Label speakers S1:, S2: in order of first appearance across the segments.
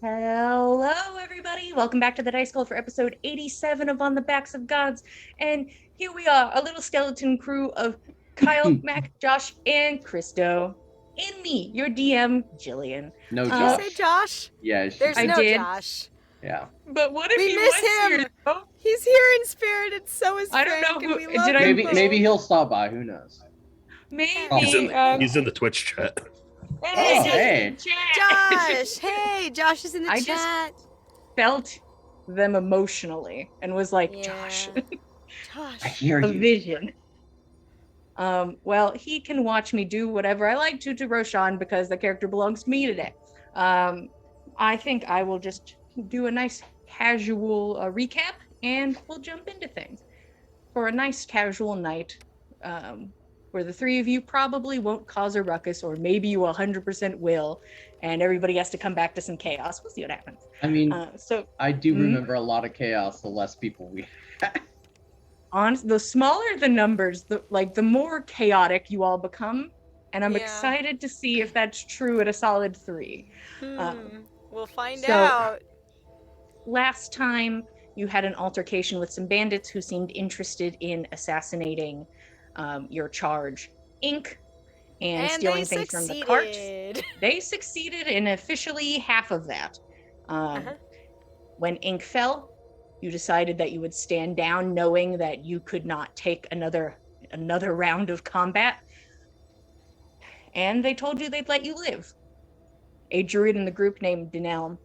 S1: Hello, everybody. Welcome back to the Dice Call for episode 87 of On the Backs of Gods. And here we are, a little skeleton crew of Kyle, Mac, Josh, and Christo. And me, your DM, Jillian.
S2: No,
S3: Did
S2: Josh.
S3: you say Josh?
S2: Yeah,
S3: There's
S1: I
S3: no
S1: did.
S3: Josh.
S2: Yeah.
S1: But what if
S3: We
S1: he
S3: miss
S1: was
S3: him.
S1: here, though?
S3: He's here in spirit, and so is
S1: I don't
S3: Frank,
S1: know who-
S3: and we love
S1: did I-
S3: him
S2: Maybe
S3: both.
S2: maybe he'll stop by. Who knows?
S1: Maybe.
S4: He's in the Twitch chat.
S1: Hey,
S2: Oh,
S1: Josh
S2: hey.
S1: in the chat.
S3: Josh! Hey, Josh is in the
S1: I
S3: chat.
S1: just felt them emotionally and was like, Josh,
S2: I
S3: Josh.
S2: hear
S1: a
S2: you.
S1: vision. Well, he can watch me do whatever I like to Roshan because the character belongs to me today. I think I will just do a nice casual recap and we'll jump into things. For a nice casual night, where the three of you probably won't cause a ruckus, or maybe you 100% will, and everybody has to come back to some chaos. We'll see what happens.
S2: I mean, I do
S1: Mhm.
S2: remember a lot of chaos. The less people we
S1: The smaller the numbers, the more chaotic you all become, and I'm
S3: Yeah.
S1: excited to see if that's true at a solid 3.
S3: We'll find
S1: so-
S3: out.
S1: Last time you had an altercation with some bandits who seemed interested in assassinating your charge, Ink, and stealing
S3: they
S1: things
S3: succeeded.
S1: from the cart. They succeeded in officially half of that. When Ink fell, you decided that you would stand down, knowing that you could not take another round of combat. And they told you they'd let you live. A druid in the group named Denel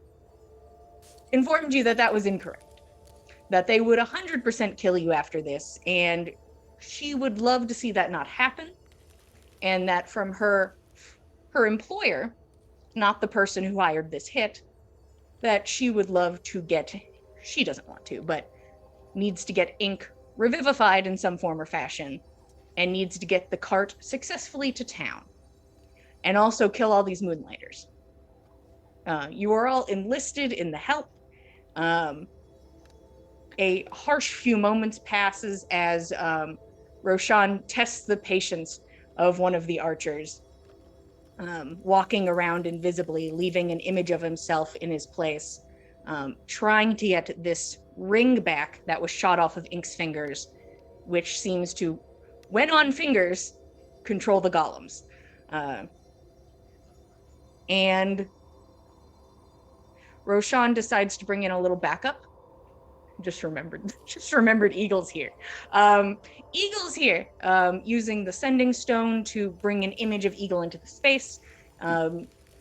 S1: informed you that that was incorrect. That they would 100% kill you after this, and she would love to see that not happen. And that from her employer, not the person who hired this hit, that she would love to get, she doesn't want to, but needs to get Ink revivified in some form or fashion, and needs to get the cart successfully to town, and also kill all these moonlighters. You are all enlisted in the help. A harsh few moments passes as Roshan tests the patience of one of the archers, walking around invisibly, leaving an image of himself in his place, trying to get this ring back that was shot off of Ink's fingers, which seems to, when on fingers, control the golems. And Roshan decides to bring in a little backup. Just remembered Eagle's here. Eagle's here, using the sending stone to bring an image of Eagle into the space.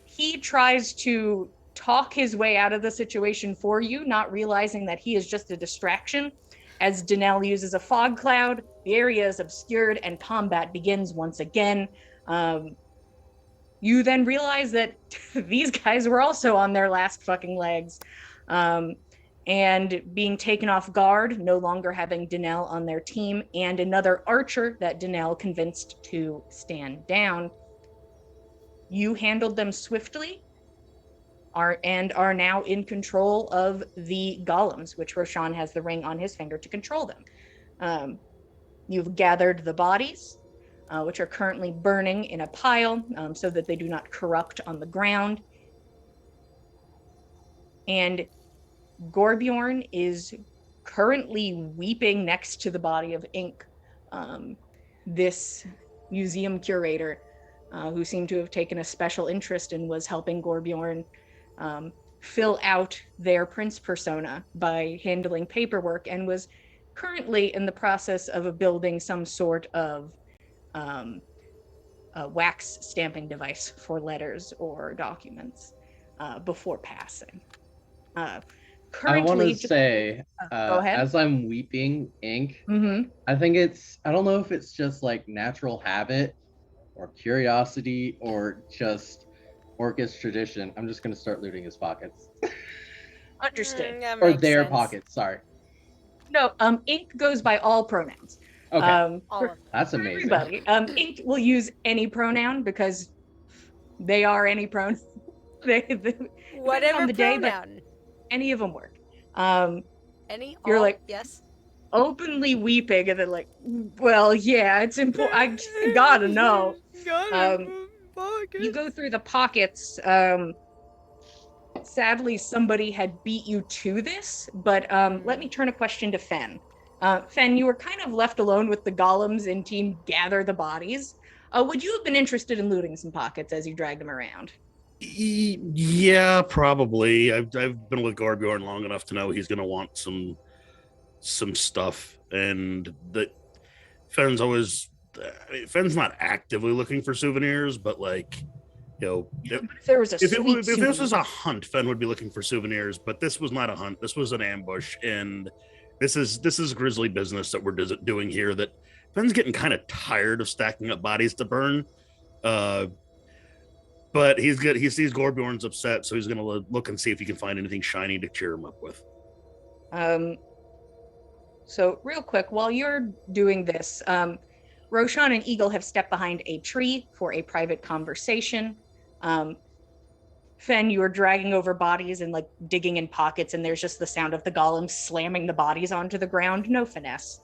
S1: He tries to talk his way out of the situation for you, not realizing that he is just a distraction. As Denel uses a fog cloud, the area is obscured and combat begins once again. You then realize that these guys were also on their last fucking legs. And being taken off guard, no longer having Denel on their team, and another archer that Denel convinced to stand down. You handled them swiftly, are now in control of the golems, which Roshan has the ring on his finger to control them. You've gathered the bodies, which are currently burning in a pile, so that they do not corrupt on the ground. And Gorbjorn is currently weeping next to the body of Ink, this museum curator who seemed to have taken a special interest and was helping Gorbjorn fill out their prince persona by handling paperwork, and was currently in the process of building some sort of a wax stamping device for letters or documents before passing.
S2: I want to say,
S1: go ahead.
S2: as I'm weeping Ink,
S1: Mm-hmm.
S2: I don't know if it's just like natural habit or curiosity or just Orcus tradition. I'm just going to start looting his pockets.
S1: Understood.
S2: Or their pockets, sorry.
S1: No, Ink goes by all pronouns.
S2: Okay.
S3: All
S2: That's amazing.
S1: Everybody. Ink will use any pronoun because they are any pronoun.
S3: Whatever
S1: on the day, but
S3: pronoun.
S1: any of them work.
S3: Any?
S1: You're
S3: all?
S1: like-
S3: yes.
S1: Openly weeping, and then like, well, yeah, it's important. I gotta know. You go through the pockets, sadly somebody had beat you to this, but let me turn a question to Fen. Fen, you were kind of left alone with the golems and team gather the bodies. Would you have been interested in looting some pockets as you dragged them around?
S4: Yeah, probably. I've been with Gorbjorn long enough to know he's gonna want some stuff, and that Fenn's always. I mean, Fenn's not actively looking for souvenirs, but like,
S1: If there was a
S4: if this was a hunt, Fenn would be looking for souvenirs. But this was not a hunt. This was an ambush, and this is grisly business that we're doing here. That Fenn's getting kind of tired of stacking up bodies to burn. But he's good. He sees Gorbjorn's upset, so he's going to look and see if he can find anything shiny to cheer him up with.
S1: So real quick, while you're doing this, Roshan and Eagle have stepped behind a tree for a private conversation. Fen, you are dragging over bodies and like digging in pockets, and there's just the sound of the golems slamming the bodies onto the ground. No finesse.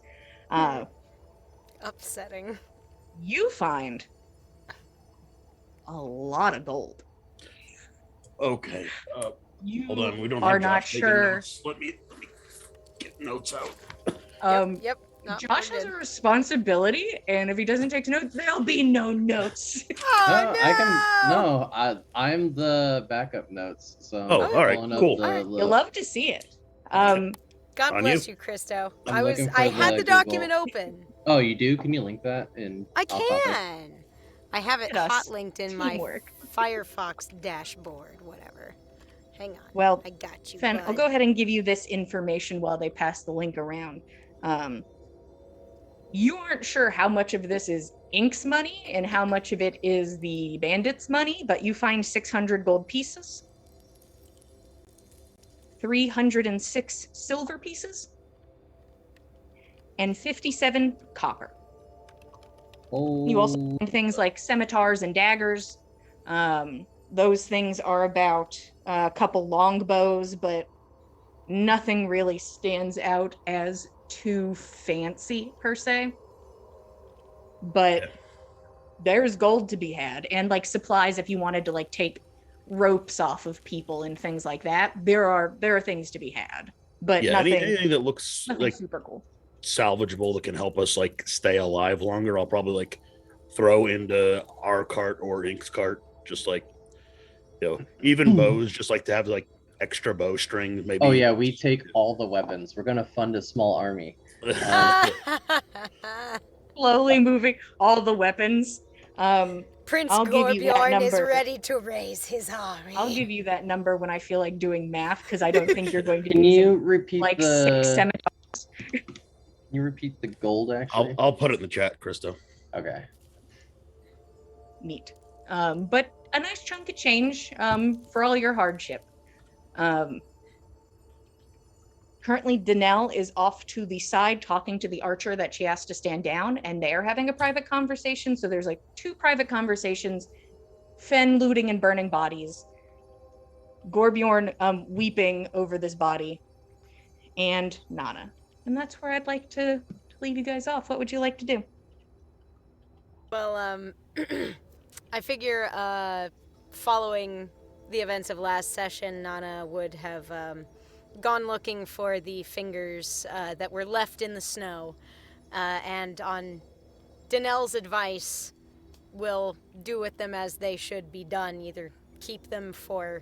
S3: Upsetting.
S1: You find a lot of gold.
S4: Okay.
S1: You
S4: hold on. We don't
S1: are
S4: have
S1: not
S4: Josh
S1: sure.
S4: Notes. Let me get notes out.
S3: Yep. No,
S1: Josh has a responsibility, and if he doesn't take notes, there'll be no notes.
S3: Oh,
S2: I'm the backup notes. So
S4: Oh, all right, cool.
S1: You'll love to see it.
S3: God
S4: On
S3: bless you, Christo.
S2: I'm
S3: I had the
S2: Google.
S3: document open.
S2: Oh, you do? Can you link that in?
S3: I
S2: off topic?
S3: can. I have it
S1: Look at us.
S3: hot linked in
S1: Teamwork.
S3: my Firefox dashboard, whatever. Hang on.
S1: Well,
S3: I got you.
S1: Fen,
S3: bud.
S1: I'll go ahead and give you this information while they pass the link around. You aren't sure how much of this is Ink's money and how much of it is the bandits' money, but you find 600 gold pieces, 306 silver pieces, and 57 copper.
S2: Oh.
S1: You also find things like scimitars and daggers. Those things are about a couple longbows, but nothing really stands out as too fancy per se. But there's gold to be had, and like supplies if you wanted to like take ropes off of people and things like that. There are things to be had, but nothing,
S4: anything that looks
S1: nothing
S4: like
S1: super cool.
S4: salvageable that can help us like stay alive longer, I'll probably like throw into our cart or Ink's cart. Just like, even bows, just like to have like extra bowstring. Maybe.
S2: Oh yeah, we take all the weapons. We're gonna fund a small army.
S1: Slowly moving all the weapons.
S3: Prince
S1: I'll give you that
S3: Gorbjorn is
S1: number.
S3: ready to raise his army.
S1: I'll give you that number when I feel like doing math, because I don't think you're going to
S2: Can
S1: use
S2: you repeat
S1: like
S2: the?
S1: 6 scimitars.
S2: Can you repeat the gold actually?
S4: I'll put it in the chat, Christo.
S2: Okay.
S1: Neat. But a nice chunk of change for all your hardship. Currently, Danelle is off to the side talking to the archer that she has to stand down, and they're having a private conversation. So there's like 2 private conversations: Fen looting and burning bodies, Gorbjorn weeping over this body, and Nana. And that's where I'd like to leave you guys off. What would you like to do?
S3: Well, I figure following the events of last session, Nana would have gone looking for the fingers that were left in the snow, and on Danelle's advice, will do with them as they should be done, either keep them for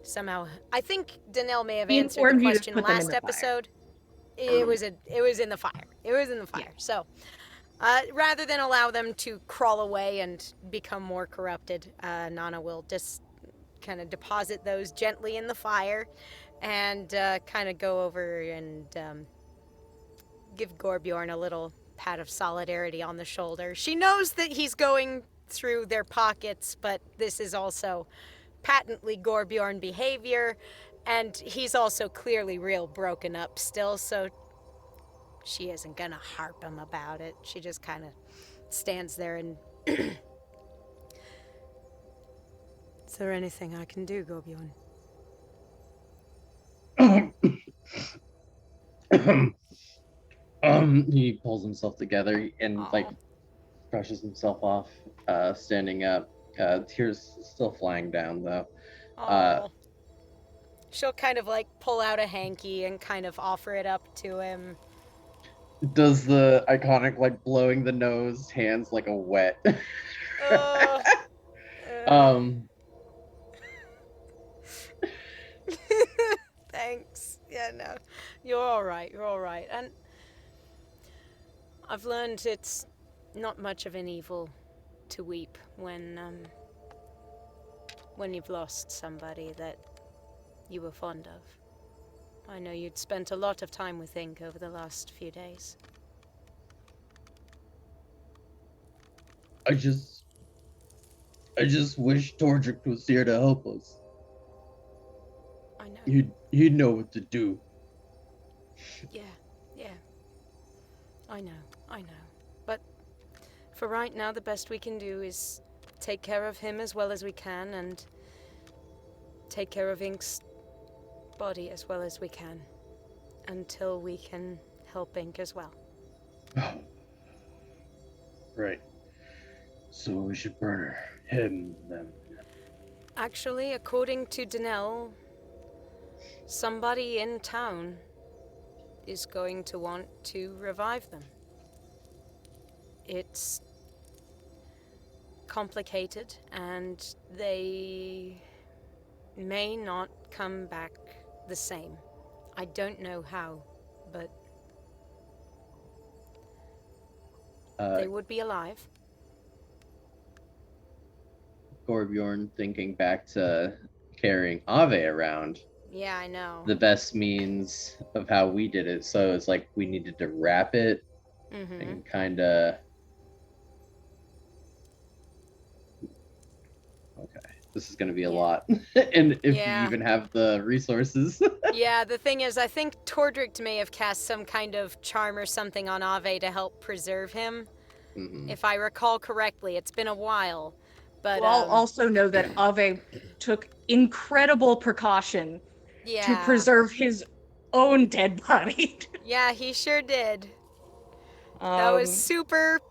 S3: somehow. I think Danelle may have
S1: He
S3: answered
S1: informed
S3: the
S1: you to
S3: question
S1: put them in
S3: last
S1: the fire.
S3: episode. It was in the fire. It was in the fire.
S1: Yeah.
S3: So, rather than allow them to crawl away and become more corrupted, Nana will just kind of deposit those gently in the fire, and kind of go over and give Gorbjorn a little pat of solidarity on the shoulder. She knows that he's going through their pockets, but this is also patently Gorbjorn behavior, and he's also clearly real broken up still, so she isn't gonna harp him about it. She just kind of stands there and... Is there anything I can do, Gorbjorn?
S2: He pulls himself together and like brushes himself off, standing up. Tears still flying down though.
S3: She'll kind of like pull out a hanky and kind of offer it up to him.
S2: Does the iconic like blowing the nose hands like a wet?
S3: Uh,
S2: um
S3: Thanks. Yeah, no. You're alright, you're alright. And I've learned it's not much of an evil to weep when you've lost somebody that you were fond of. I know you'd spent a lot of time with Ink over the last few days.
S2: I just wish Tordrick was here to help us.
S3: I know.
S2: He'd know what to do.
S3: Yeah. I know. But for right now, the best we can do is take care of him as well as we can and take care of Ink's body as well as we can until we can help Ink as well.
S2: Right. So we should burn him then.
S3: Actually, according to Danelle, somebody in town is going to want to revive them. It's complicated, and they may not come back the same. I don't know how, but they would be alive.
S2: Gorbjorn thinking back to carrying Ave around.
S3: Yeah, I know.
S2: The best means of how we did it. So it's like we needed to wrap it and kind of. Okay, this is going to be a lot. And if you even have the resources.
S3: Yeah, the thing is, I think Tordrick may have cast some kind of charm or something on Ave to help preserve him. If I recall correctly, it's been a while. But
S1: I'll also know that Ave took incredible precaution to preserve his own dead body.
S3: Yeah, he sure did. That was super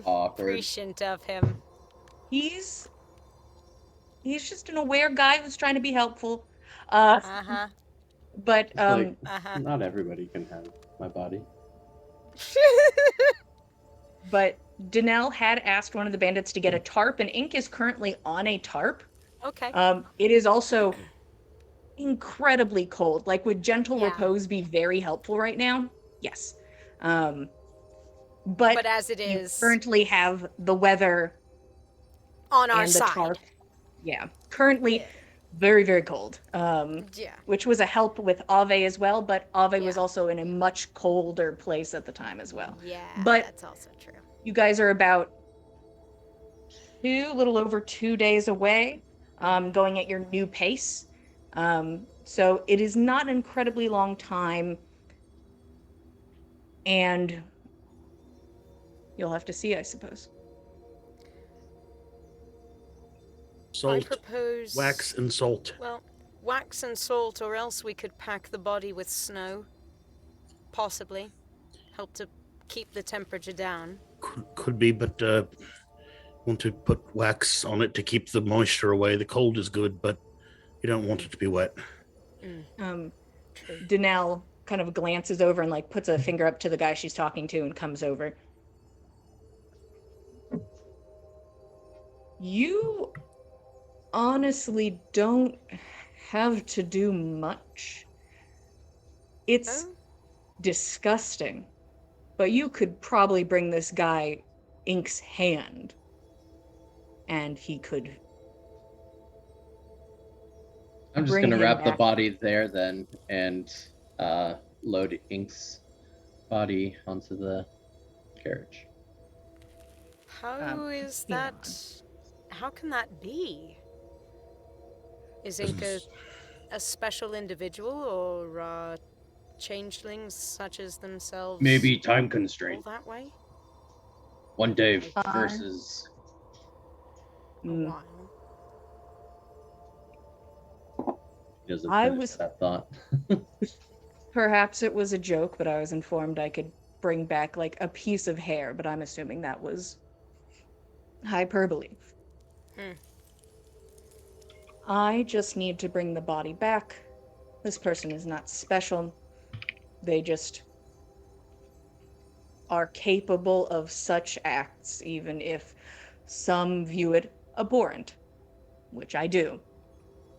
S2: awkward.
S3: prescient of him.
S1: He's just an aware guy who's trying to be helpful. But
S2: not everybody can have my body.
S1: But Danelle had asked one of the bandits to get a tarp, and Ink is currently on a tarp.
S3: Okay.
S1: It is also incredibly cold. Like, would gentle repose be very helpful right now? Yes. But
S3: as it is,
S1: you currently have the weather
S3: on our
S1: and the
S3: side.
S1: tarp. Yeah. Currently very, very cold.
S3: Yeah.
S1: Which was a help with Ave as well, but Ave was also in a much colder place at the time as well.
S3: Yeah,
S1: but
S3: that's also true.
S1: You guys are about little over 2 days away, going at your new pace. So it is not an incredibly long time, and you'll have to see, I suppose.
S3: I
S4: Salt,
S3: propose
S4: wax, and salt.
S3: Well, wax and salt, or else we could pack the body with snow. Possibly. Help to keep the temperature down.
S4: Could be, but want to put wax on it to keep the moisture away. The cold is good, but you don't want it to be wet.
S1: Danelle kind of glances over and like puts a finger up to the guy she's talking to and comes over. You honestly don't have to do much. It's disgusting, but you could probably bring this guy Ink's hand, and he could.
S2: I'm just gonna wrap the body there then and load Ink's body onto the carriage.
S3: How is that? How can that be? Is Ink a special individual, or changelings such as themselves?
S2: Maybe time constraint.
S3: That way?
S2: One day versus
S3: a while.
S1: I was
S2: that thought.
S1: Perhaps it was a joke, but I was informed I could bring back like a piece of hair, but I'm assuming that was hyperbole. I just need to bring the body back. This person is not special. They just are capable of such acts, even if some view it abhorrent, which I do.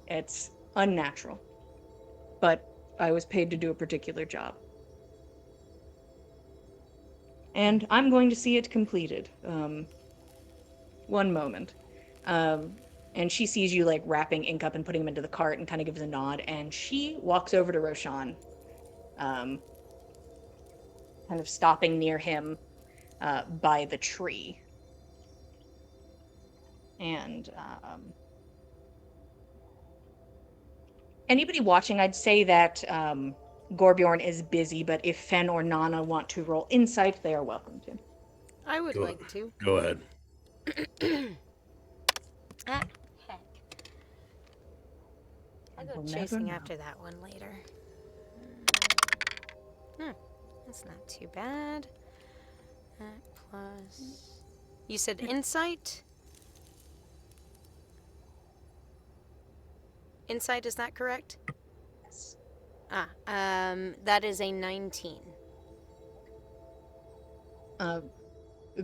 S1: It's unnatural. But I was paid to do a particular job. And I'm going to see it completed. One moment. And she sees you like wrapping ink up and putting him into the cart and kind of gives a nod, and she walks over to Roshan, kind of stopping near him by the tree. And anybody watching, I'd say that Gorbjorn is busy, but if Fen or Nana want to roll insight, they are welcome to.
S3: I would
S4: Go-
S3: like to.
S4: Go ahead.
S3: Ah, heck. I'll go
S1: We'll never
S3: chasing
S1: know.
S3: after that one later. That's not too bad. That plus... You said insight? Insight, is that correct?
S1: Yes.
S3: That is a 19.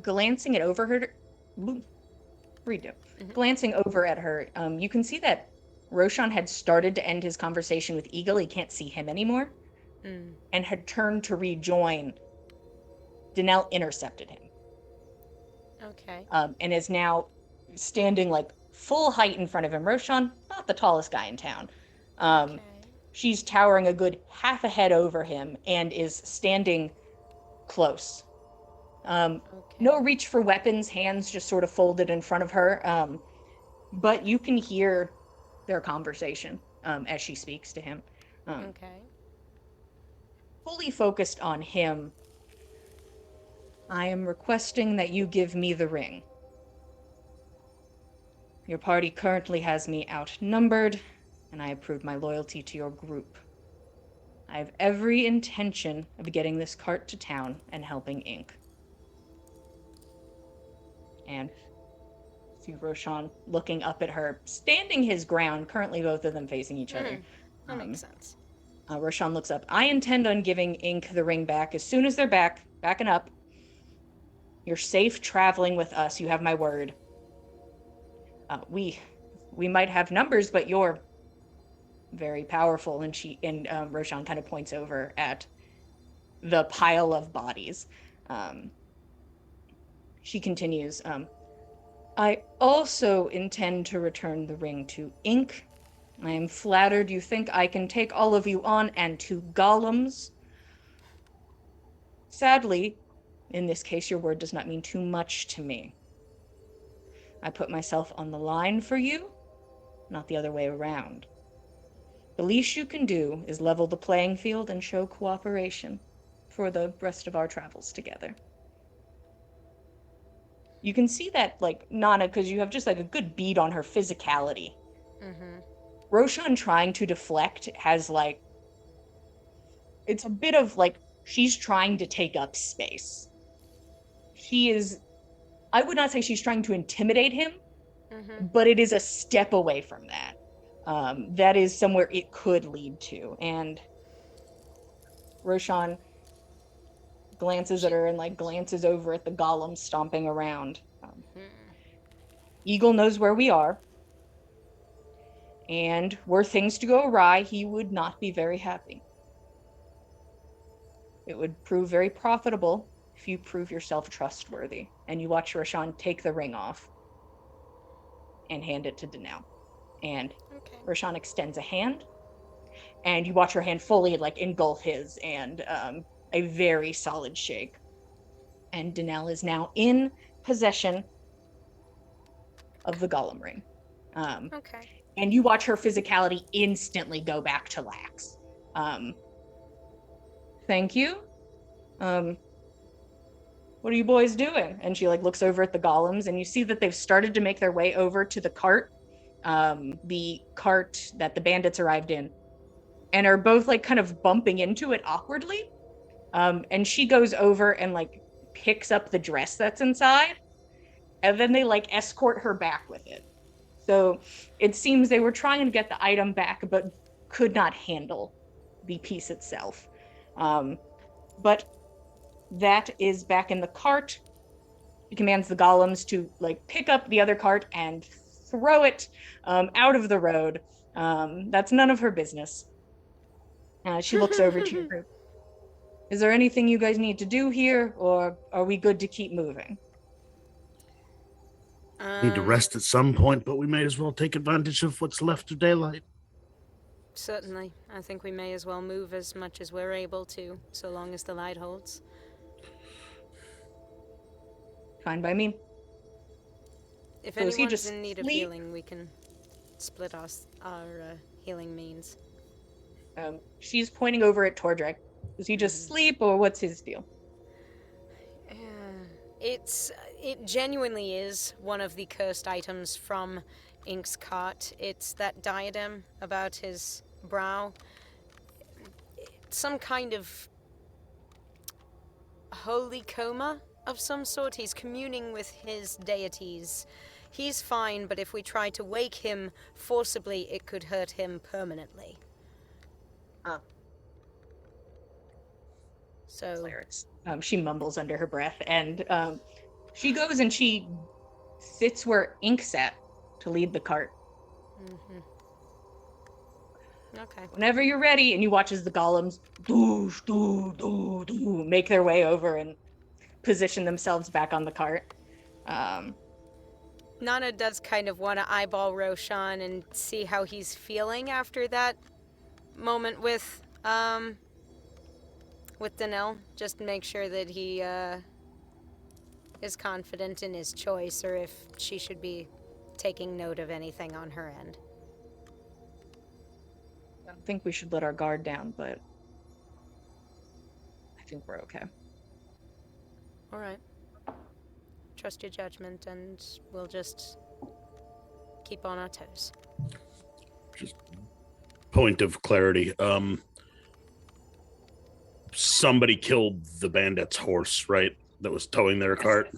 S1: Glancing it over her, redo.
S3: Mhm.
S1: Glancing over at her, you can see that Roshan had started to end his conversation with Eagle. He can't see him anymore, and had turned to rejoin. Danelle intercepted him,
S3: Okay.
S1: and is now standing like full height in front of him. Roshan, not the tallest guy in town.
S3: Okay.
S1: She's towering a good half a head over him and is standing close.
S3: Okay.
S1: No reach for weapons, hands just sort of folded in front of her. But you can hear their conversation as she speaks to him.
S3: Okay.
S1: Fully focused on him, I am requesting that you give me the ring. Your party currently has me outnumbered, and I have proved my loyalty to your group. I have every intention of getting this cart to town and helping Inc. And see Roshan looking up at her, standing his ground, currently both of them facing each other.
S3: That makes sense.
S1: Roshan looks up. I intend on giving Inc. the ring back as soon as they're backing up. You're safe traveling with us. You have my word. We might have numbers, but you're very powerful. And Roshan kind of points over at the pile of bodies. She continues. I also intend to return the ring to Inc. I am flattered you think I can take all of you on and two golems. Sadly, in this case, your word does not mean too much to me. I put myself on the line for you, not the other way around. The least you can do is level the playing field and show cooperation for the rest of our travels together. You can see that, like, Nana, because you have just, like, a good bead on her physicality. Roshan trying to deflect has, like, it's a bit of, like, she's trying to take up space. She is, I would not say she's trying to intimidate him, but it is a step away from that. That is somewhere it could lead to. And Roshan glances at her and, like, glances over at the golem stomping around. Eagle knows where we are. And were things to go awry, he would not be very happy. It would prove very profitable if you prove yourself trustworthy. And you watch Roshan take the ring off and hand it to Danelle. And Roshan extends a hand, and you watch her hand fully, like, engulf his, and a very solid shake. And Danelle is now in possession of the golem ring. And you watch her physicality instantly go back to lax. Thank you. What are you boys doing? And she, like, looks over at the golems, and you see that they've started to make their way over to the cart that the bandits arrived in, and are both, like, kind of bumping into it awkwardly. And she goes over and, like, picks up the dress that's inside, and then they, like, escort her back with it. So it seems they were trying to get the item back, but could not handle the piece itself. But that is back in the cart. He commands the golems to like pick up the other cart and throw it out of the road. That's none of her business. She looks over to your group. Is there anything you guys need to do here, or are we good to keep moving?
S4: Need to rest at some point, but we may as well take advantage of what's left of daylight.
S3: Certainly. I think we may as well move as much as we're able to, so long as the light holds.
S1: Fine by me.
S3: If
S1: So is he
S3: anyone's
S1: just
S3: in need of
S1: sleep?
S3: healing, we can split our healing means.
S1: She's pointing over at Tordrek. Does he just sleep, or what's his deal?
S3: It genuinely is one of the cursed items from Ink's cart. It's that diadem about his brow. Some kind of holy coma of some sort. He's communing with his deities. He's fine, but if we try to wake him forcibly, it could hurt him permanently. So
S1: She mumbles under her breath, and she goes and she sits where Ink sat to lead the cart.
S3: Okay.
S1: Whenever you're ready, and you watch as the golems make their way over and position themselves back on the cart.
S3: Nana does kind of want to eyeball Roshan and see how he's feeling after that moment with Danelle, just to make sure that he is confident in his choice, or if she should be taking note of anything on her end.
S1: I don't think we should let our guard down, but I think we're okay.
S3: All right. Trust your judgment, and we'll just keep on our toes.
S4: Just point of clarity. Somebody killed the bandit's horse, right? That was towing their cart.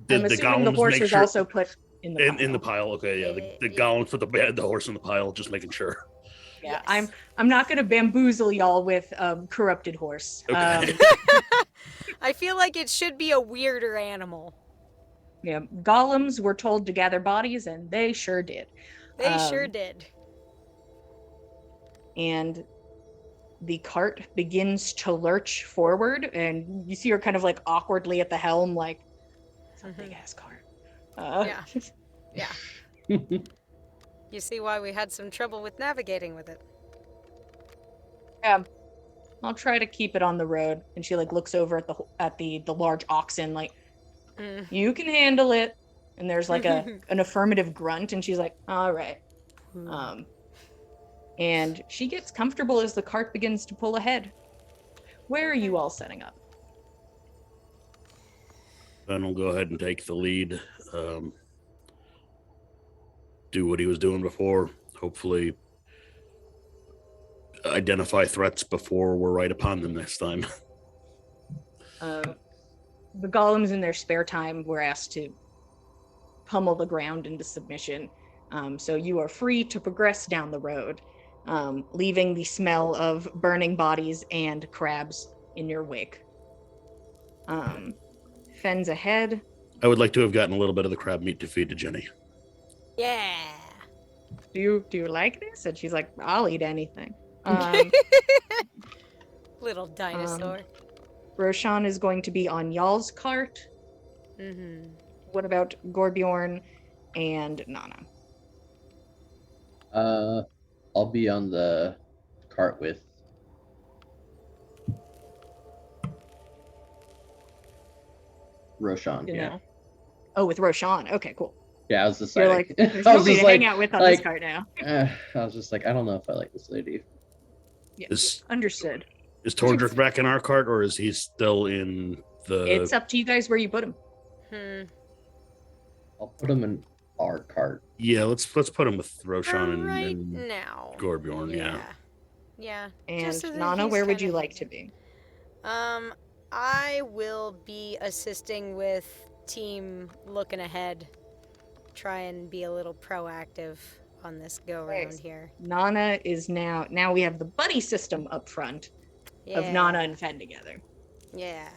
S1: I'm assuming the horse was also put in the pile.
S4: In the pile. Okay, yeah. The golems put the horse in the pile. Just making sure.
S1: Yeah,
S3: Yes.
S1: I'm not gonna bamboozle y'all with corrupted horse.
S4: Okay.
S3: I feel like it should be a weirder animal.
S1: Yeah, golems were told to gather bodies, and they sure did.
S3: They sure did.
S1: And the cart begins to lurch forward, and you see her kind of like awkwardly at the helm, like, it's a big ass cart.
S3: Yeah. You see why we had some trouble with navigating with it.
S1: Yeah, I'll try to keep it on the road. And she like looks over at the large oxen, like, you can handle it. And there's like an affirmative grunt, and she's like, all right. And she gets comfortable as the cart begins to pull ahead. Where are you all setting up?
S4: Ben will go ahead and take the lead. Do what he was doing before. Hopefully identify threats before we're right upon them next time.
S1: The golems in their spare time were asked to pummel the ground into submission. So you are free to progress down the road, leaving the smell of burning bodies and crabs in your wake. Fens ahead.
S4: I would like to have gotten a little bit of the crab meat to feed to Jenny.
S3: Yeah.
S1: Do you like this? And she's like, I'll eat anything.
S3: Little dinosaur.
S1: Roshan is going to be on y'all's cart. What about Gorbjorn and Nana?
S2: I'll be on the cart with Roshan. Yeah.
S1: Oh, with Roshan. Okay, cool.
S2: Yeah, I was just
S1: You're
S2: like,
S1: there's
S2: I was
S1: nobody
S2: just
S1: to
S2: like,
S1: hang out with on this cart now.
S2: I was just like, I don't know if I like this lady.
S1: Yeah,
S4: Is
S1: understood.
S4: Tordrick back in our cart, or is he still in the?
S1: It's up to you guys where you put him.
S2: I'll put him in our cart.
S4: Yeah, let's put him with Roshan
S3: right
S4: and
S3: now.
S4: Gorbjorn. Yeah.
S1: And
S3: so that
S1: Nana,
S3: he's
S1: where would
S3: kind
S1: you
S3: of
S1: like to be?
S3: I will be assisting with team looking ahead. try and be a little proactive on this go around here.
S1: Nana is now we have the buddy system up front of Nana and Fen together.
S3: Yeah.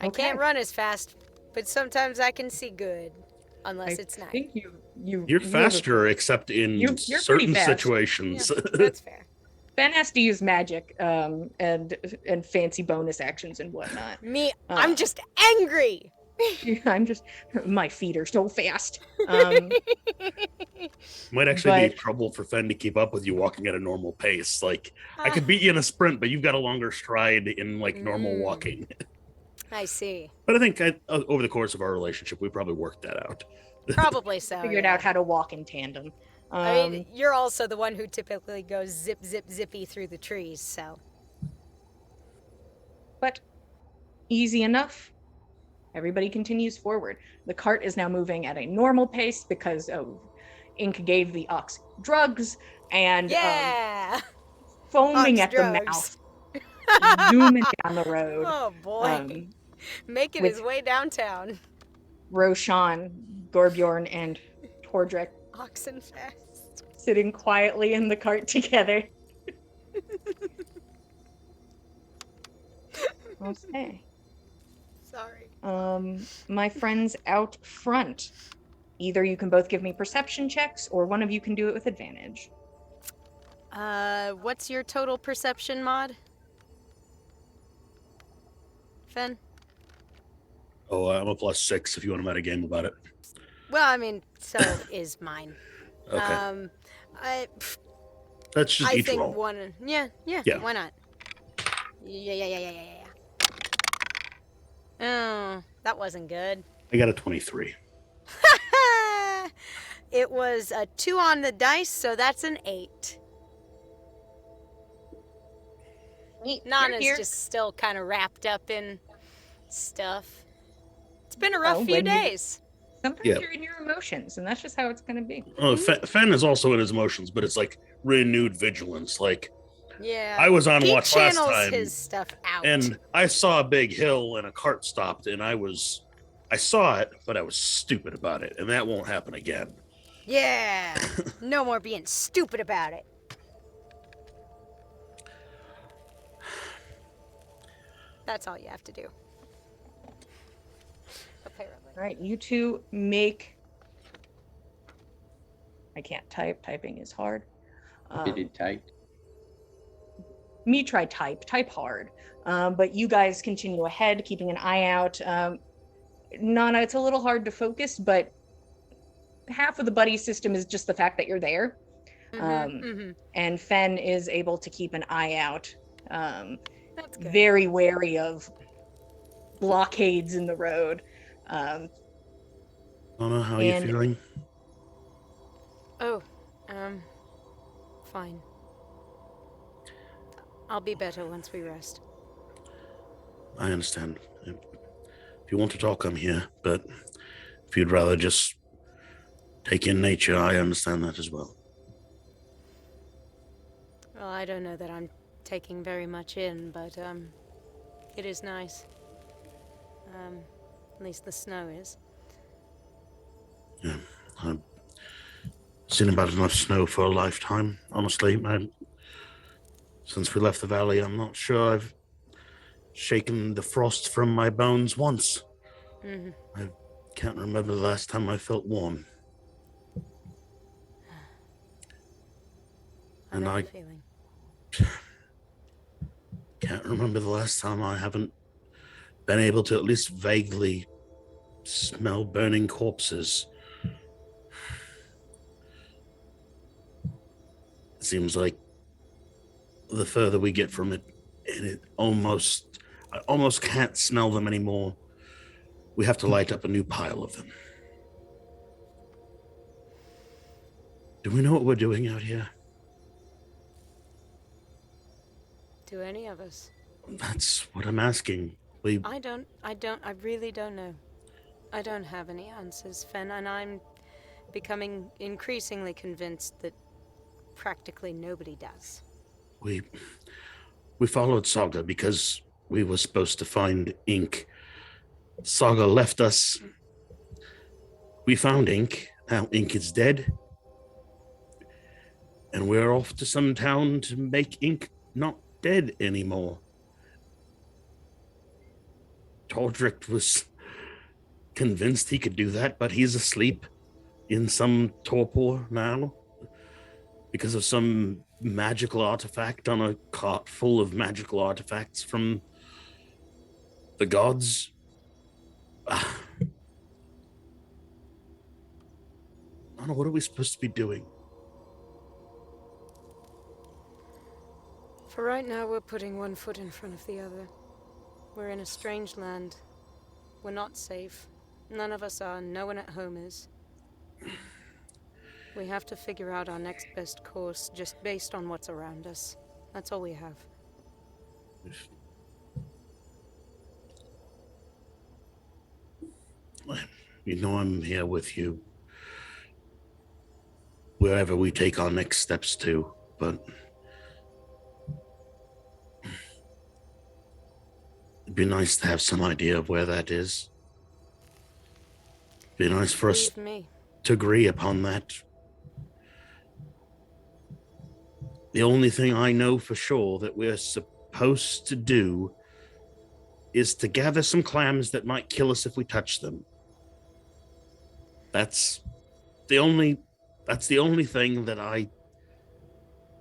S3: I
S1: Okay.
S3: can't run as fast, but sometimes I can see good. Unless
S1: I
S3: it's night.
S1: think
S4: You're
S1: have a-
S4: faster, except in
S1: You're pretty
S4: certain
S1: fast.
S4: situations.
S3: Yeah, that's fair.
S1: Ben has to use magic and fancy bonus actions and whatnot.
S3: Me, I'm just angry.
S1: I'm just my feet are so fast.
S4: Might actually be
S1: But-
S4: trouble for Fen to keep up with you walking at a normal pace. Like, I could beat you in a sprint, but you've got a longer stride in like normal walking.
S3: I see.
S4: But I think over the course of our relationship, we probably worked that out.
S3: Probably so.
S1: Figured out how to walk in tandem.
S3: I mean, you're also the one who typically goes zip, zip, zippy through the trees, so.
S1: But easy enough. Everybody continues forward. The cart is now moving at a normal pace because Ink gave the ox drugs and
S3: Yeah!
S1: foaming
S3: Ox
S1: at
S3: drugs.
S1: the mouth, zooming down the road.
S3: Oh boy. Making
S1: with-
S3: his way downtown.
S1: Roshan, Gorbjorn, and Tordrek
S3: Oxenfest.
S1: sitting quietly in the cart together. Okay.
S3: Sorry.
S1: My friends out front. Either you can both give me perception checks, or one of you can do it with advantage.
S3: What's your total perception mod? Fen?
S4: Oh, I'm a +6 if you want to meta game about it.
S3: Well, I mean, so is mine.
S4: Okay.
S3: I
S4: That's just each
S3: think
S4: roll.
S3: one. Yeah,
S4: Yeah.
S3: why not? Yeah. Oh, that wasn't good.
S4: I got a 23.
S3: It was a 2 on the dice, so that's an 8. Nana's
S1: Here.
S3: just still kind of wrapped up in stuff. It's been a rough
S1: Oh,
S3: few
S1: when you-
S3: days.
S1: Sometimes
S4: Yeah.
S1: you're in your emotions, and that's just how it's going to be.
S4: Oh, Fen is also in his emotions, but it's like renewed vigilance. Like,
S3: Yeah.
S4: I was on
S3: He
S4: watch last
S3: channels
S4: time,
S3: his stuff out.
S4: and I saw a big hill and a cart stopped, and I saw it, but I was stupid about it, and that won't happen again.
S3: Yeah. No more being stupid about it. That's all you have to do. Apparently.
S1: All right, you two make. I can't type. Typing is hard.
S2: Did it type?
S1: Me try type hard. But you guys continue ahead, keeping an eye out. Nana, it's a little hard to focus, but half of the buddy system is just the fact that you're there. And Fen is able to keep an eye out.
S3: That's good.
S1: Very wary of blockades in the road.
S4: Anna, how are you
S1: And-
S4: feeling?
S3: Oh, fine. I'll be better once we rest.
S4: I understand. If you want to talk, I'm here, but if you'd rather just take in nature, I understand that as well.
S3: Well, I don't know that I'm taking very much in, but it is nice. At least the snow is.
S4: Yeah, I've seen about enough snow for a lifetime, honestly. Since we left the valley, I'm not sure I've shaken the frost from my bones once. I can't remember the last time I felt warm.
S3: I know the feeling.
S4: Can't remember the last time I haven't been able to at least vaguely smell burning corpses. It seems like the further we get from it, I almost can't smell them anymore. We have to light up a new pile of them. Do we know what we're doing out here?
S3: Do any of us?
S4: That's what I'm asking.
S3: I really don't know. I don't have any answers, Fen, and I'm becoming increasingly convinced that practically nobody does.
S4: We followed Saga because we were supposed to find ink. Saga left us. We found ink. Now ink is dead. And we're off to some town to make ink not dead anymore. Tordrick was convinced he could do that, but he's asleep in some torpor now because of some magical artifact on a cart full of magical artifacts from the gods. Nana, what are we supposed to be doing?
S3: For right now, we're putting one foot in front of the other. We're in a strange land. We're not safe. None of us are. No one at home is. We have to figure out our next best course just based on what's around us. That's all we have.
S4: You know I'm here with you wherever we take our next steps to, but it'd be nice to have some idea of where that is. It'd be nice for us to agree upon that. The only thing I know for sure that we're supposed to do is to gather some clams that might kill us if we touch them. That's the only thing that I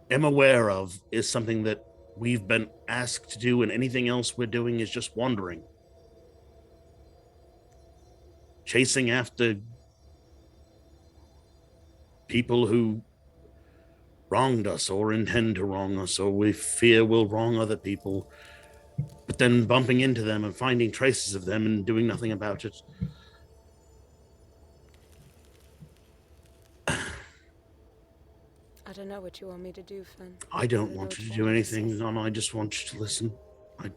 S4: am aware of is something that we've been asked to do, and anything else we're doing is just wandering. Chasing after people who wronged us or intend to wrong us or we fear will wrong other people, but then bumping into them and finding traces of them and doing nothing about it.
S3: I don't know what you want me to do, Finn.
S4: I don't want you to do anything, Nana. I just want you to listen.
S3: Okay.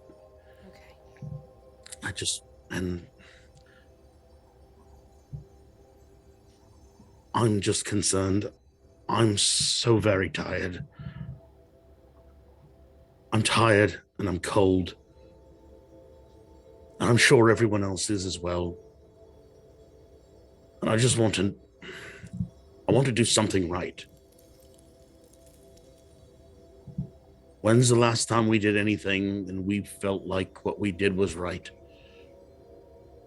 S4: I'm just concerned. I'm so very tired. I'm tired and I'm cold. And I'm sure everyone else is as well. And I want to do something right. When's the last time we did anything and we felt like what we did was right?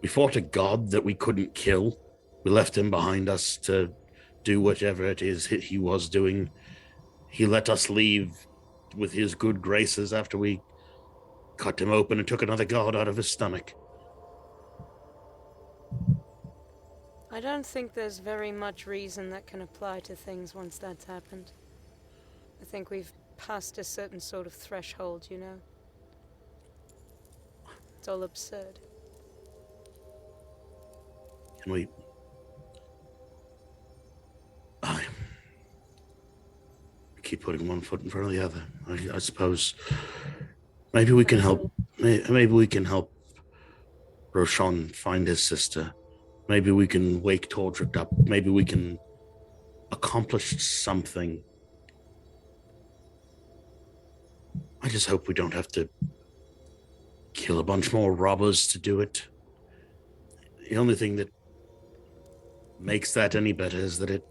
S4: We fought a god that we couldn't kill. We left him behind us to do whatever it is he was doing. He let us leave with his good graces after we cut him open and took another god out of his stomach.
S3: I don't think there's very much reason that can apply to things once that's happened. I think we've passed a certain sort of threshold, you know? It's all absurd.
S4: Can we... I keep putting one foot in front of the other. I suppose maybe we can help. Maybe we can help Roshan find his sister. Maybe we can wake Tordrick up. Maybe we can accomplish something. I just hope we don't have to kill a bunch more robbers to do it. The only thing that makes that any better is that it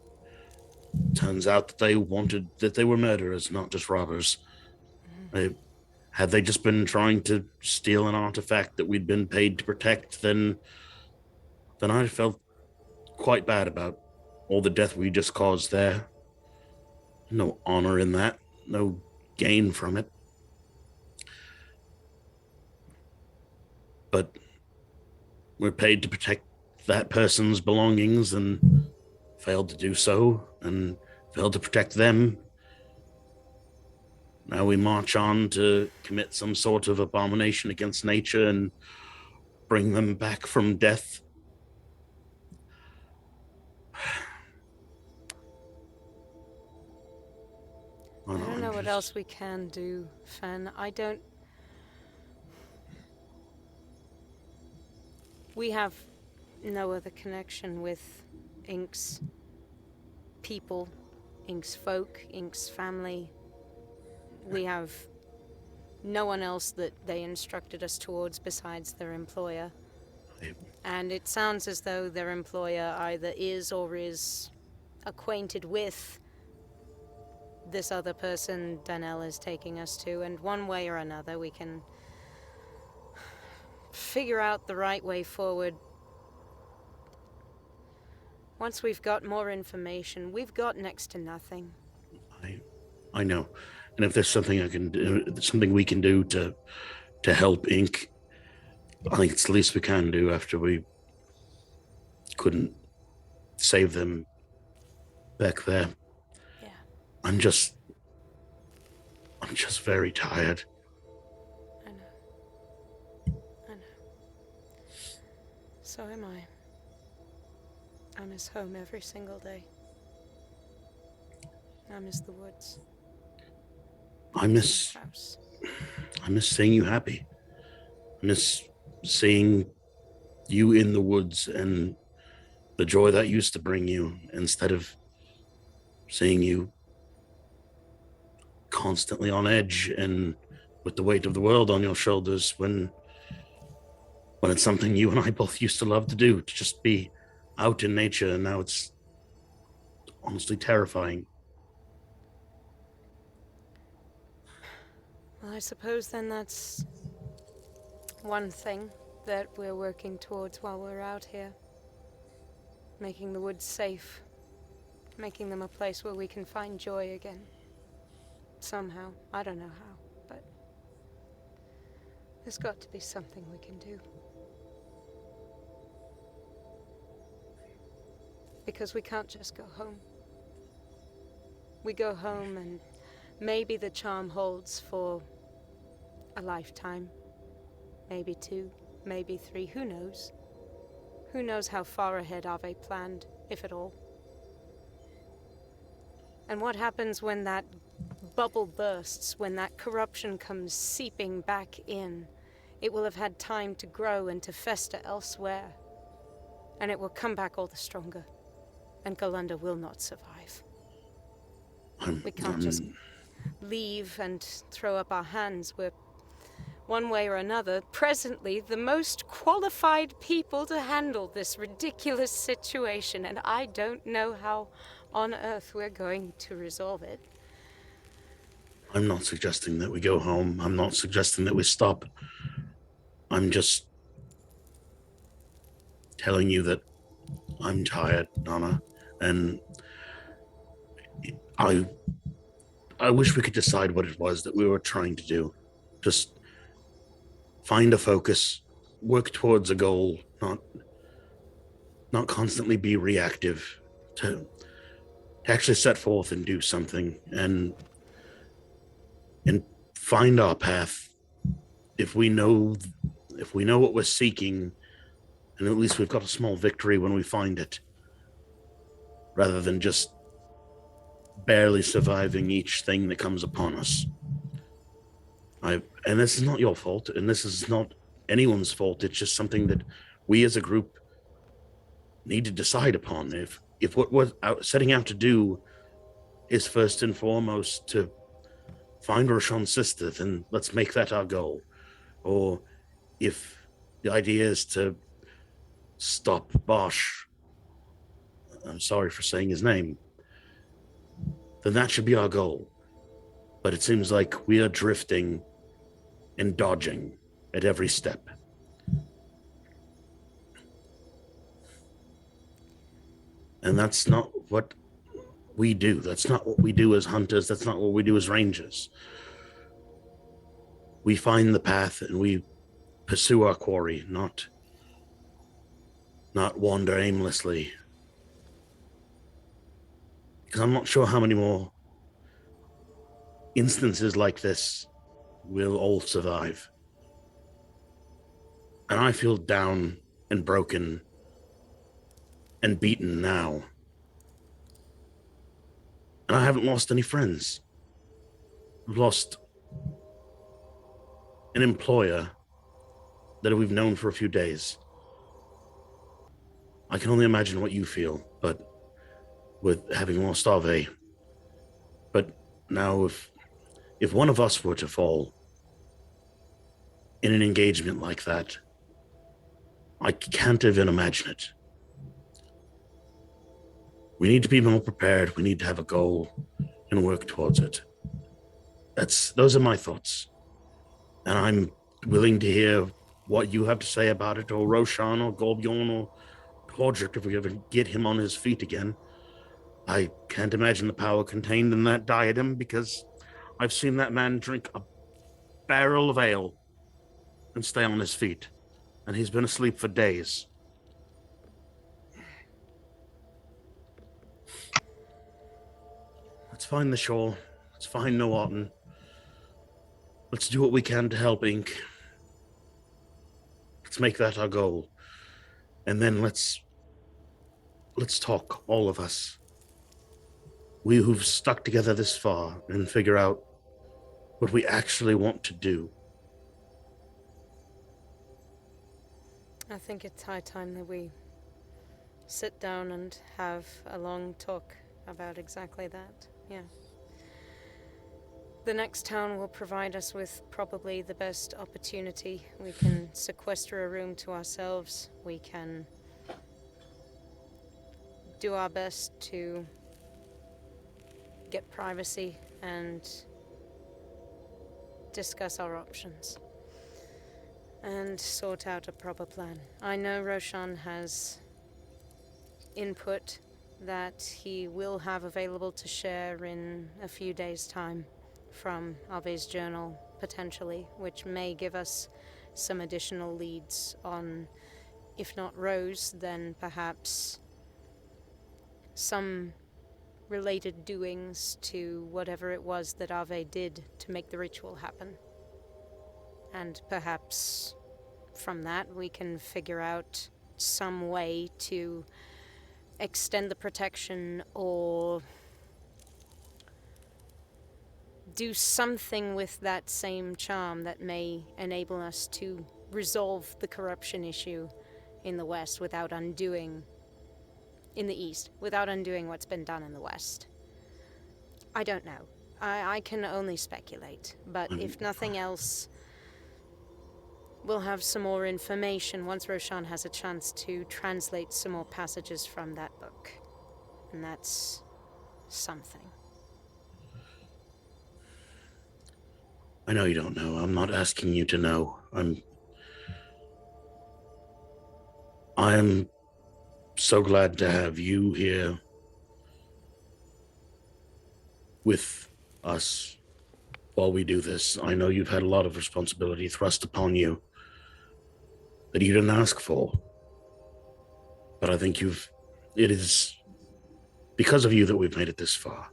S4: turns out that they were murderers, not just robbers. Had they just been trying to steal an artifact that we'd been paid to protect, then I felt quite bad about all the death we just caused there. No honor in that, no gain from it. But we're paid to protect that person's belongings and failed to do so and failed to protect them. Now we march on to commit some sort of abomination against nature and bring them back from death.
S3: I don't know what else we can do, Fen. We have no other connection with Ink's people, Ink's folk, Ink's family. We have no one else that they instructed us towards besides their employer. And it sounds as though their employer either is or is acquainted with this other person Danelle is taking us to, and one way or another we can figure out the right way forward. Once we've got more information, we've got next to nothing.
S4: I know. And if there's something I can do, something we can do to help Inc., I think it's the least we can do after we couldn't save them back there.
S3: Yeah.
S4: I'm just very tired.
S3: I know. So am I. I miss home every single day. I miss the woods.
S4: I miss
S3: House.
S4: seeing you happy. I miss seeing you in the woods and the joy that used to bring you, instead of seeing you constantly on edge and with the weight of the world on your shoulders when it's something you and I both used to love to do, to just be out in nature, and now it's honestly terrifying.
S3: Well, I suppose then that's one thing that we're working towards while we're out here. Making the woods safe. Making them a place where we can find joy again. Somehow. I don't know how, but there's got to be something we can do. Because we can't just go home. We go home and maybe the charm holds for a lifetime. Maybe 2, maybe 3, who knows? Who knows how far ahead Ave planned, if at all? And what happens when that bubble bursts, when that corruption comes seeping back in? It will have had time to grow and to fester elsewhere. And it will come back all the stronger. And Galunda will not survive. We can't just leave and throw up our hands. We're, one way or another, presently the most qualified people to handle this ridiculous situation, and I don't know how on earth we're going to resolve it.
S4: I'm not suggesting that we go home. I'm not suggesting that we stop. I'm just telling you that I'm tired, Nana, and I wish we could decide what it was that we were trying to do. Just find a focus, work towards a goal, not constantly be reactive, to actually set forth and do something and find our path. If we know what we're seeking, and at least we've got a small victory when we find it, rather than just barely surviving each thing that comes upon us. And this is not your fault, and this is not anyone's fault. It's just something that we as a group need to decide upon. If what we're setting out to do is first and foremost to find Roshan's sister, then let's make that our goal. Or if the idea is to stop Bosch, I'm sorry for saying his name, then that should be our goal. But it seems like we are drifting and dodging at every step. And that's not what we do. That's not what we do as hunters. That's not what we do as rangers. We find the path and we pursue our quarry, not wander aimlessly. Because I'm not sure how many more instances like this we'll all survive. And I feel down and broken and beaten now. And I haven't lost any friends. I've lost an employer that we've known for a few days. I can only imagine what you feel, but with having lost Ave. But now if one of us were to fall in an engagement like that, I can't even imagine it. We need to be more prepared. We need to have a goal and work towards it. Those are my thoughts. And I'm willing to hear what you have to say about it, or Roshan, or Golbjorn, or Tordric, if we ever get him on his feet again. I can't imagine the power contained in that diadem, because I've seen that man drink a barrel of ale and stay on his feet. And he's been asleep for days. Let's find the shore. Let's find Noarton. Let's do what we can to help Ink. Let's make that our goal. And then let's talk, all of us. We who've stuck together this far, and figure out what we actually want to do.
S3: I think it's high time that we sit down and have a long talk about exactly that. Yeah. The next town will provide us with probably the best opportunity. We can sequester a room to ourselves. We can do our best to get privacy and discuss our options and sort out a proper plan. I know Roshan has input that he will have available to share in a few days' time from Ave's journal, potentially, which may give us some additional leads on, if not Rose, then perhaps some related doings to whatever it was that Ave did to make the ritual happen. And perhaps from that we can figure out some way to extend the protection or do something with that same charm that may enable us to resolve the corruption issue in the West without undoing, in the East, without undoing what's been done in the West. I don't know. I can only speculate, but if nothing else, we'll have some more information once Roshan has a chance to translate some more passages from that book. And that's something.
S4: I know you don't know. I'm not asking you to know. I'm so glad to have you here with us while we do this. I know you've had a lot of responsibility thrust upon you that you didn't ask for. But I think it is because of you that we've made it this far.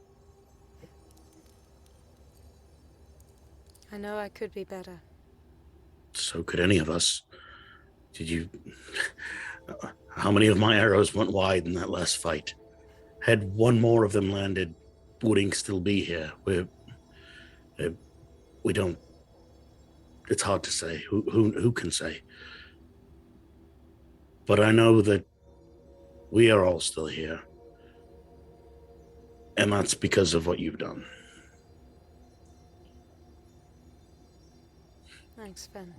S3: I know I could be better.
S4: So could any of us. How many of my arrows went wide in that last fight? Had one more of them landed, would Ink still be here? We don't. It's hard to say. Who can say? But I know that we are all still here. And that's because of what you've done.
S3: Thanks, Ben.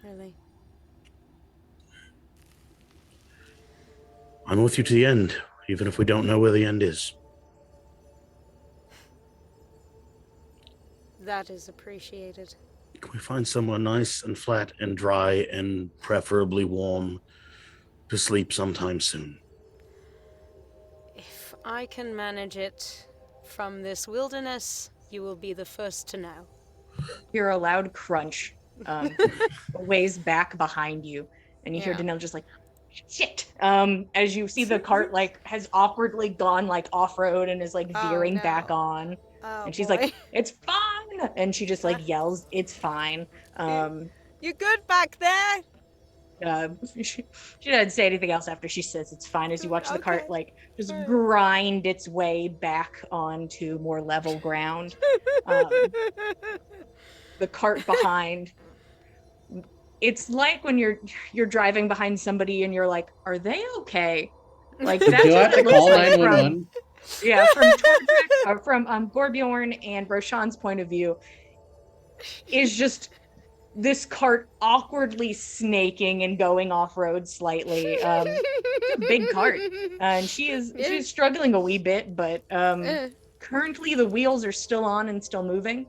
S3: Really.
S4: I'm with you to the end, even if we don't know where the end is.
S3: That is appreciated.
S4: Can we find somewhere nice and flat and dry and preferably warm to sleep sometime soon?
S3: If I can manage it from this wilderness, you will be the first to know.
S1: Hear a loud crunch a ways back behind you, and you hear
S3: Yeah.
S1: Danelle just like, shit, as you see the cart like has awkwardly gone like off-road and is like
S3: Oh,
S1: veering
S3: no. back
S1: on,
S3: Oh,
S1: and she's
S3: boy.
S1: like, it's fine, and she just like yells, it's fine.
S3: You good back there?
S1: She doesn't say anything else after she says it's fine, as you watch the cart
S3: Okay.
S1: like just grind its way back onto more level ground. The cart behind, it's like when you're driving behind somebody and you're like, are they okay? Like
S2: Do
S1: that's
S2: I
S1: what
S2: have to
S1: it looks
S2: call
S1: like
S2: 911?
S1: from Gorbjorn and Roshan's point of view, is just this cart awkwardly snaking and going off road slightly. It's a big cart, and she's struggling a wee bit, but currently the wheels are still on and still moving.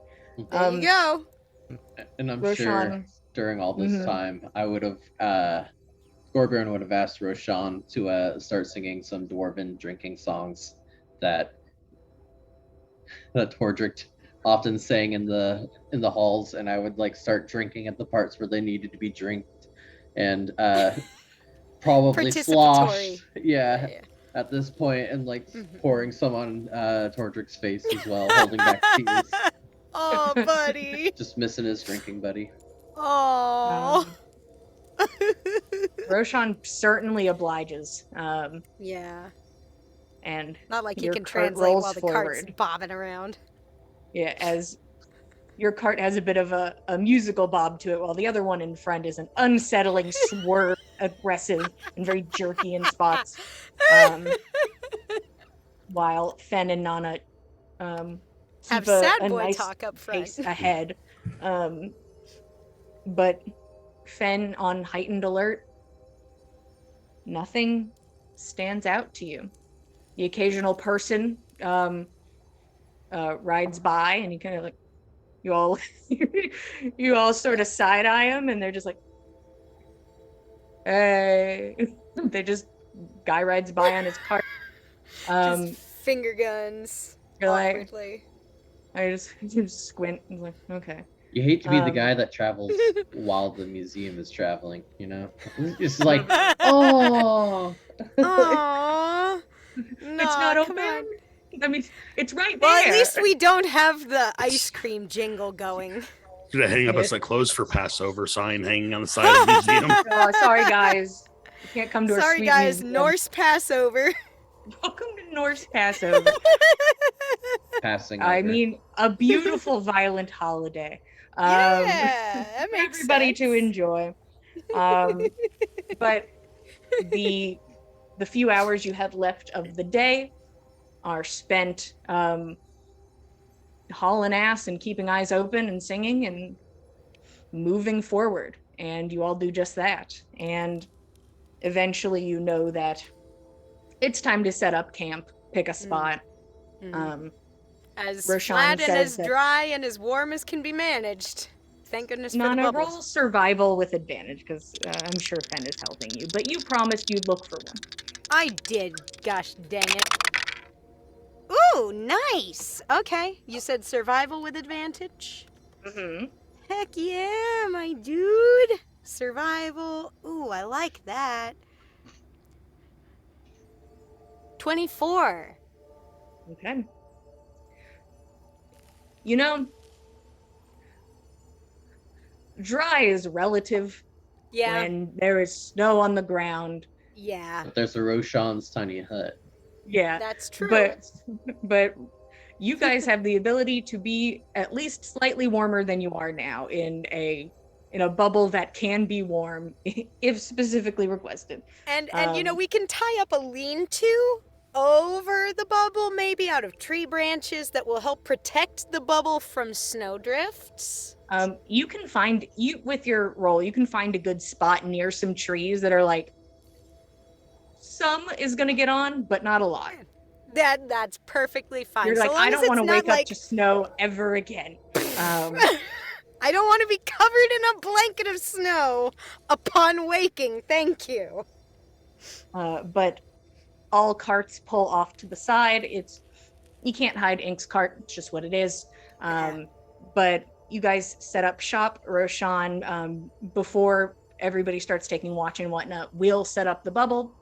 S3: There you go.
S2: And I'm sure
S1: Roshan.
S2: during all this
S1: Mhm.
S2: time, I would have, Gorbjorn would have asked Roshan to start singing some dwarven drinking songs that Tordric often sang in the halls, and I would like start drinking at the parts where they needed to be drinked, and probably slosh,
S3: Participatory.
S2: yeah, at this point, and like
S3: Mhm.
S2: pouring some on Tordric's face as well, holding back tears.
S3: Oh, buddy.
S2: Just missing his drinking buddy.
S3: Oh.
S1: Roshan certainly obliges.
S3: Yeah.
S1: And
S3: Not like he
S1: your
S3: can
S1: cart
S3: translate
S1: rolls
S3: while the cart's
S1: forward.
S3: bobbing around.
S1: Yeah, as your cart has a bit of a musical bob to it, while the other one in front is an unsettling swerve, aggressive and very jerky in spots. While Fen and Nana
S3: Have
S1: keep a
S3: sad boy
S1: nice
S3: talk up front.
S1: pace ahead. But Fen on heightened alert, nothing stands out to you. The occasional person rides by, and you kind of like, you all sort of side eye them, and they're just like, hey. They just, guy rides by on his cart.
S3: Just finger guns.
S1: You're like,
S3: Awkwardly.
S1: I just squint and like, okay.
S2: You hate to be the
S1: Um,
S2: guy that travels while the museum is traveling, you know? It's like, oh.
S3: Aww.
S1: It's not
S3: come
S1: open.
S3: on.
S1: I mean, it's right there.
S3: Well, at least we don't have the ice cream jingle going.
S4: Should I hang up a closed for Passover sign hanging on the side of the museum?
S1: Oh, sorry, guys. You can't come to our
S3: Sorry,
S1: sweet
S3: guys.
S1: museum.
S3: Norse Passover.
S1: Welcome to Norse Passover.
S2: Passing
S1: I
S2: over.
S1: mean, a beautiful, violent holiday.
S3: Yeah, that
S1: For
S3: makes
S1: everybody
S3: sense.
S1: to enjoy. But the few hours you have left of the day are spent hauling ass and keeping eyes open and singing and moving forward. And you all do just that. And eventually you know that it's time to set up camp, pick a spot.
S3: As
S1: Roshan
S3: flat and
S1: says
S3: as
S1: that-
S3: dry and as warm as can be managed. Thank goodness for the
S1: Nana,
S3: bubbles.
S1: roll survival with advantage, because I'm sure Fen is helping you. But you promised you'd look for one.
S3: I did. Gosh dang it. Ooh, nice. Okay, you said survival with advantage?
S1: Mm-hmm.
S3: Heck yeah, my dude. Survival. Ooh, I like that. 24.
S1: Okay. You know, dry is relative
S3: Yeah.
S1: when there is snow on the ground.
S3: Yeah,
S2: But there's a Roshan's tiny hut.
S1: Yeah.
S3: that's true.
S1: But you guys have the ability to be at least slightly warmer than you are now in a bubble that can be warm if specifically requested.
S3: And you know,
S1: Um,
S3: we can tie up a lean-to over the bubble, maybe out of tree branches that will help protect the bubble from snowdrifts.
S1: You can find with your roll, you can find a good spot near some trees that are like some is gonna get on, but not a lot.
S3: That's perfectly fine.
S1: You're
S3: So
S1: like,
S3: long
S1: I
S3: as
S1: don't
S3: it's
S1: want to
S3: not
S1: wake
S3: like,
S1: up to snow ever again.
S3: I don't want to be covered in a blanket of snow upon waking. Thank you.
S1: But all carts pull off to the side. You can't hide Ink's cart. It's just what it is. But you guys set up shop. Roshan, before everybody starts taking watch and whatnot, we'll set up the bubble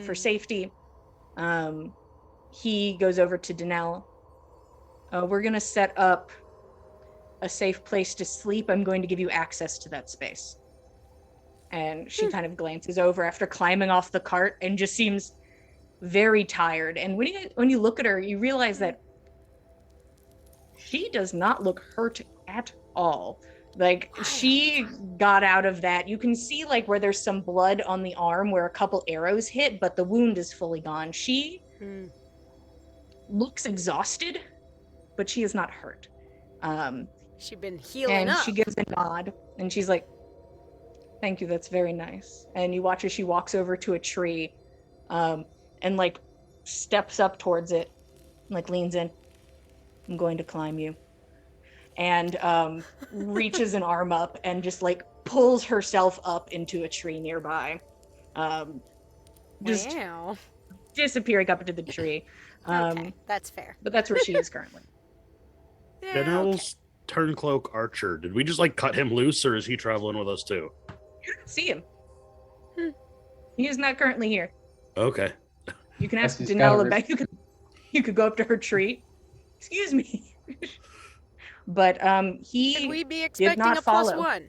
S1: for safety. He goes over to Danelle. We're going to set up a safe place to sleep. I'm going to give you access to that space. And she kind of glances over after climbing off the cart and just seems very tired. And when you look at her, you realize that she does not look hurt at all. Like, she got out of that. You can see like where there's some blood on the arm where a couple arrows hit, but the wound is fully gone. She looks exhausted, but she is not hurt.
S3: She's been healing
S1: And
S3: up.
S1: she gives a nod, and she's like, "Thank you, that's very nice." And you watch as she walks over to a tree, and like steps up towards it, like leans in. "I'm going to climb you," and reaches an arm up and just like pulls herself up into a tree nearby. Just
S3: Wow.
S1: disappearing up into the tree.
S3: Okay, that's fair.
S1: But that's where she is currently.
S3: Yeah, okay.
S4: Danel's turncloak archer. Did we just like cut him loose, or is he traveling with us too?
S1: You don't see him.
S3: Hmm.
S1: He is not currently here.
S4: Okay.
S1: You can ask
S2: Guess he's got a
S1: Danelle about. You could go up to her tree. Excuse me. But he
S3: Could we be
S1: did
S3: expecting
S1: not
S3: a
S1: follow.
S3: +1?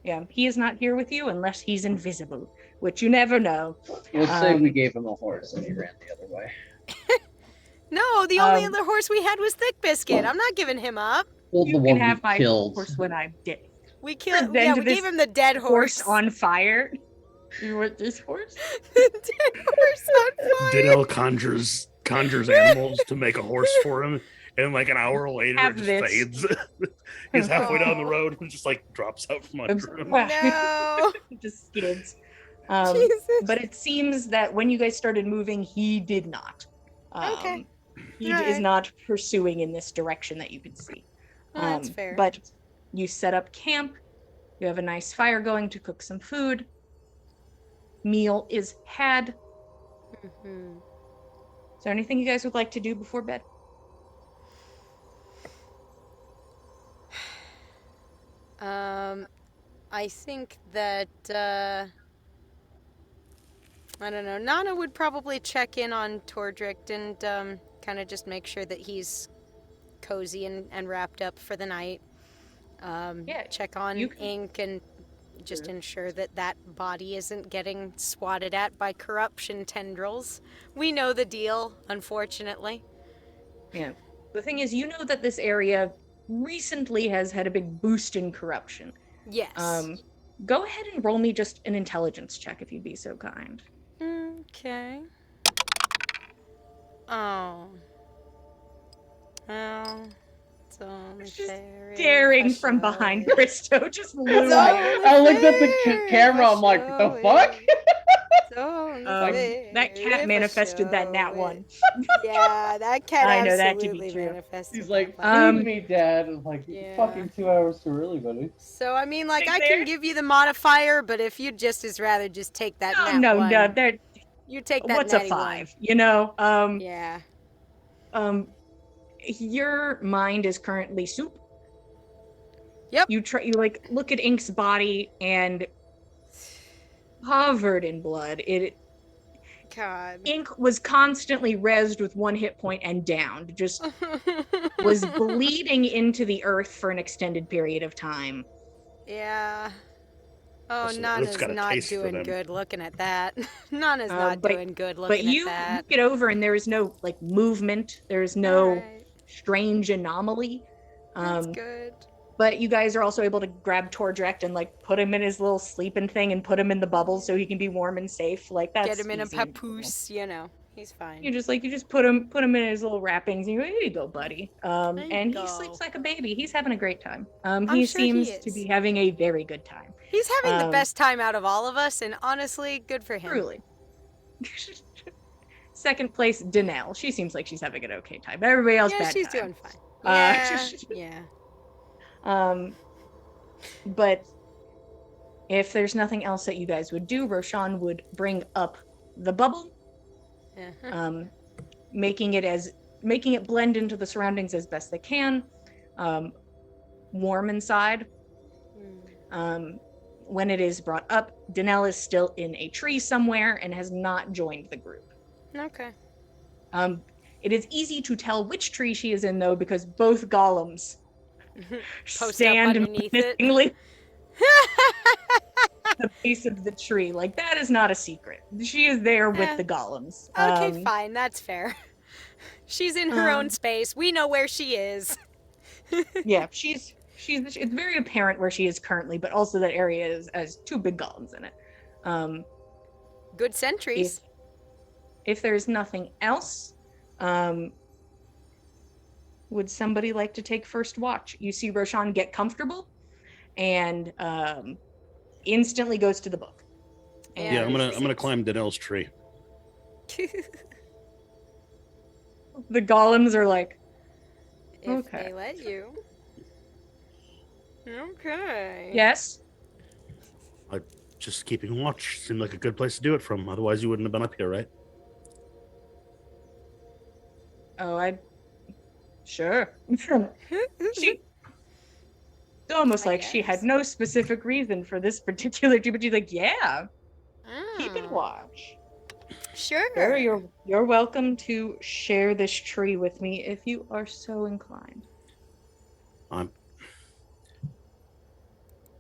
S1: Yeah, he is not here with you unless he's invisible, which you never know.
S2: Let's say we gave him a horse and he ran the other way.
S3: No, the only
S1: Um,
S3: other horse we had was Thick Biscuit. I'm not giving him up.
S2: Well,
S1: You
S2: the
S1: can
S2: one
S1: have
S2: we
S1: my
S2: killed.
S1: horse when I'm dead.
S3: We killed.
S1: Then
S3: Yeah,
S1: to
S3: we
S1: this
S3: gave him the dead
S1: Horse
S3: horse.
S1: on fire. You want this horse?
S3: The dead horse on fire.
S4: Danel conjures animals to make a horse for him, and like an hour later
S1: Have
S4: it just
S1: this.
S4: fades. He's halfway down the road and just like drops out from under him.
S3: No.
S1: Just skids.
S3: Jesus.
S1: But it seems that when you guys started moving, he did not.
S3: Okay.
S1: He is
S3: Alright.
S1: not pursuing in this direction that you can see.
S3: Well, that's fair.
S1: But you set up camp. You have a nice fire going to cook some food. Meal is had.
S3: Mhm.
S1: Is there anything you guys would like to do before bed?
S3: I think that I don't know. Nana would probably check in on Tordrick and kind of just make sure that he's cozy and wrapped up for the night.
S1: Yeah,
S3: Check on
S1: you can-
S3: Ink and just ensure that that body isn't getting swatted at by corruption tendrils. We know the deal, unfortunately.
S1: Yeah. The thing is, you know that this area recently has had a big boost in corruption.
S3: Yes.
S1: Go ahead and roll me just an intelligence check if you'd be so kind.
S3: Okay. Oh. Well, it's only
S1: Just
S3: fair if
S1: Staring
S3: I
S1: from
S3: show
S1: behind
S3: it.
S1: Christo, just
S3: It's
S1: looming.
S3: only
S2: I looked at the
S3: fair if
S2: camera,
S3: I
S2: I'm like,
S3: show
S2: the fuck?
S3: it. It's only
S1: That
S3: fair
S1: cat
S3: if I
S1: manifested that
S3: show
S1: nat
S3: it.
S1: one.
S3: Yeah, that cat
S1: I know that to be
S3: absolutely
S1: true.
S3: manifested.
S2: He's like,
S3: that one.
S2: feed me, Dad. I'm like,
S3: Yeah.
S2: fucking 2 hours too early, buddy.
S3: So I mean, like,
S1: Think
S3: I
S1: there?
S3: can give you the modifier, but if you'd just as rather just take that nat
S1: No,
S3: one,
S1: no.
S3: you take that
S1: What's a
S3: natty
S1: 5? You know,
S3: one. Yeah.
S1: Your mind is currently soup.
S3: Yep.
S1: You like look at Ink's body and covered in blood.
S3: God.
S1: Ink was constantly rezzed with 1 hit point and downed. Just was bleeding into the earth for an extended period of time.
S3: Yeah. Oh,
S4: Listen,
S3: Nana's
S4: it's got a
S3: not
S4: taste for
S3: doing
S4: them.
S3: good looking at that. Nana's not
S1: but-
S3: doing good
S1: But
S3: looking
S1: you
S3: at that.
S1: look it over and there is no like movement. There is no
S3: Alright,
S1: strange anomaly.
S3: that's good.
S1: But you guys are also able to grab Tordrecht and like put him in his little sleeping thing and put him in the bubble so he can be warm and safe. Like that's
S3: Get him in a
S1: easy.
S3: papoose, you know. He's fine.
S1: You just put him in his little wrappings and you go, here you go, buddy.
S3: There you
S1: And
S3: go.
S1: he sleeps like a baby. He's having a great time. He
S3: I'm sure he
S1: seems to
S3: is.
S1: be having a very good time.
S3: He's having the
S1: um,
S3: best time out of all of us, and honestly, good for him.
S1: Truly. Second place, Danelle. She seems like she's having an okay time. Everybody else,
S3: Yeah,
S1: bad
S3: she's
S1: time.
S3: doing fine.
S1: Uh,
S3: Yeah.
S1: But if there's nothing else that you guys would do, Roshan would bring up the bubble,
S3: Uh-huh.
S1: making it blend into the surroundings as best they can, warm inside. When it is brought up, Danelle is still in a tree somewhere and has not joined the group.
S3: Okay.
S1: It is easy to tell which tree she is in, though, because both golems
S3: Post up
S1: stand
S3: underneath it.
S1: menacingly at the base of the tree. Like, that is not a secret. She is there with
S3: Eh.
S1: the golems.
S3: Okay, fine. That's fair. She's in her own
S1: Um,
S3: space. We know where she is.
S1: Yeah, it's very apparent where she is currently, but also that area has 2 big golems in it.
S3: Good sentries.
S1: If there's nothing else, Would somebody like to take first watch? You see Roshan get comfortable and instantly goes to the book.
S3: Yeah,
S4: Yeah, I'm gonna
S3: sits.
S4: climb Danelle's tree.
S1: The golems are like,
S3: If
S1: okay.
S3: they let you. Okay.
S1: Yes.
S4: Just keeping watch seemed like a good place to do it from. Otherwise, you wouldn't have been up here, right?
S1: Oh, sure. She it's almost
S3: I
S1: like she had
S3: guess.
S1: no specific reason for this particular tree, but she's like, yeah, keeping
S3: Mm,
S1: watch.
S3: sure.
S1: Sure, you're welcome to share this tree with me if you are so inclined.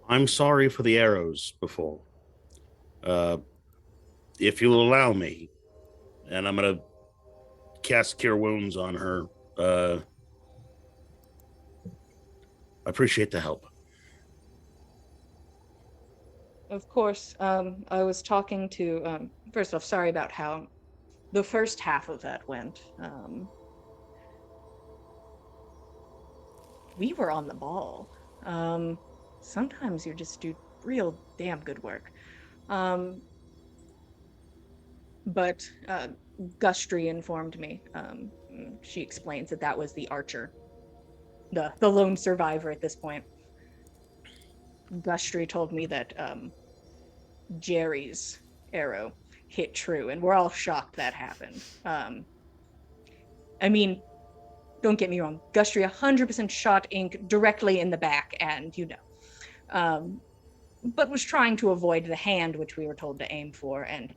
S4: I'm sorry for the arrows before. Uh, if you'll allow me, and I'm gonna cast Cure Wounds on her. I appreciate the help.
S1: Of course, I was talking to, first off, sorry about how the first half of that went. We were on the ball. Sometimes you just do real damn good work. But Gustry informed me. She explains that that was the archer, the lone survivor at this point. Gustry told me that Jerry's arrow hit true, and we're all shocked that happened. I mean, don't get me wrong, Gustry 100% shot Ink directly in the back, and but was trying to avoid the hand which we were told to aim for, and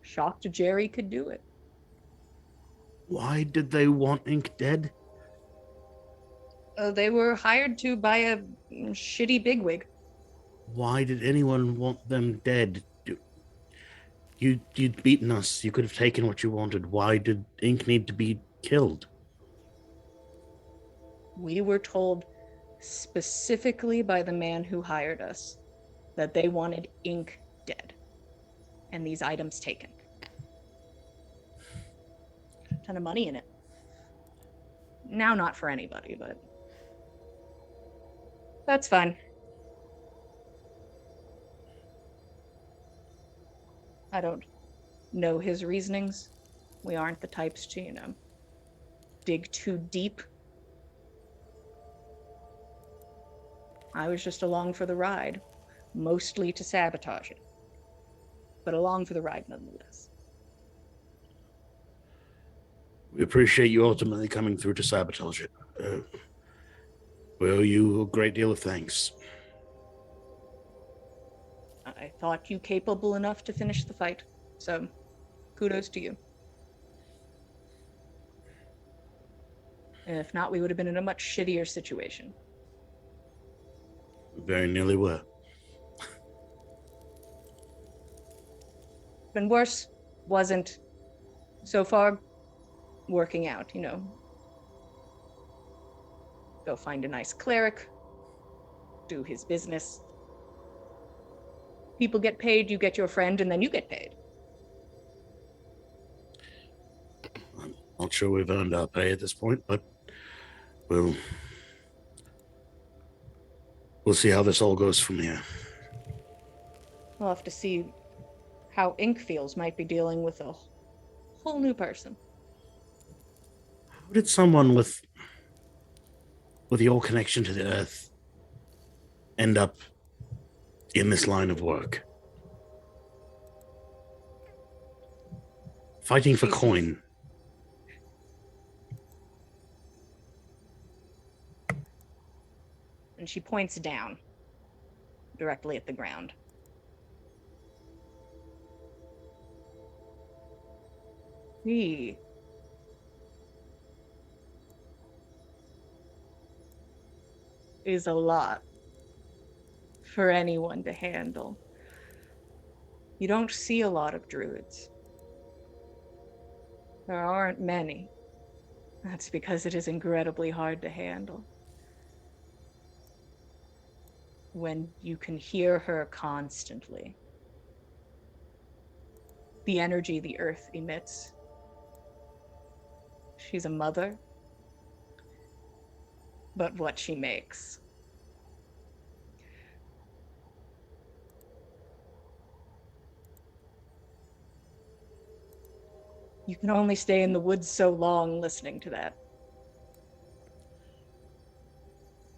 S1: shocked Jerry could do it.
S4: Why did they want Ink dead?
S1: They were hired to by a shitty bigwig.
S4: Why did anyone want them dead? You'd beaten us. You could have taken what you wanted. Why did Ink need to be killed?
S1: We were told specifically by the man who hired us that they wanted Ink dead and these items taken. A ton of money in it. Now, not for anybody, but that's fine. I don't know his reasonings. We aren't the types to, dig too deep. I was just along for the ride, mostly to sabotage it, but along for the ride nonetheless.
S4: We appreciate you ultimately coming through to sabotage it. We owe you a great deal of thanks.
S1: I thought you capable enough to finish the fight, so kudos to you. If not, we would have been in a much shittier situation.
S4: We very nearly were.
S1: Been worse, wasn't. So far, working out, Go find a nice cleric, do his business. People get paid, you get your friend, and then you get paid.
S4: I'm not sure we've earned our pay at this point, but we'll see how this all goes from here.
S1: We'll have to see how Ink feels. Might be dealing with a whole new person.
S4: How did someone with your connection to the Earth end up in this line of work? Fighting for coin.
S1: And she points down, directly at the ground. He is a lot for anyone to handle. You don't see a lot of druids. There aren't many. That's because it is incredibly hard to handle. When you can hear her constantly, the energy the earth emits. She's a mother, but what she makes. You can only stay in the woods so long listening to that.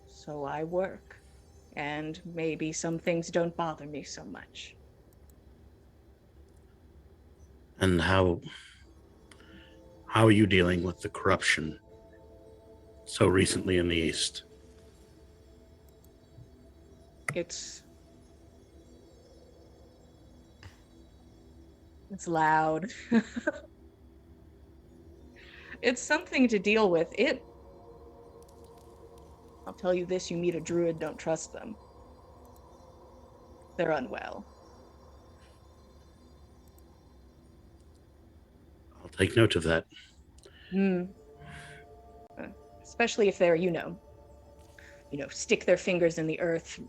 S1: So I work, and maybe some things don't bother me so much.
S4: And how are you dealing with the corruption so recently in the East?
S1: It's loud. It's something to deal with. I'll tell you this, you meet a druid, don't trust them. They're unwell.
S4: I'll take note of that.
S1: Especially if they're, stick their fingers in the earth,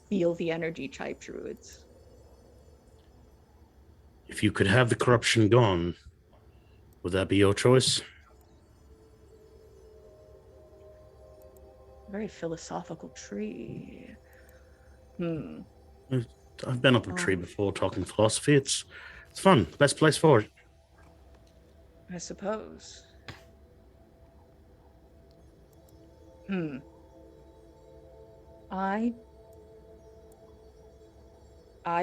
S1: feel the energy type druids.
S4: If you could have the corruption gone, would that be your choice?
S1: Very philosophical tree.
S4: I've been up a tree before talking philosophy. It's fun. Best place for it.
S1: I suppose. I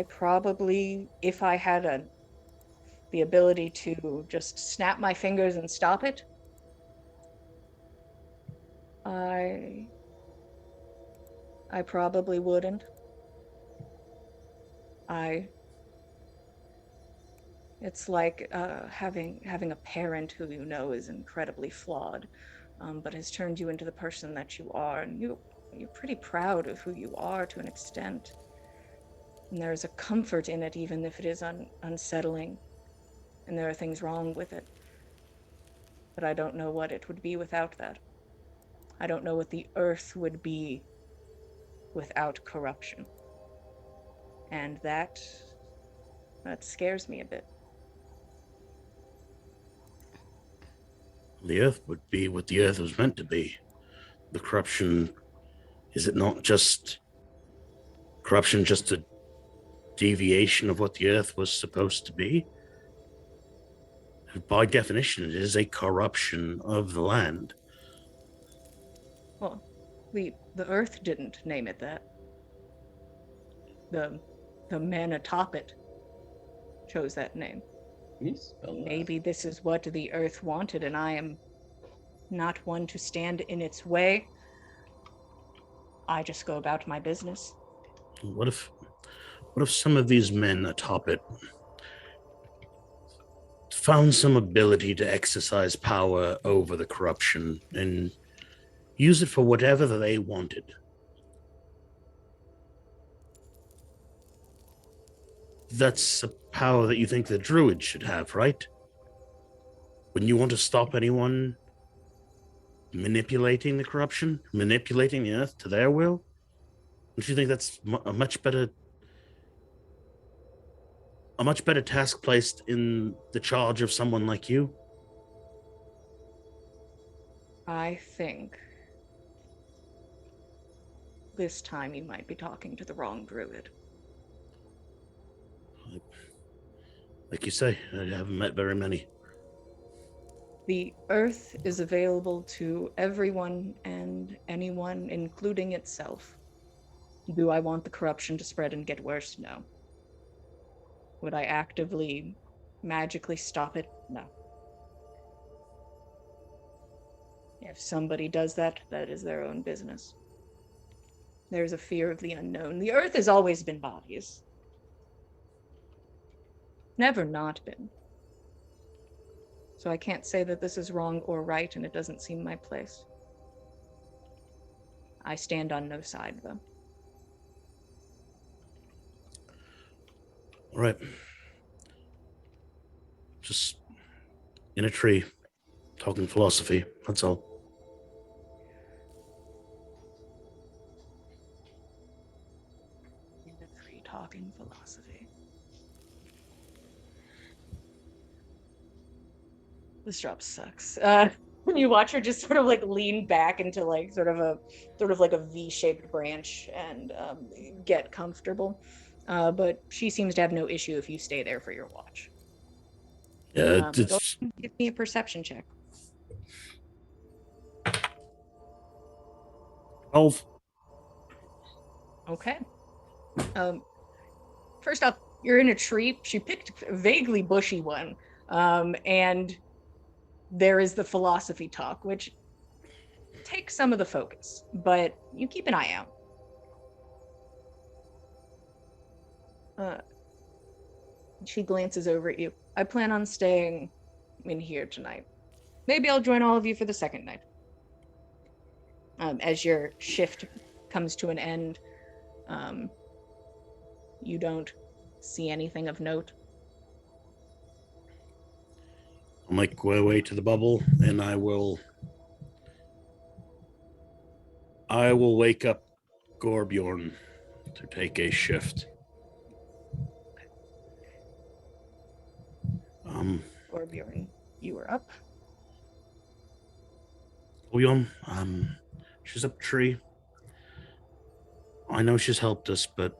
S1: probably, if I had the ability to just snap my fingers and stop it, I probably wouldn't. It's like having a parent who you know is incredibly flawed, but has turned you into the person that you are, and you're pretty proud of who you are to an extent. And there's a comfort in it, even if it is unsettling, and there are things wrong with it. But I don't know what it would be without that. I don't know what the earth would be without corruption. And that scares me a bit.
S4: The earth would be what the earth was meant to be. The corruption, is it not just corruption, just a deviation of what the earth was supposed to be? By definition, it is a corruption of the land.
S1: Well, the earth didn't name it that. The men atop it chose that name.
S2: Can you spell that?
S1: Maybe this is what the earth wanted, and I am not one to stand in its way. I just go about my business.
S4: What if some of these men atop it found some ability to exercise power over the corruption and use it for whatever they wanted? That's a power that you think the druid should have, right? When you want to stop anyone manipulating the corruption, manipulating the earth to their will, don't you think that's a much better task placed in the charge of someone like you?
S1: I think this time you might be talking to the wrong druid.
S4: Like you say, I haven't met very many.
S1: The earth is available to everyone and anyone, including itself. Do I want the corruption to spread and get worse? No. Would I actively, magically stop it? No. If somebody does that, that is their own business. There's a fear of the unknown. The earth has always been bodies. Never not been. So I can't say that this is wrong or right, and it doesn't seem my place. I stand on no side, though.
S4: All right. Just in a tree, talking philosophy, that's all.
S1: In a tree, talking philosophy. This job sucks. When you watch her just sort of like lean back into like sort of like a V-shaped branch and get comfortable. But she seems to have no issue if you stay there for your watch.
S4: Yeah,
S1: Go give me a perception check.
S4: 12.
S1: Okay. First off, you're in a tree. She picked a vaguely bushy one. And there is the philosophy talk, which takes some of the focus, but you keep an eye out. She glances over at you. I plan on staying in here tonight. Maybe I'll join all of you for the second night. As your shift comes to an end, you don't see anything of note.
S4: I'll make my way to the bubble, and I will wake up Gorbjorn to take a shift.
S1: Gorbjorn, you were up.
S4: Gorbjorn, she's up a tree. I know she's helped us, but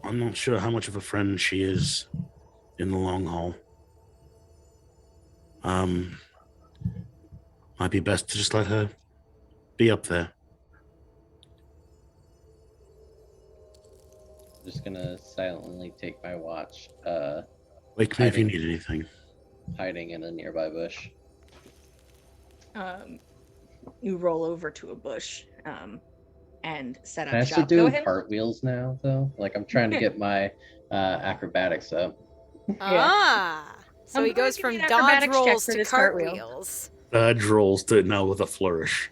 S4: I'm not sure how much of a friend she is in the long haul. Might be best to just let her be up there.
S2: I'm just gonna silently take my watch,
S4: Wake me if you need anything.
S2: hiding in a nearby bush.
S1: You roll over to a bush and set up
S2: Can I
S1: shop.
S2: start
S1: Go
S2: doing
S1: ahead.
S2: cartwheels now, though? Like, I'm trying to get my acrobatics up.
S3: So
S1: I'm
S3: he
S1: going
S3: goes
S1: to
S3: from
S1: need an
S3: dodge
S1: acrobatics check
S3: rolls
S1: for
S3: to
S1: this cartwheel.
S3: cartwheels.
S4: Dodge rolls to now with a flourish.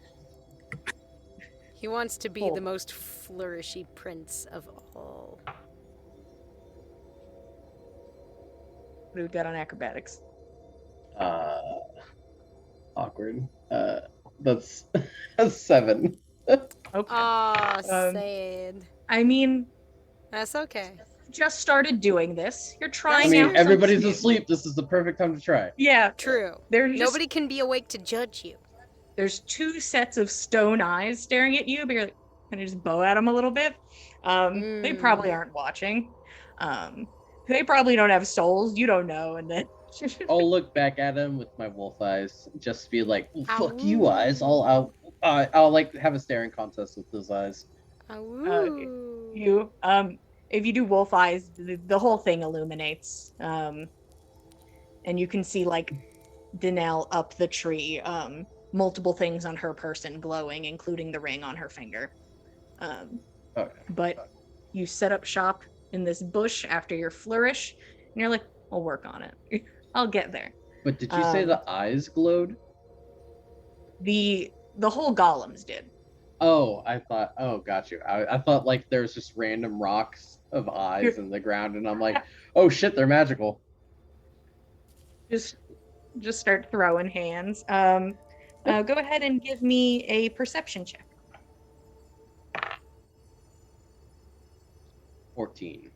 S3: He wants to be
S1: Cool.
S3: the most flourishy prince of all.
S1: What do we got on acrobatics?
S2: Awkward. That's a 7.
S1: Okay.
S3: Sad.
S1: I mean,
S3: That's okay.
S1: just started doing this. You're
S2: I
S1: trying
S2: mean,
S1: out
S2: everybody's
S1: something new.
S2: asleep. This is the perfect time to try.
S1: Yeah.
S3: True. Nobody can be awake to judge you.
S1: There's 2 sets of stone eyes staring at you, but you're like, can I just bow at them a little bit? They probably aren't watching. They probably don't have souls. You don't know. And then
S2: I'll look back at him with my wolf eyes. Just be like, well, "Fuck you, eyes!" I'll like have a staring contest with those eyes.
S1: you if you do wolf eyes, the whole thing illuminates. And you can see like Danelle up the tree. Multiple things on her person glowing, including the ring on her finger.
S2: Okay.
S1: But you set up shop in this bush after your flourish, and you're like, I'll work on it. I'll get there.
S2: But did you say the eyes glowed?
S1: The whole golems did.
S2: Oh, got you. I thought like there's just random rocks of eyes in the ground, and I'm like, oh shit, they're magical.
S1: Just start throwing hands. Go ahead and give me a perception check.
S2: 14.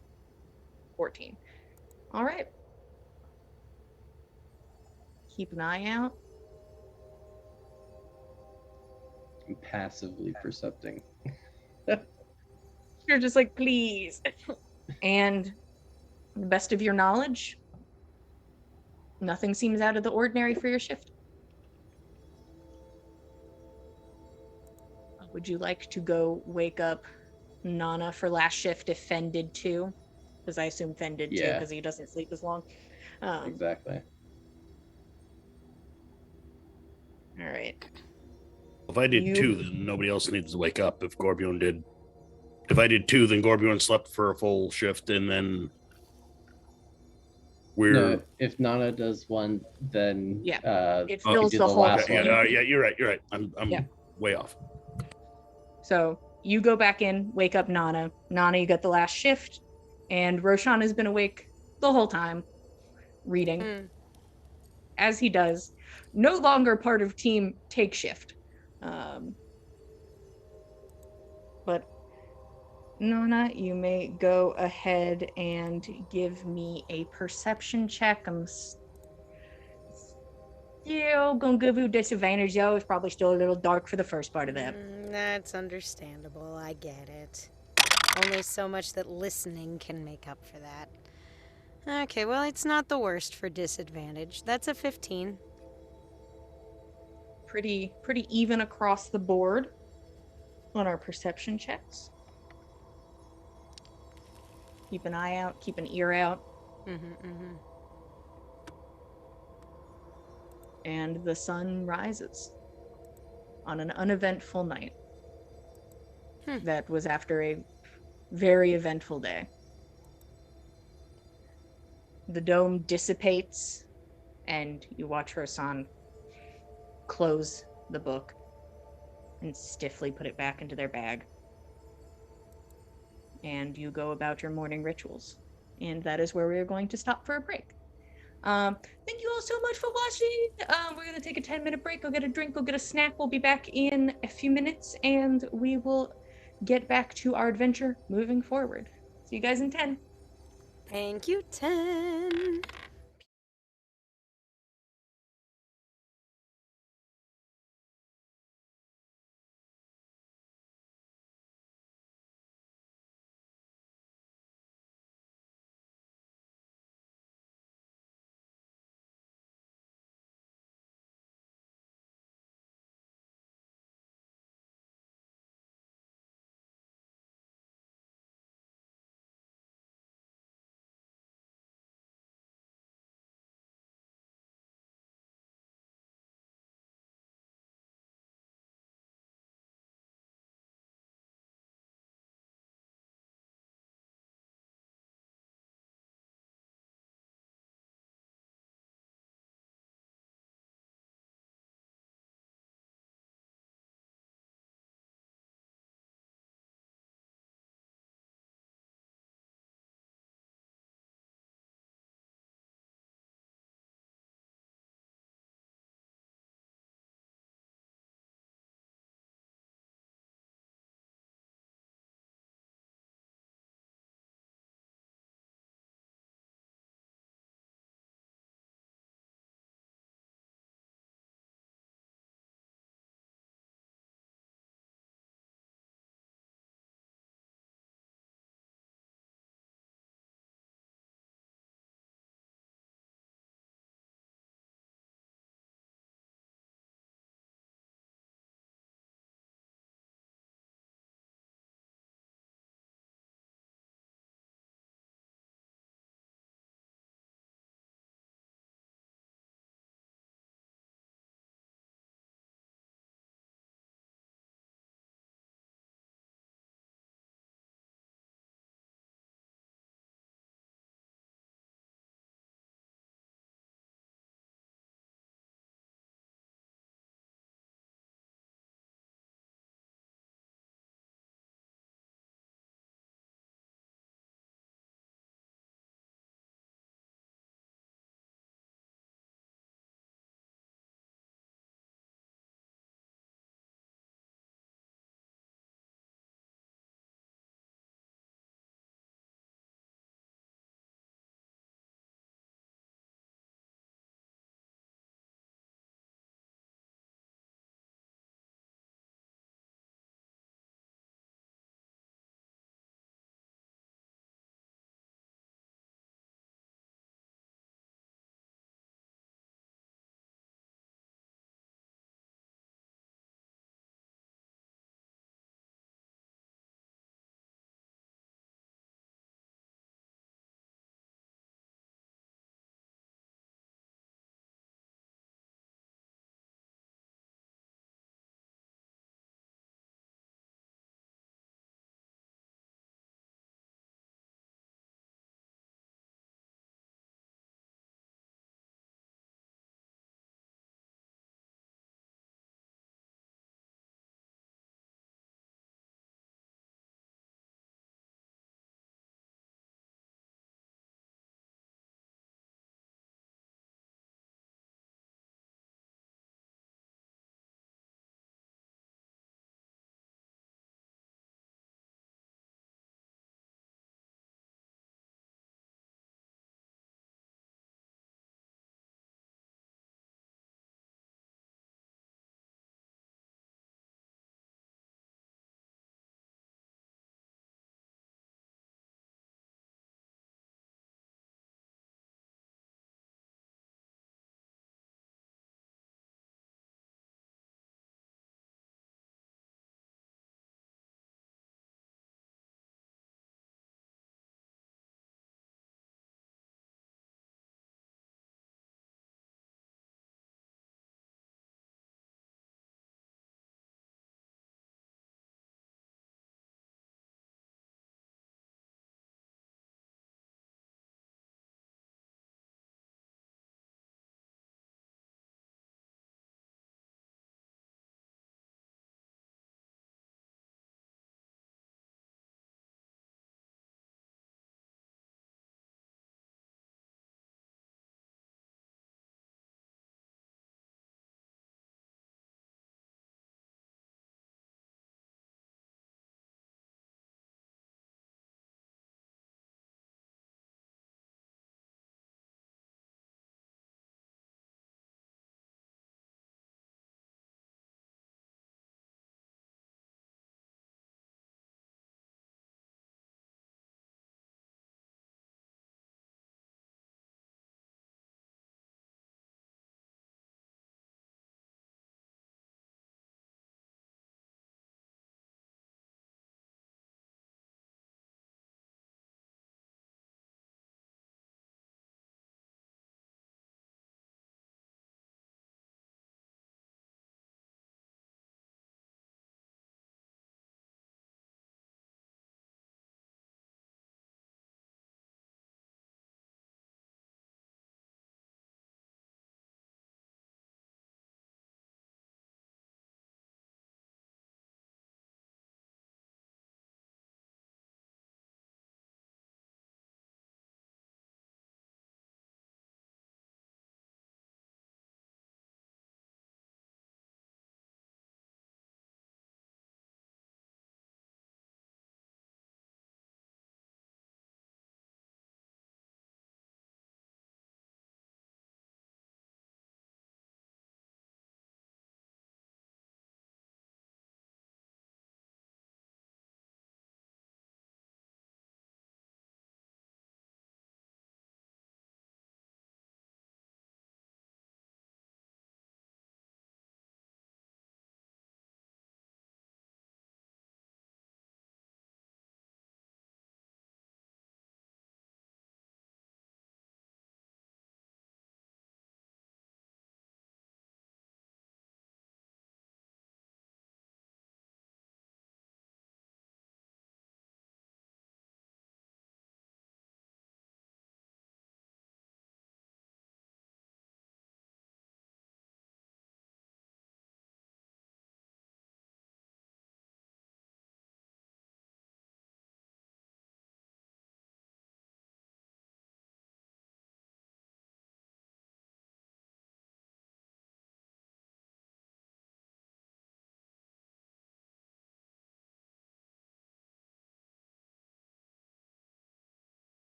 S1: 14. All right. Keep an eye out.
S2: I'm passively percepting.
S1: You're just like, please. And the best of your knowledge, nothing seems out of the ordinary for your shift. Would you like to go wake up Nana for last shift if Fen did too? Because I assume Fen did too, because he doesn't sleep as long.
S2: Exactly.
S1: All right.
S4: If I did 2, then nobody else needs to wake up. If Gorbjorn did. If I did 2, then Gorbjorn slept for a full shift, and then
S2: No, if Nana does 1, then
S1: it fills the whole
S2: last one.
S4: Yeah, you're right. I'm way off.
S1: So you go back in, wake up Nana. Nana, you got the last shift, and Roshan has been awake the whole time, reading. As he does, no longer part of team take shift. But Nana, you may go ahead and give me a perception check. Yeah, gonna give you disadvantage though. It's probably still a little dark for the first part of that.
S3: That's understandable. I get it. Only so much that listening can make up for that. Okay, well, it's not the worst for disadvantage. That's a 15.
S1: Pretty even across the board on our perception checks. Keep an eye out, keep an ear out. And the sun rises on an uneventful night. That was after a very eventful day. The dome dissipates, and you watch Rosan close the book and stiffly put it back into their bag. And you go about your morning rituals. And that is where we are going to stop for a break. Thank you all so much for watching. We're going to take a 10-minute break. Go get a drink, go get a snack. We'll be back in a few minutes, and we will get back to our adventure moving forward. See you guys in 10.
S3: Thank you, 10.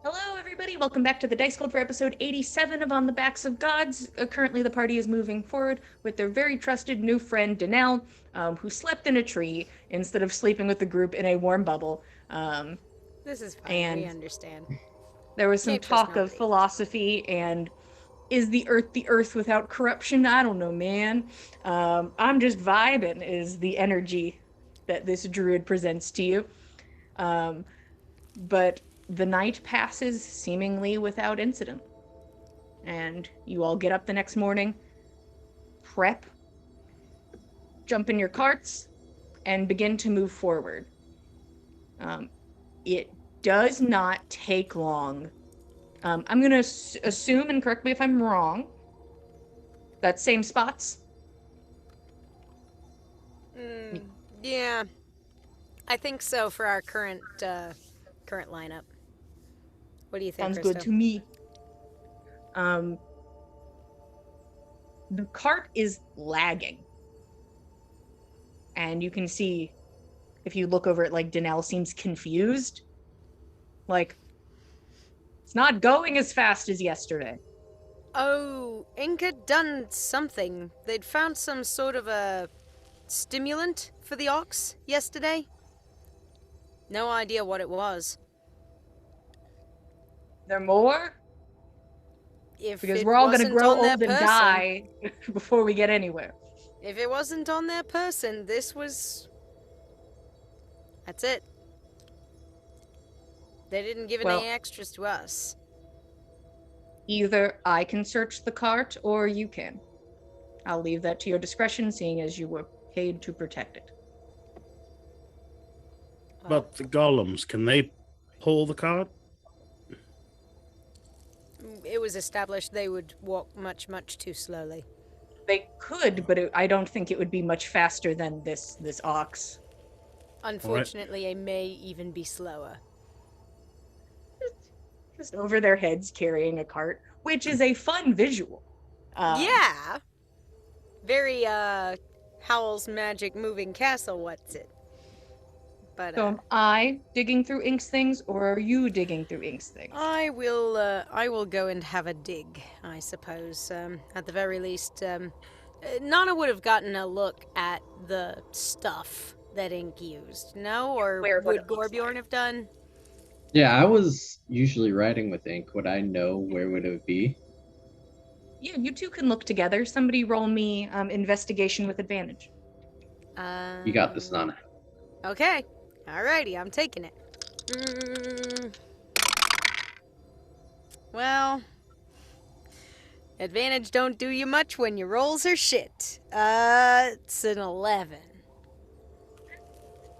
S1: Hello, everybody. Welcome back to the Dice Gold for episode 87 of On the Backs of Gods. Currently, the party is moving forward with their very trusted new friend, Danelle, who slept in a tree instead of sleeping with the group in a warm bubble.
S3: This is fine.
S1: And
S3: we understand.
S1: There was some
S3: Can't trust
S1: talk of
S3: nobody.
S1: philosophy and is the earth without corruption? I don't know, man. I'm just vibing is the energy that this druid presents to you. But the night passes seemingly without incident. And you all get up the next morning, prep, jump in your carts, and begin to move forward. It does not take long. I'm going to assume, and correct me if I'm wrong, that same spots?
S3: Yeah. I think so for our current lineup. What do you think,
S1: Sounds
S3: Christo?
S1: good to me. The cart is lagging. And you can see, if you look over it, like, Danelle seems confused. Like, it's not going as fast as yesterday.
S3: Oh, Inc. had done something. They'd found some sort of a stimulant for the ox yesterday. No idea what it was.
S1: There more?
S3: If
S1: Because
S3: it
S1: we're all going to
S3: wasn't
S1: grow
S3: on their
S1: old and
S3: person-
S1: die before we get anywhere.
S3: If it wasn't on their person, this was... That's it. They didn't give
S1: Well-
S3: any extras to us.
S1: Either I can search the cart or you can. I'll leave that to your discretion, seeing as you were paid to protect it.
S4: But the golems, can they pull the cart?
S3: It was established they would walk much, much too slowly.
S1: They could, but I don't think it would be much faster than this ox.
S3: Unfortunately, it may even be slower.
S1: Just over their heads carrying a cart, which is a fun visual.
S3: Yeah! Very, Howl's Magic Moving Castle, what's it? But,
S1: So am I digging through Ink's things, or are you digging through Ink's things?
S3: I will go and have a dig, I suppose. At the very least, Nana would have gotten a look at the stuff that Ink used, no? Or
S1: Where would
S3: would
S1: it look
S3: Gorbjorn
S1: like?
S3: have done?
S2: Yeah, I was usually writing with ink. Would I know where would it be?
S1: Yeah, you two can look together. Somebody roll me investigation with advantage.
S2: You got this, Nana.
S3: Okay. Alrighty, I'm taking it. Well, advantage don't do you much when your rolls are shit. It's an 11.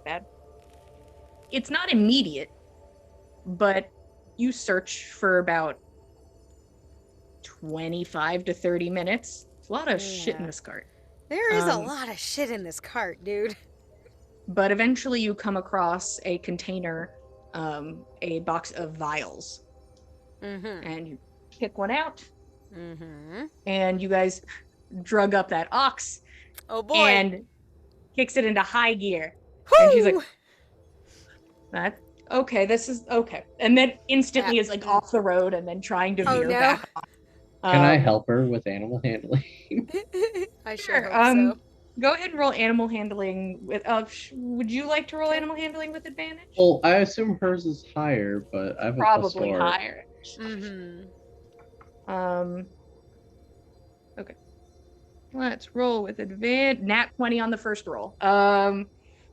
S1: Bad. It's not immediate, but you search for about 25 to 30 minutes. It's a lot of shit in
S3: Yeah.
S1: this cart.
S3: There is a
S1: Um,
S3: lot of shit in this cart, dude.
S1: But eventually you come across a container, a box of vials,
S3: Mm-hmm.
S1: and you pick one out,
S3: Mm-hmm.
S1: and you guys drug up that ox
S3: Oh boy.
S1: and kicks it into high gear.
S3: Whew!
S1: and she's like, That okay, this is okay. And then instantly is like off the road and then trying to
S3: Oh,
S1: veer
S3: no.
S1: back on.
S2: Can I help her with animal handling?
S3: I sure
S1: Sure.
S3: hope so.
S1: Go ahead and roll animal handling with. Would you like to roll animal handling with advantage?
S2: Well, I assume hers is higher, but I have a
S1: Probably
S2: +4.
S1: higher.
S3: Mm-hmm.
S1: Okay. Let's roll with advantage. Nat 20 on the first roll.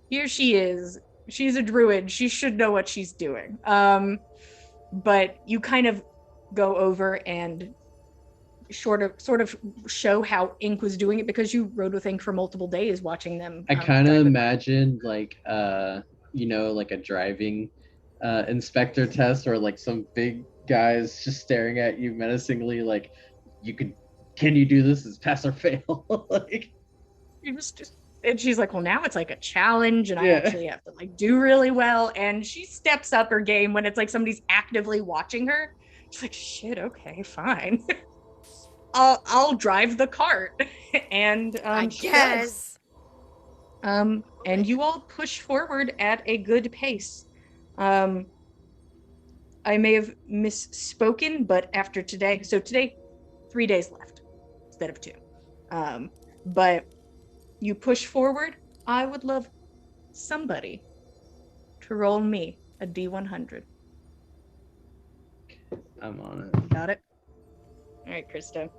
S1: Here she is. She's a druid. She should know what she's doing. But you kind of go over and sort of show how Ink was doing it because you rode with Ink for multiple days watching them.
S2: I kind of
S1: drive it.
S2: imagined like like a driving inspector test or like some big guys just staring at you menacingly like can you do this? It's pass or fail. Like
S1: You just and she's like, well, now it's like a challenge and I
S2: Yeah.
S1: actually have to like do really well. And she steps up her game when it's like somebody's actively watching her. She's like, shit, okay, fine. I'll drive the cart. And
S3: I
S1: she does.
S3: guess.
S1: And you all push forward at a good pace. I may have misspoken, but after today, so today, 3 days left instead of 2. But you push forward, I would love somebody to roll me a D100.
S2: I'm on it.
S1: Got it? All right, Krista.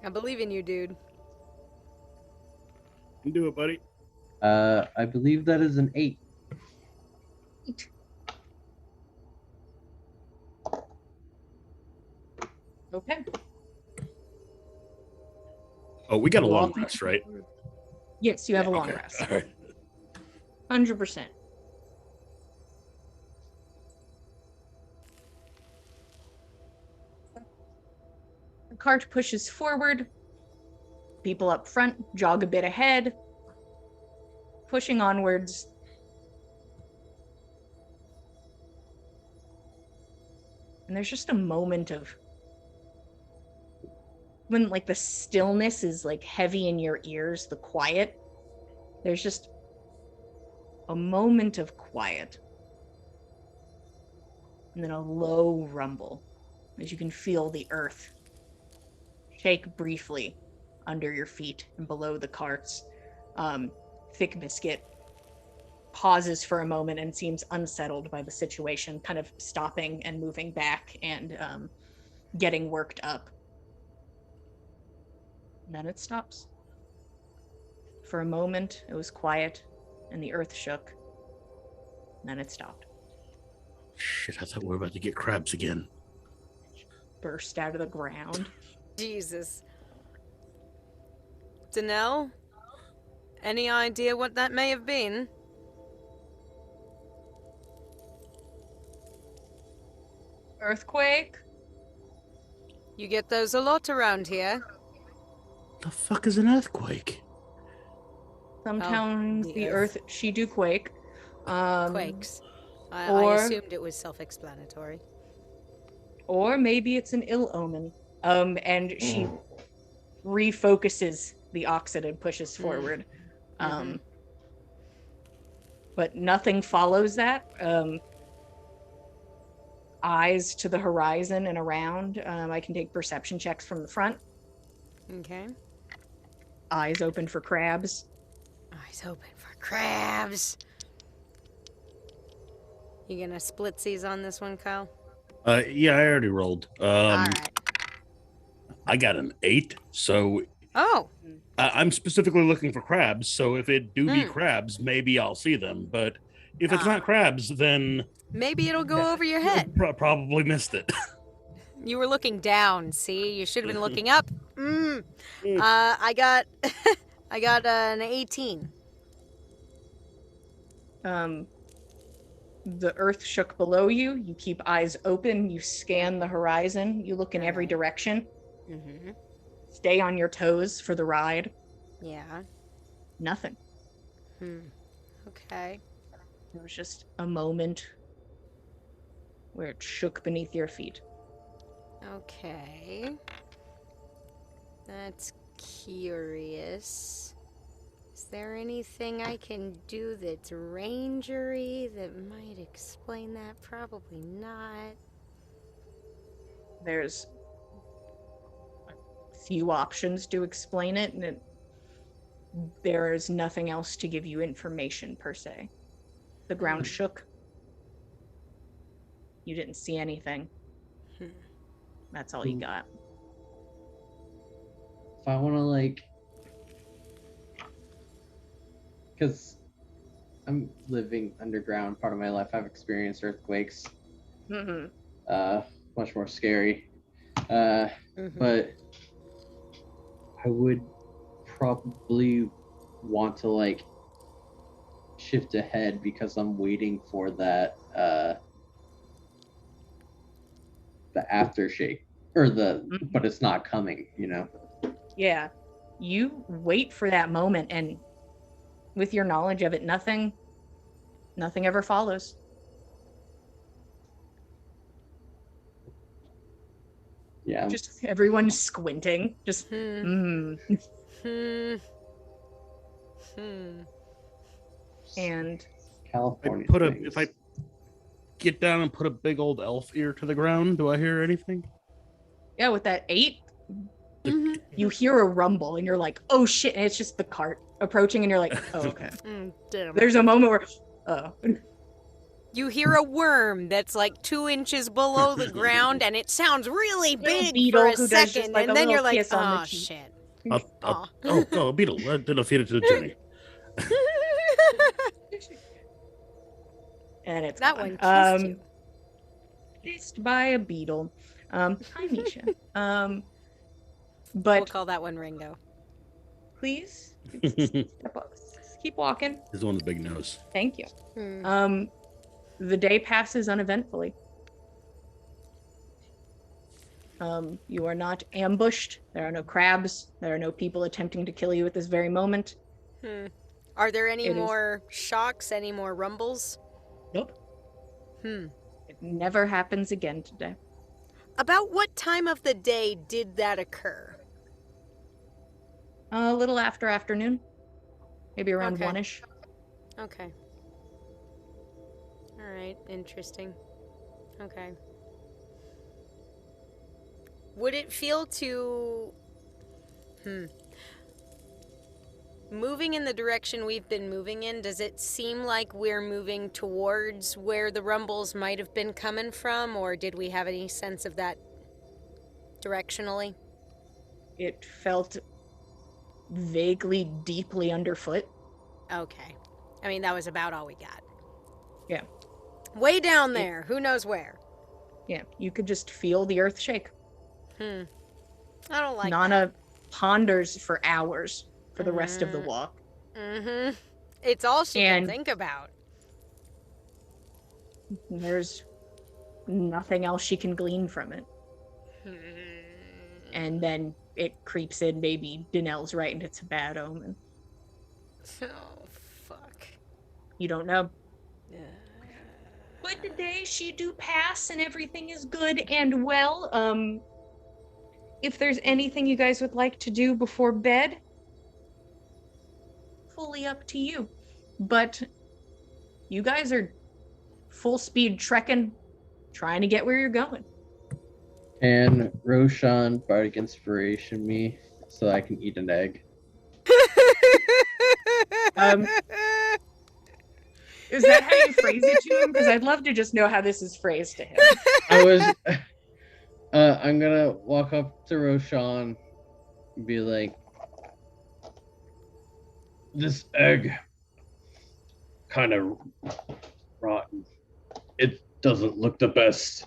S3: I believe in you, dude.
S4: You can do it, buddy.
S2: I believe that is an 8.
S1: Okay.
S4: Oh, we got a
S1: You all
S4: long
S1: can-
S4: rest, right?
S1: Yes, you have a long
S4: Okay,
S1: rest.
S4: all right.
S1: 100%. The cart pushes forward. People up front jog a bit ahead, pushing onwards. And there's just a moment of when like the stillness is like heavy in your ears, the quiet. There's just a moment of quiet. And then a low rumble as you can feel the earth shake briefly under your feet and below the carts. Thick Biscuit pauses for a moment and seems unsettled by the situation, kind of stopping and moving back and getting worked up. And then it stops. For a moment, it was quiet and the earth shook. And then it stopped.
S4: Shit, I thought we were about to get crabs again.
S1: Burst out of the ground.
S3: Jesus. Danelle? Any idea what that may have been?
S1: Earthquake?
S3: You get those a lot around here.
S4: The fuck is an earthquake?
S1: Sometimes
S3: the
S1: the
S3: earth.
S1: earth she do quake.
S3: Quakes. I
S1: or-
S3: assumed it was self-explanatory.
S1: Or maybe it's an ill omen. And she refocuses the oxid and pushes forward. But nothing follows that. Eyes to the horizon and around. I can take perception checks from the front.
S3: Okay.
S1: Eyes open for crabs.
S3: Eyes open for crabs. You gonna splitsies on this one, Kyle?
S4: Yeah, I already rolled.
S3: All right.
S4: I got an 8, so
S3: Oh,
S4: I'm specifically looking for crabs. So if it do be crabs, maybe I'll see them. But if it's not crabs, then
S3: maybe it'll go over your head.
S4: probably missed it.
S3: You were looking down. See, you should have been looking up. I got, I got an 18.
S1: The earth shook below you. You keep eyes open. You scan the horizon. You look in every direction.
S3: Mm-hmm.
S1: Stay on your toes for the ride.
S3: Yeah.
S1: Nothing.
S3: Okay.
S1: It was just a moment where it shook beneath your feet.
S3: Okay. That's curious. Is there anything I can do that's rangery that might explain that? Probably not.
S1: There's a few options to explain it, and there is nothing else to give you information per se. The ground shook. You didn't see anything. That's all you got.
S2: If I want to like, because I'm living underground part of my life, I've experienced earthquakes. Much more scary. But I would probably want to like shift ahead because I'm waiting for that the aftershock or but it's not coming, you know.
S1: Yeah. You wait for that moment, and with your knowledge of it, nothing ever follows.
S2: Yeah.
S1: Just everyone squinting. Just And
S2: California.
S4: Put a
S2: things.
S4: get down and put a big old elf ear to the ground? Do I hear anything?
S1: Yeah, with that 8,
S3: Mhm.
S1: you hear a rumble and you're like, oh shit, and it's just the cart approaching and you're like, oh, okay.
S3: Damn it.
S1: There's a moment where, oh.
S3: You hear a worm that's like 2 inches below the ground, and it sounds really
S1: Little
S3: big
S1: beetle
S3: for a
S1: who does just,
S3: second,
S1: like, a
S3: and then
S1: little
S3: you're like,
S1: kiss on the
S3: oh
S1: cheek."
S3: shit.
S4: Oh, beetle. Then I'll feed it to Jenny.
S1: And it's
S3: That
S1: gone.
S3: one kissed you.
S1: Chased by a beetle. Hi, Misha.
S3: We'll
S1: But
S3: call that one Ringo.
S1: please,
S4: He's
S1: step up. Keep walking.
S4: the one with the big nose.
S1: Thank you.
S3: Hmm.
S1: The day passes uneventfully. You are not ambushed. There are no crabs. There are no people attempting to kill you at this very moment.
S3: Are there any
S1: It is-
S3: more shocks? Any more rumbles?
S1: Nope.
S3: Hmm.
S1: It never happens again today.
S3: About what time of the day did that occur?
S1: A little after afternoon. Maybe around
S3: Okay.
S1: 1-ish.
S3: Okay. All right. Interesting. Okay. Would it feel to... Moving in the direction we've been moving in, does it seem like we're moving towards where the rumbles might have been coming from, or did we have any sense of that directionally?
S1: It felt vaguely deeply underfoot.
S3: Okay. I mean, that was about all we got.
S1: Yeah.
S3: Way down there. Who knows where?
S1: Yeah, you could just feel the earth shake.
S3: I don't like
S1: Nana ponders for hours for the rest of the
S3: Mm.
S1: walk.
S3: that. It's all she can
S1: And-
S3: think about.
S1: There's nothing else she can glean from it. And then it creeps in, maybe Danelle's right and it's a bad omen.
S3: Oh, fuck.
S1: You don't know. But today she do pass and everything is good and well. If there's anything you guys would like to do before bed, fully up to you. But you guys are full speed trekking, trying to get where you're going.
S2: And Roshan bardic inspiration me so I can eat an egg.
S1: Is that how you phrase it to him? Because I'd love to just know how this is phrased to him.
S2: I was I'm gonna walk up to Roshan and be like, this egg kind of rotten. It doesn't look the best.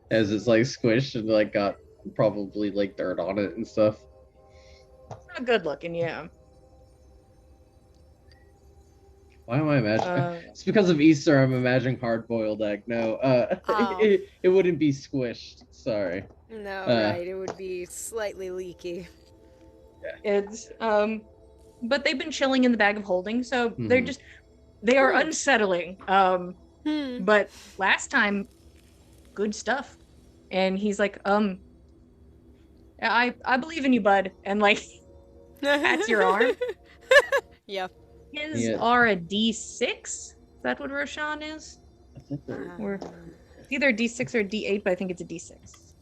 S2: As it's like squished and like got probably like dirt on it and stuff.
S1: It's not good looking, yeah.
S2: Why am I imagining? It's because of Easter. I'm imagining hard-boiled egg. No,
S3: Oh.
S2: it wouldn't be squished. Sorry.
S3: No, right. It would be slightly leaky.
S1: It's but they've been chilling in the bag of holding, so they're
S2: Mhm.
S1: just they are
S3: Good.
S1: unsettling. But last time, good stuff. And he's like, I believe in you, bud. And like pats your arm.
S3: Yeah.
S1: His
S2: Yeah.
S1: are a D6. Is that what Roshan is?
S2: I think they're-
S1: Or it's either a D6 or a D8, but I think it's a D6.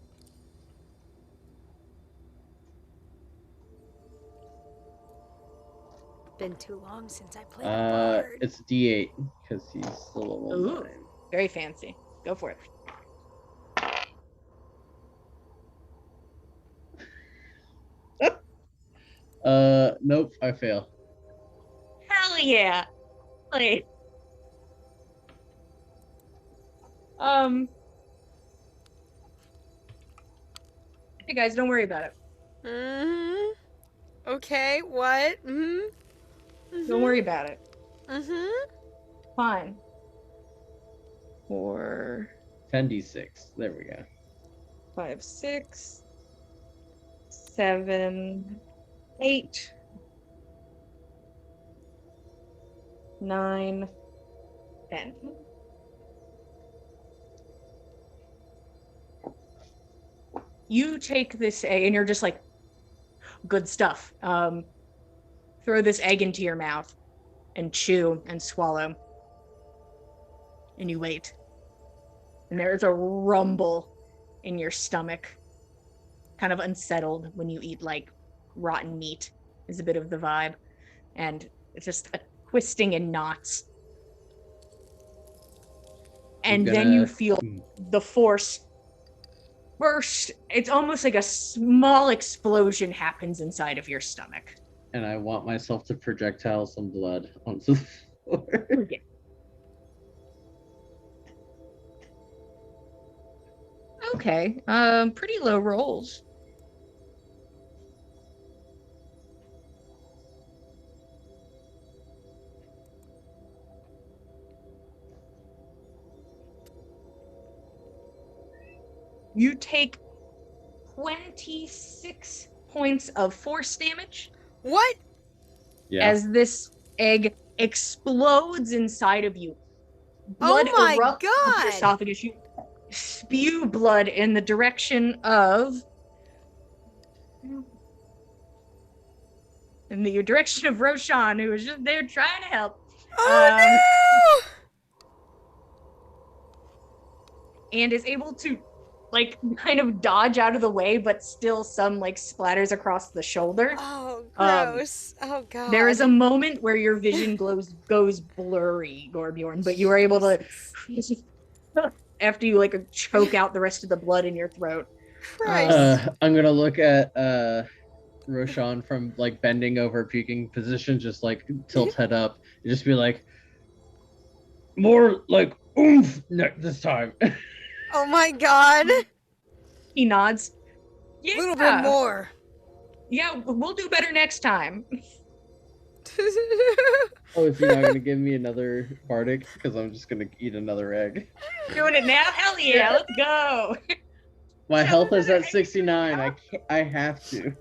S3: Been too long since I played a bard.
S2: It's D8 because he's the level
S1: Ooh.
S2: 9.
S1: Very fancy. Go for it.
S2: Nope, I fail.
S1: Hell yeah. Like, hey guys, don't worry about it.
S3: Okay, what?
S1: Don't worry about it. Fine. 4,
S2: 10d6. There we go.
S1: 5, 6, 7, 8, 9, 10. You take this egg and you're just like, good stuff. Throw this egg into your mouth and chew and swallow. And you wait. And there's a rumble in your stomach, kind of unsettled when you eat like rotten meat is a bit of the vibe. And it's just a twisting in knots. And then you feel the force burst. It's almost like a small explosion happens inside of your stomach.
S2: And I want myself to projectile some blood onto the floor.
S1: Yeah. Okay, pretty low rolls. You take 26 points of force damage.
S3: What?
S2: Yeah.
S1: As this egg explodes inside of you. Blood
S3: Oh my
S1: erupts from
S3: God.
S1: your esophagus. You spew blood in the direction of Roshan, who was just there trying to help.
S3: Oh
S1: And is able to like kind of dodge out of the way, but still some like splatters across the shoulder.
S3: no! Oh, gross! Oh God!
S1: There is a moment where your vision goes blurry, Gorbjorn, but you are able to after you like choke out the rest of the blood in your throat.
S3: Christ.
S2: I'm gonna look at Roshan from like bending over puking position, just like tilt head up, and just be like, more like oomph this time.
S3: Oh my God!
S1: He nods. Yeah,
S3: A little bit more.
S1: Yeah, we'll do better next time.
S2: Oh, is he not gonna give me another bardic? Because I'm just gonna eat another egg.
S1: Doing it now? Hell yeah, let's go.
S2: My health is at 69. I have to.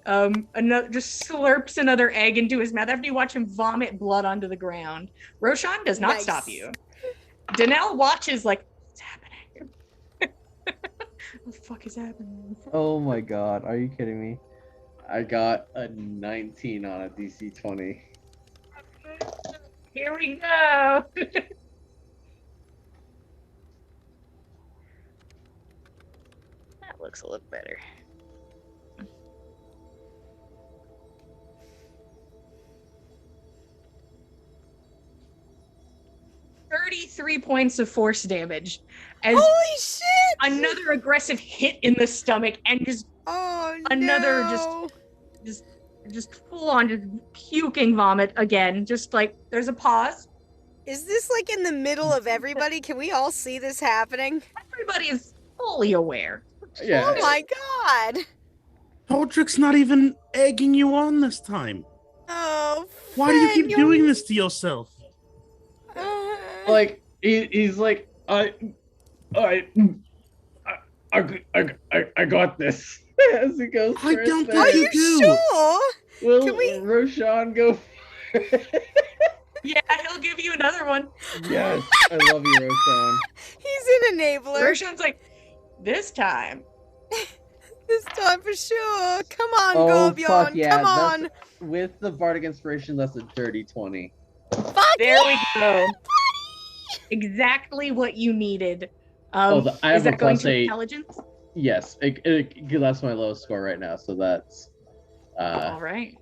S1: Another just slurps another egg into his mouth after you watch him vomit blood onto the ground. Roshan does not
S3: Nice.
S1: stop you. Danelle watches like, what's happening? What the fuck is happening?
S2: Oh my god, are you kidding me? I got a 19 on a DC 20.
S1: Here we go. That looks a little better. $33 points of force damage as
S3: Holy shit!
S1: another aggressive hit in the stomach and just
S3: Oh
S1: another
S3: no.
S1: just full on just puking vomit again. Just like there's a pause.
S3: Is this like in the middle of everybody? Can we all see this happening?
S1: Everybody is fully aware.
S2: Yeah.
S3: Oh my God!
S4: Podrick's not even egging you on this time.
S3: Oh.
S4: Why do you keep
S3: Fran,
S4: doing this to yourself?
S2: Like he's like I got this. As he goes.
S4: I
S2: for a
S4: don't
S2: second.
S3: Are
S4: think
S3: you
S4: do.
S3: sure?
S2: Will
S3: Can we-
S2: Roshan go?
S1: Yeah, he'll give you another one.
S2: Yes, I love you, Roshan.
S3: He's an enabler.
S1: Roshan's like, this time.
S3: This time for sure. Come on,
S2: Oh
S3: Gorbjorn.
S2: fuck yeah!
S3: Come on.
S2: That's, with the bardic inspiration, that's a dirty 20.
S3: Fuck
S1: There
S3: yeah,
S1: we go. Exactly what you needed.
S2: I
S1: Is
S2: have a
S1: that going
S2: plus
S1: to
S2: 8.
S1: intelligence?
S2: Yes, that's my lowest score right now. So that's
S1: All right.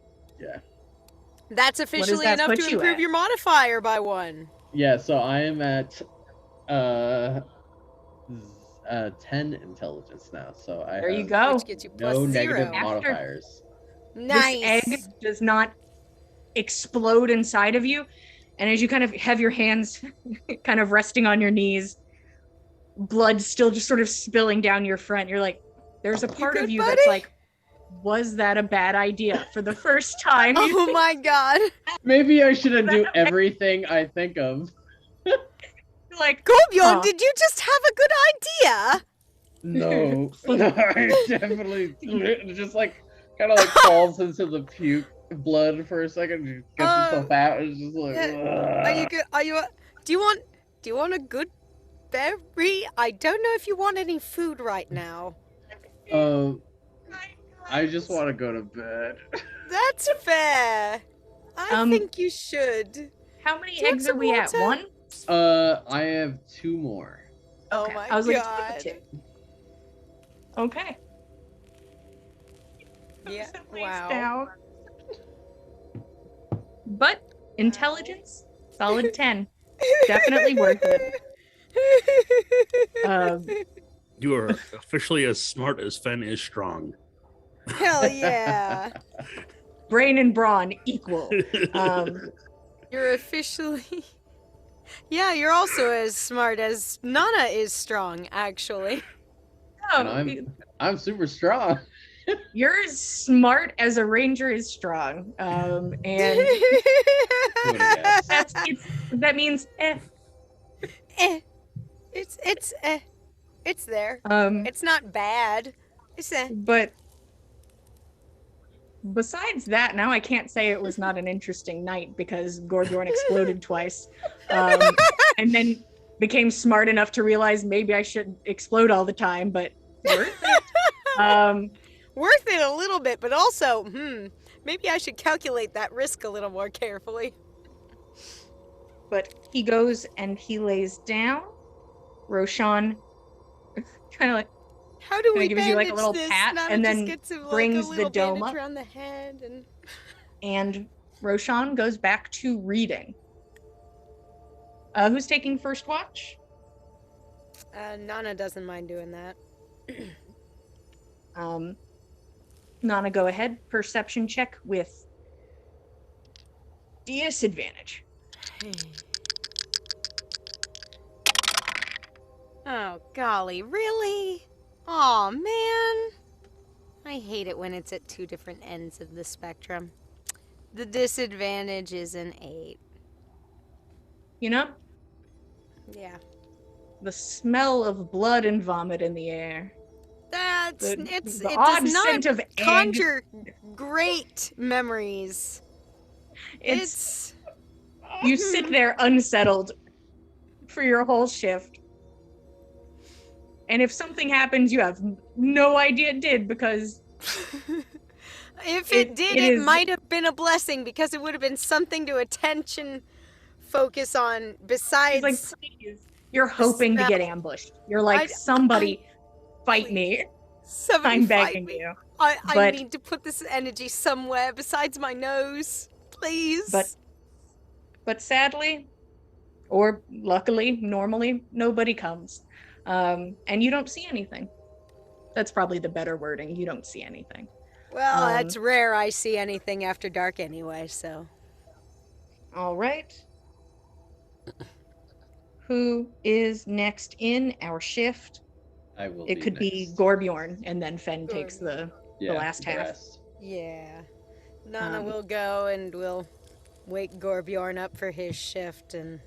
S3: That's officially
S1: that
S3: enough
S1: put
S3: to
S1: you
S3: improve
S1: at?
S3: your modifier by 1.
S2: yeah. So I am at 10 intelligence now. So I
S1: There you
S2: have
S1: go.
S3: Which gets you plus
S2: no
S3: 0.
S2: negative
S1: After-
S2: modifiers.
S3: Nice.
S1: This egg does not explode inside of you. And as you kind of have your hands kind of resting on your knees, blood still just sort of spilling down your front, you're like, there's a part
S3: good,
S1: of you
S3: buddy?
S1: that's like, was that a bad idea? For the first time.
S3: Oh my God.
S2: Maybe I shouldn't do everything I think of.
S1: You're like,
S3: Gorbjorn,
S1: Huh.
S3: did you just have a good idea?
S2: No, I definitely just like kind of like falls into the puke blood for a second, and gets himself out. It's just like,
S3: Are you good? Do you want a good berry? I don't know if you want any food right now.
S2: I just want to go to bed.
S3: That's fair. I
S1: Um,
S3: think you should.
S1: how many
S3: Do you want
S1: eggs are
S3: some
S1: we at?
S3: water?
S1: 1?
S2: I have 2 more.
S3: Oh
S1: Okay.
S3: my
S1: I was like,
S3: god.
S1: it's 2. Okay.
S3: Yeah.
S1: It lays
S3: Wow.
S1: down. But intelligence, solid 10. Definitely worth it.
S4: You are officially as smart as Fen is strong.
S3: Hell yeah.
S1: Brain and brawn equal.
S3: You're officially. Yeah, you're also as smart as Nana is strong, actually.
S2: And
S1: Oh,
S2: I'm super strong.
S1: you're as smart as a ranger is strong. And
S2: Who would've guessed?
S1: that means
S3: Eh. It's there. It's not bad. It's
S1: But besides that, now I can't say it was not an interesting night because Gorbjorn exploded twice. And then became smart enough to realize maybe I shouldn't explode all the time, but worth it.
S3: Worth it a little bit, but also, maybe I should calculate that risk a little more carefully.
S1: But he goes and he lays down. Roshan kind of like
S3: How do we
S1: gives you like a
S3: bandage
S1: little
S3: this?
S1: pat
S3: Nana
S1: and
S3: just
S1: then
S3: gets him, like,
S1: brings
S3: a
S1: the
S3: little
S1: dome
S3: bandage
S1: up.
S3: around the head
S1: And Roshan goes back to reading. Who's taking first watch?
S3: Nana doesn't mind doing that.
S1: Nana, go ahead. Perception check with disadvantage.
S3: Oh, golly, really? Aw, man. I hate it when it's at 2 different ends of the spectrum. The disadvantage is an 8.
S1: You know,
S3: Yeah.
S1: the smell of blood and vomit in the air.
S3: It
S1: The
S3: does
S1: odd
S3: not
S1: scent of egg.
S3: conjure great memories. It's
S1: You sit there unsettled for your whole shift. And if something happens, you have no idea it did because
S3: if it did,
S1: it
S3: it
S1: is-
S3: might have been a blessing because it would have been something to attention focus on besides.
S1: it's like, please, you're hoping to get ambushed. You're like, somebody fight
S3: please.
S1: me.
S3: Somebody
S1: I'm
S3: fight
S1: begging
S3: me.
S1: you.
S3: I
S1: But-
S3: need to put this energy somewhere besides my nose. Please.
S1: But sadly, or luckily, normally, nobody comes. And you don't see anything. That's probably the better wording. You don't see anything.
S3: Well, that's rare I see anything after dark anyway, so.
S1: All right. Who is next in our shift?
S2: I will.
S1: It could be Gorbjorn, and then Fen takes the last half.
S2: rest.
S3: Yeah. Nana
S1: Um,
S3: will go and we'll wake Gorbjorn up for his shift, and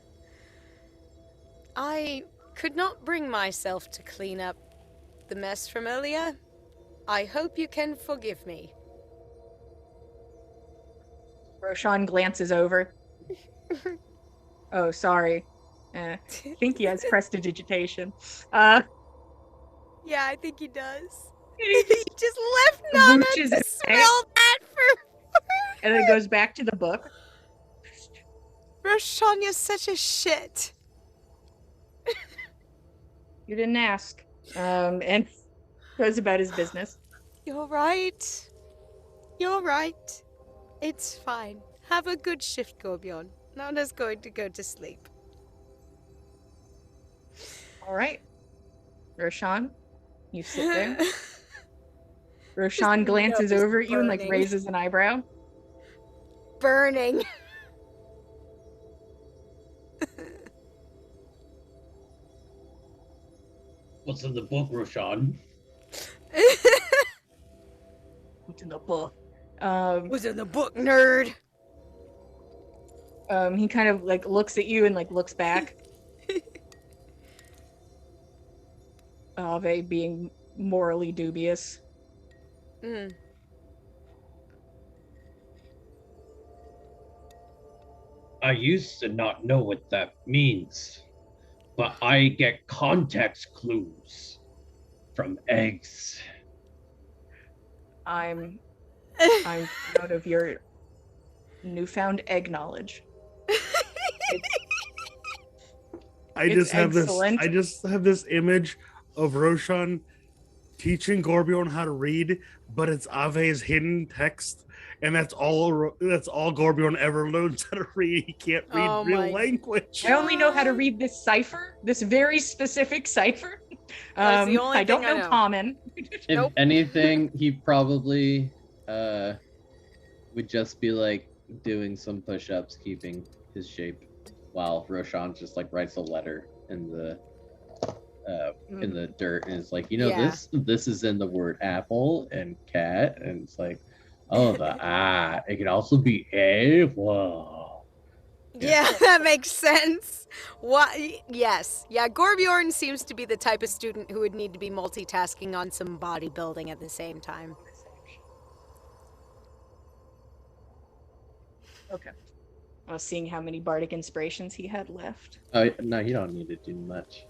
S3: I could not bring myself to clean up the mess from earlier. I hope you can forgive me.
S1: Roshan glances over. Oh, sorry. I think he has prestidigitation.
S3: Yeah, I think he does. He just left Nana
S1: Mooches
S3: to
S1: his
S3: smell that for.
S1: And then goes back to the book.
S3: Roshan, you're such a shit.
S1: You didn't ask. And goes about his business.
S3: You're right. You're right. It's fine. Have a good shift, Gorbjorn. Nana's going to go to sleep.
S1: All right. Roshan, you sit there. Roshan glances
S3: nose
S1: over at you and like
S3: burning.
S1: raises an eyebrow.
S3: Burning.
S2: What's in the book, Roshan?
S1: What's in the book?
S3: Was in the book, nerd.
S1: He kind of like looks at you and like looks back. Ave being morally dubious.
S3: Mm.
S5: I used to not know what that means, but I get context clues from eggs.
S1: I'm proud of your newfound egg knowledge.
S4: I
S1: It's
S4: just have
S1: excellent.
S4: this. I just have this image of Roshan teaching Gorbjorn how to read, but it's Ave's hidden text, and that's all. That's all Gorbjorn ever learns how to read. He can't read
S3: Oh
S4: real
S3: my
S4: language.
S1: I only know how to read this cipher, this very specific cipher.
S3: That's the only
S1: I don't
S3: thing I
S1: know
S3: know.
S1: common.
S2: If
S3: Nope.
S2: anything, he probably would just be like doing some push-ups, keeping his shape, while Roshan just like writes a letter in the dirt, and it's like,
S3: Yeah.
S2: this is in the word apple and cat, and it's like, oh, the it can also be a. Whoa.
S3: Yeah, that makes sense. Why? Yes. Yeah, Gorbjorn seems to be the type of student who would need to be multitasking on some bodybuilding at the same time.
S1: Okay. I was seeing how many bardic inspirations he had left.
S2: Oh no, you don't need to do much.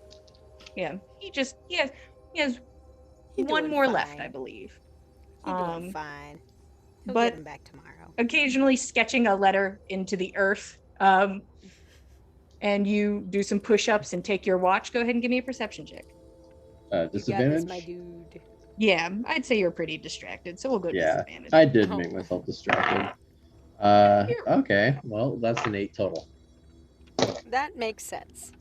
S1: Yeah, he has
S3: He
S1: one
S3: doing
S1: more left,
S3: fine.
S1: I believe.
S3: He's doing fine. He'll
S1: but-
S3: get him back tomorrow.
S1: Occasionally sketching a letter into the earth. And you do some push-ups and take your watch. Go ahead and give me a perception check.
S3: You got
S2: Disadvantage.
S3: this, my dude.
S1: Yeah, I'd say you're pretty distracted, so we'll go
S2: Yeah,
S1: disadvantage.
S2: I did
S3: Oh.
S2: make myself distracted. Okay, well, that's an 8 total.
S3: That makes sense.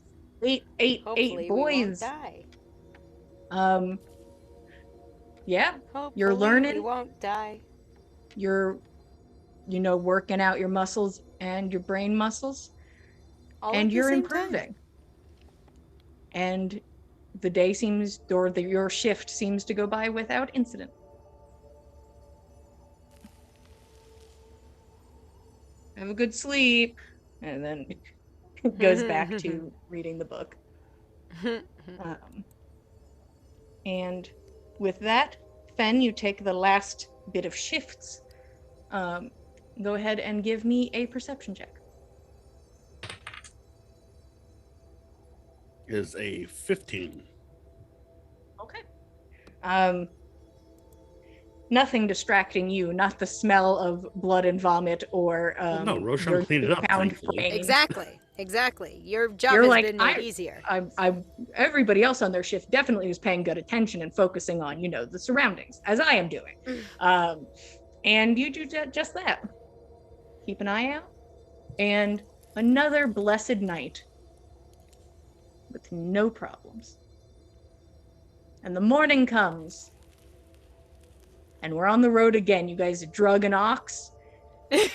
S1: Eight
S3: Hopefully we won't
S1: boys.
S3: die.
S1: Yeah,
S3: Hopefully
S1: learning.
S3: We won't die.
S1: you're, working out your muscles and your brain muscles,
S3: All
S1: and
S3: at the
S1: you're
S3: same time.
S1: improving. And the day seems, or your shift seems to go by without incident. Have a good sleep, and then goes back to reading the book. And with that, Fen, you take the last bit of shifts. Go ahead and give me a perception check.
S4: Is a 15.
S1: Okay. Nothing distracting you, not the smell of blood and vomit or
S4: No, Roshan
S1: your
S4: cleaned it up,
S1: pound
S4: thankfully.
S1: brain.
S3: Exactly. Your job
S1: You're
S3: has
S1: like,
S3: been made easier.
S1: Everybody else on their shift definitely was paying good attention and focusing on, the surroundings, as I am doing. And you do just that. Keep an eye out. And another blessed night with no problems. And the morning comes. And we're on the road again. You guys drug an ox.
S3: Push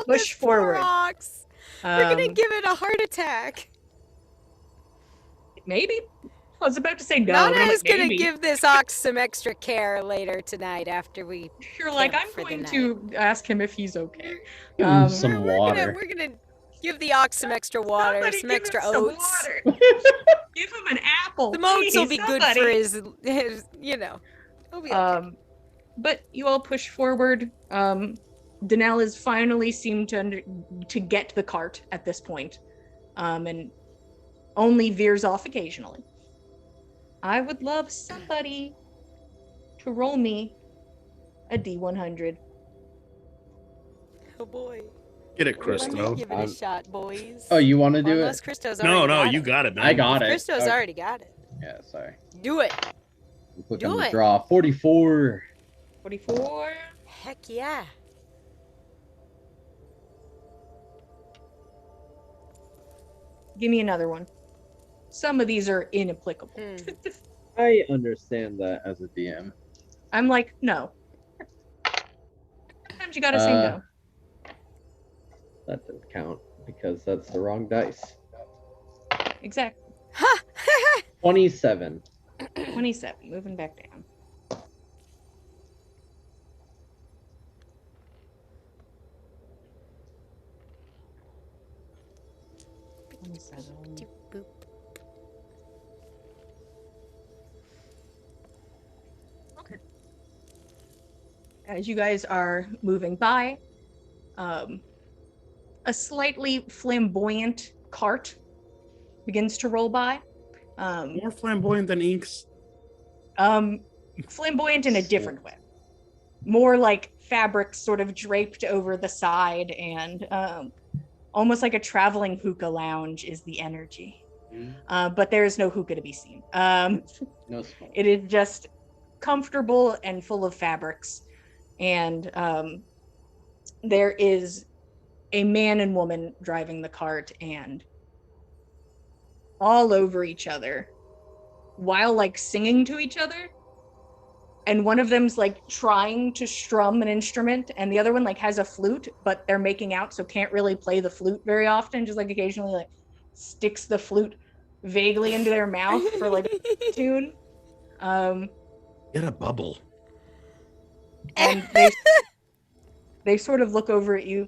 S1: Push forward.
S3: Ox. We're gonna give it a heart attack.
S1: Maybe. I was about to say no.
S3: Nana
S1: but I'm
S3: is
S1: like,
S3: gonna
S1: maybe.
S3: give this ox some extra care later tonight after we.
S1: You're like,
S3: camp
S1: I'm
S3: for the
S1: going
S3: night.
S1: to ask him if he's okay.
S2: Give him some
S3: We're
S2: water.
S3: gonna give the ox some extra water,
S1: Somebody
S3: some
S1: give
S3: extra
S1: him some
S3: oats.
S1: water. Give him an apple.
S3: The oats will
S1: please,
S3: be good
S1: somebody.
S3: for his. He'll be okay.
S1: But you all push forward. Danelle is finally seemed to get the cart at this point, and only veers off occasionally. I would love somebody to roll me a D100.
S3: Oh boy.
S4: Get it,
S3: Let me
S4: Christo.
S3: give it a shot, boys.
S2: Oh, you want to do
S3: Unless
S2: it?
S3: Christo's
S4: No,
S3: already got
S4: you
S3: it.
S4: got it, man.
S2: I got it.
S3: Christo's
S2: Okay.
S3: already got it.
S2: Yeah, sorry.
S3: Do it.
S2: Click
S3: Do
S2: on the
S3: it.
S2: draw. 44.
S1: 44.
S3: Heck yeah.
S1: Give me another one. Some of these are inapplicable.
S2: I understand that as a DM.
S1: I'm like, no. Sometimes you gotta say no.
S2: That doesn't count because that's the wrong dice.
S1: Exactly.
S2: 27.
S1: 27. Moving back down.
S3: Boop.
S1: Okay. As you guys are moving by, a slightly flamboyant cart begins to roll by.
S4: More flamboyant than inks.
S1: Flamboyant in a different way. More like fabric sort of draped over the side, and almost like a traveling hookah lounge is the energy.
S2: Mm,
S1: But there is no hookah to be seen.
S2: no smoke.
S1: It is just comfortable and full of fabrics. And there is a man and woman driving the cart and all over each other while like singing to each other. And one of them's like trying to strum an instrument, and the other one like has a flute, but they're making out, so can't really play the flute very often. Just like occasionally like sticks the flute vaguely into their mouth for like a tune.
S4: Get a bubble.
S1: And they sort of look over at you.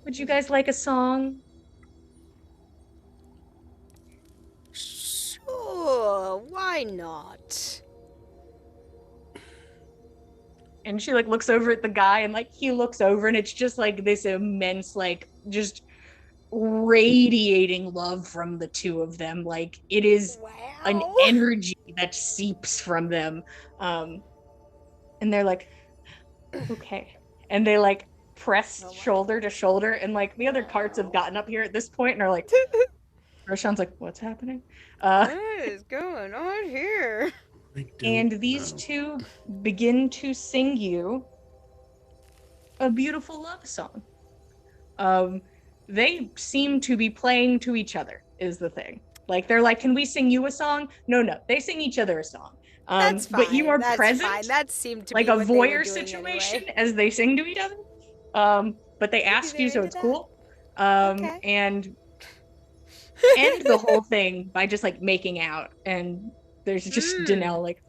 S1: Would you guys like a song?
S3: Sure, why not?
S1: And she like looks over at the guy, and like he looks over, and it's just like this immense like just radiating love from the two of them. Like it is an
S3: Wow.
S1: energy that seeps from them. And they're like, okay. And they like press shoulder to shoulder, and like the other carts have gotten up here at this point and are like, Roshan's like, what's happening?
S3: What is going on here?
S1: And these two begin to sing you a beautiful love song. They seem to be playing to each other, is the thing. Like, they're like, can we sing you a song? No, they sing each other a song.
S3: That's fine.
S1: But you are
S3: That's
S1: present,
S3: fine. That seemed to
S1: like
S3: be
S1: a
S3: what they were
S1: voyeur
S3: doing
S1: situation
S3: anyway.
S1: as they sing to each other. But they ask you, so
S3: they're
S1: it's
S3: into
S1: cool.
S3: Okay.
S1: And end the whole thing by just like making out, and there's just Danelle like,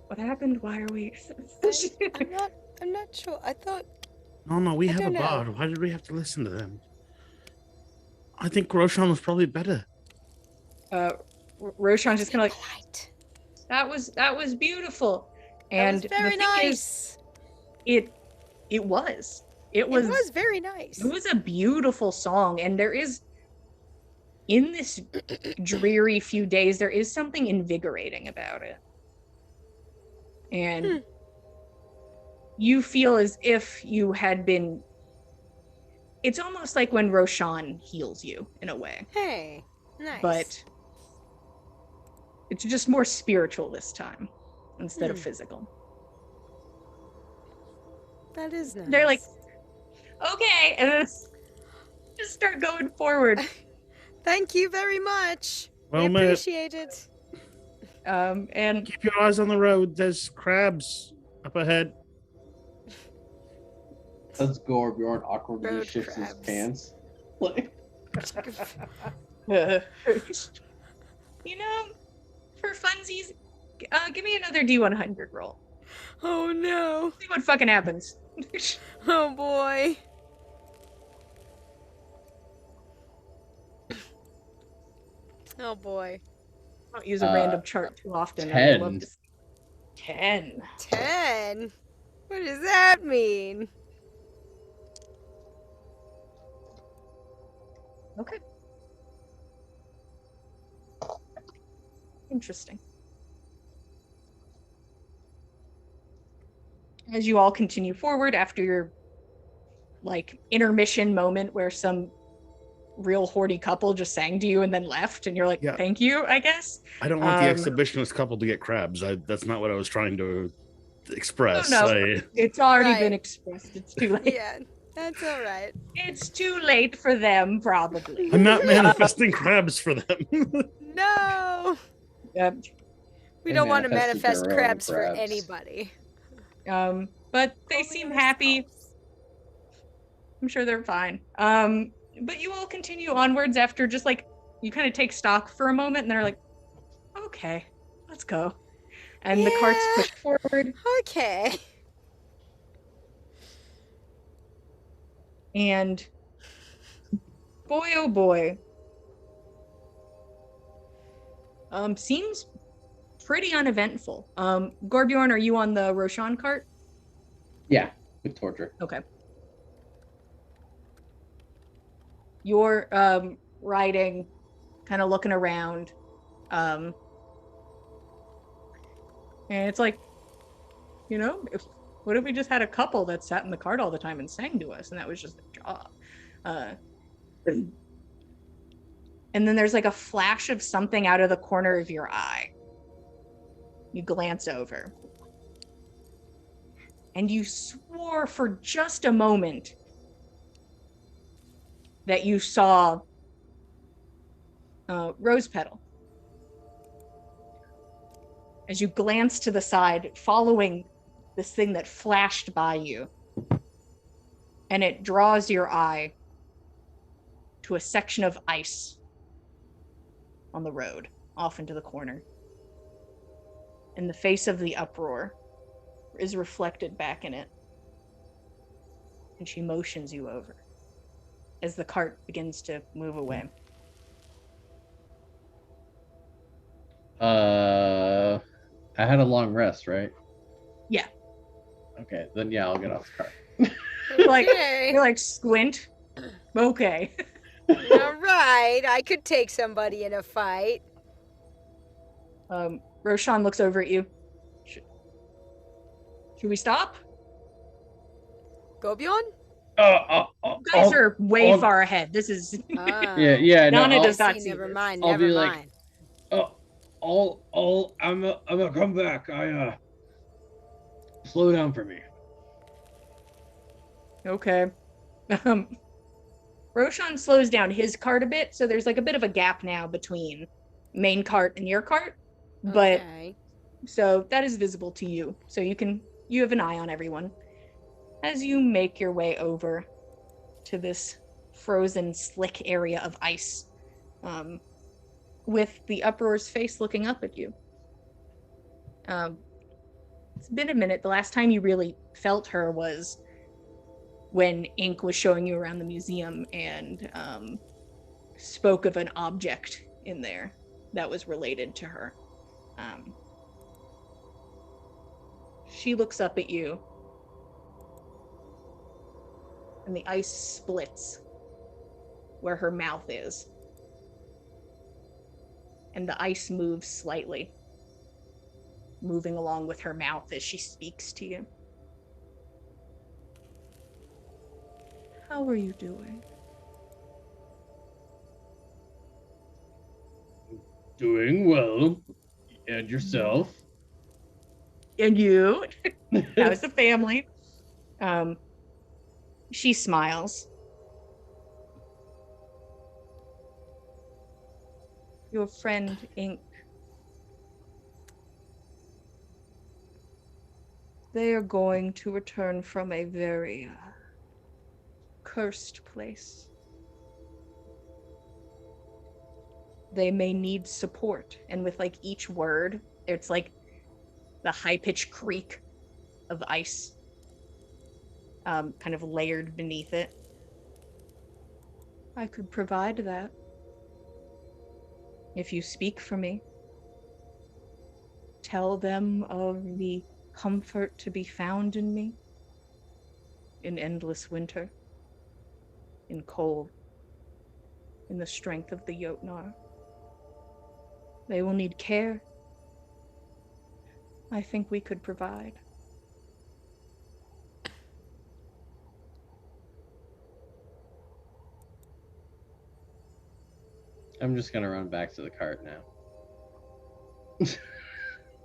S1: what happened? Why are we?
S3: I'm not sure. I thought.
S4: No, we
S3: I
S4: have a
S3: don't know.
S4: bard. Why did we have to listen to them? I think Roshan was probably better.
S1: Roshan's just kind of like,
S3: Polite.
S1: that was beautiful,
S3: That
S1: and
S3: was very
S1: the thing
S3: nice.
S1: is, it was
S3: Very nice.
S1: it was a beautiful song, and there is, in this dreary few days, there is something invigorating about it, and you feel as if you had been. It's almost like when Roshan heals you in a way,
S3: Hey, nice.
S1: but it's just more spiritual this time instead of physical.
S3: That is nice.
S1: They're like, okay, and then just start going forward.
S3: Thank you very much.
S4: Well
S3: we
S4: met.
S3: appreciate it.
S1: And
S4: Keep your eyes on the road. There's crabs up ahead.
S2: Let's go, Bjorn awkwardly
S3: Road
S2: shifts his
S3: crabs.
S2: pants. Like,
S1: you know, for funsies, give me another D100 roll.
S3: Oh no.
S1: See what fucking happens.
S3: Oh boy. Oh boy.
S1: Don't use a random chart too often.
S2: 10.
S1: I'd love to see. 10.
S3: 10? What does that mean?
S1: Okay. Interesting. As you all continue forward after your like intermission moment where some real horny couple just sang to you and then left, and you're like,
S4: Yeah.
S1: thank you, I guess.
S4: I don't want the exhibitionist couple to get crabs. That's not what I was trying to express.
S1: Oh, no. It's already
S3: Right.
S1: been expressed. It's too late.
S3: Yeah, that's all right.
S1: It's too late for them, probably.
S4: I'm not manifesting crabs for them.
S3: No.
S1: Yep.
S3: We
S2: They
S3: don't want to
S2: manifested
S3: manifest
S2: their own
S3: crabs for
S2: crabs.
S3: anybody.
S1: But they
S3: Only
S1: seem happy.
S3: ourselves.
S1: I'm sure they're fine. But you all continue onwards after just like you kind of take stock for a moment, and they're like, okay, let's go. And the carts
S3: Yeah.
S1: push forward,
S3: Okay.
S1: and boy, oh boy, seems pretty uneventful. Gorbjorn, are you on the Roshan cart?
S2: yeah, with torture.
S1: Okay. You're riding, kind of looking around, and it's like, you know, What if we just had a couple that sat in the cart all the time and sang to us, and that was just their job? And then there's like a flash of something out of the corner of your eye. You glance over. And you swore for just a moment that you saw Rose Petal. As you glance to the side, following this thing that flashed by you, and it draws your eye to a section of ice on the road, off into the corner. And the face of the uproar is reflected back in it. And she motions you over as the cart begins to move away.
S2: I had a long rest, right?
S1: Yeah.
S2: Okay, then yeah, I'll get off the cart.
S1: Like,
S3: Okay.
S1: you're like, squint. Okay.
S3: All right. I could take somebody in a fight.
S1: Roshan looks over at you. Should we stop?
S3: Go Bjorn?
S1: You guys are way
S5: I'll-
S1: far ahead. This is
S2: Yeah. No,
S1: Nana
S2: I'll,
S1: does not see
S3: never
S1: this.
S3: mind.
S2: I'll
S3: Never
S2: be like-
S3: mind.
S5: I'm gonna come back. Slow down for me.
S1: Okay. Roshan slows down his cart a bit, so there's like a bit of a gap now between main cart and your cart. But
S3: Okay.
S1: so that is visible to you. So you have an eye on everyone. As you make your way over to this frozen, slick area of ice, with the uproar's face looking up at you. It's been a minute. The last time you really felt her was when Ink was showing you around the museum and spoke of an object in there that was related to her. She looks up at you, and the ice splits where her mouth is. And the ice moves slightly, moving along with her mouth as she speaks to you. How are you doing?
S5: Doing well. And yourself?
S1: And you? How's the family? She smiles. Your friend, Ink. They are going to return from a very cursed place. They may need support, and with like each word, it's like the high-pitched creak of ice kind of layered beneath it. I could provide that if you speak for me. Tell them of the comfort to be found in me, in endless winter, in cold, in the strength of the Jotnar. They will need care. I think we could provide.
S2: I'm just gonna run back to the cart now.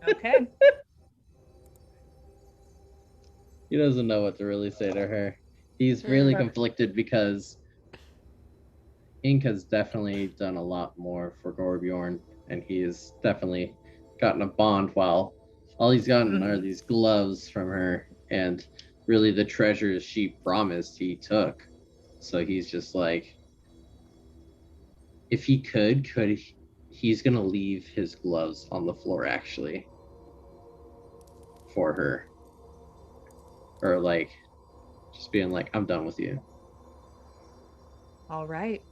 S1: Okay.
S2: He doesn't know what to really say to her. He's really
S1: Mhm.
S2: conflicted because Ink has definitely done a lot more for Gorbjorn, and he has definitely gotten a bond while all he's gotten are these gloves from her and really the treasures she promised he took. So he's just like, if he could he's gonna leave his gloves on the floor actually for her. Or like just being like, I'm done with you.
S1: All right.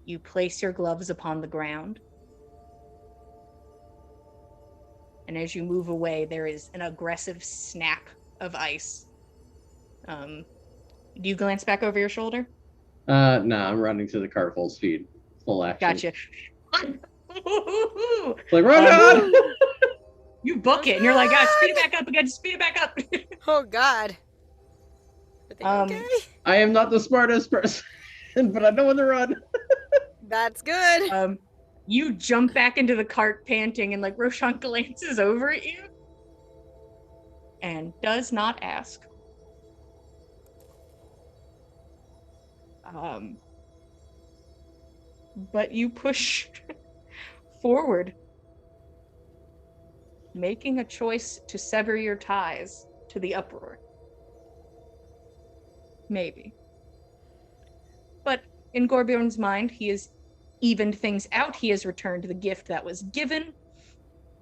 S1: You place your gloves upon the ground. And as you move away, there is an aggressive snap of ice. Do you glance back over your shoulder?
S2: Nah, I'm running to the cart full speed. Full action.
S1: Gotcha.
S2: Like, run on!
S1: You book it, and you're like, speed it back up again, speed it back up.
S3: Oh God. Everything okay?
S2: I am not the smartest person, but I know when to run.
S3: That's good.
S1: You jump back into the cart panting, and like Roshan glances over at you and does not ask. But you push forward, making a choice to sever your ties to the uproar. Maybe. But in Gorbjorn's mind, he has evened things out. He has returned the gift that was given.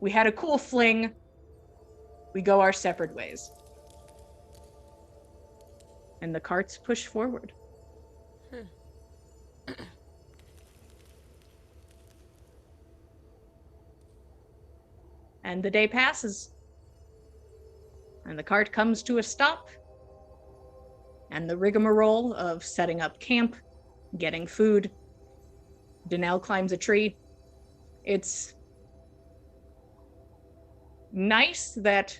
S1: We had a cool fling. We go our separate ways. And the carts push forward. And the day passes. And the cart comes to a stop. And the rigmarole of setting up camp, getting food. Danelle climbs a tree. It's nice that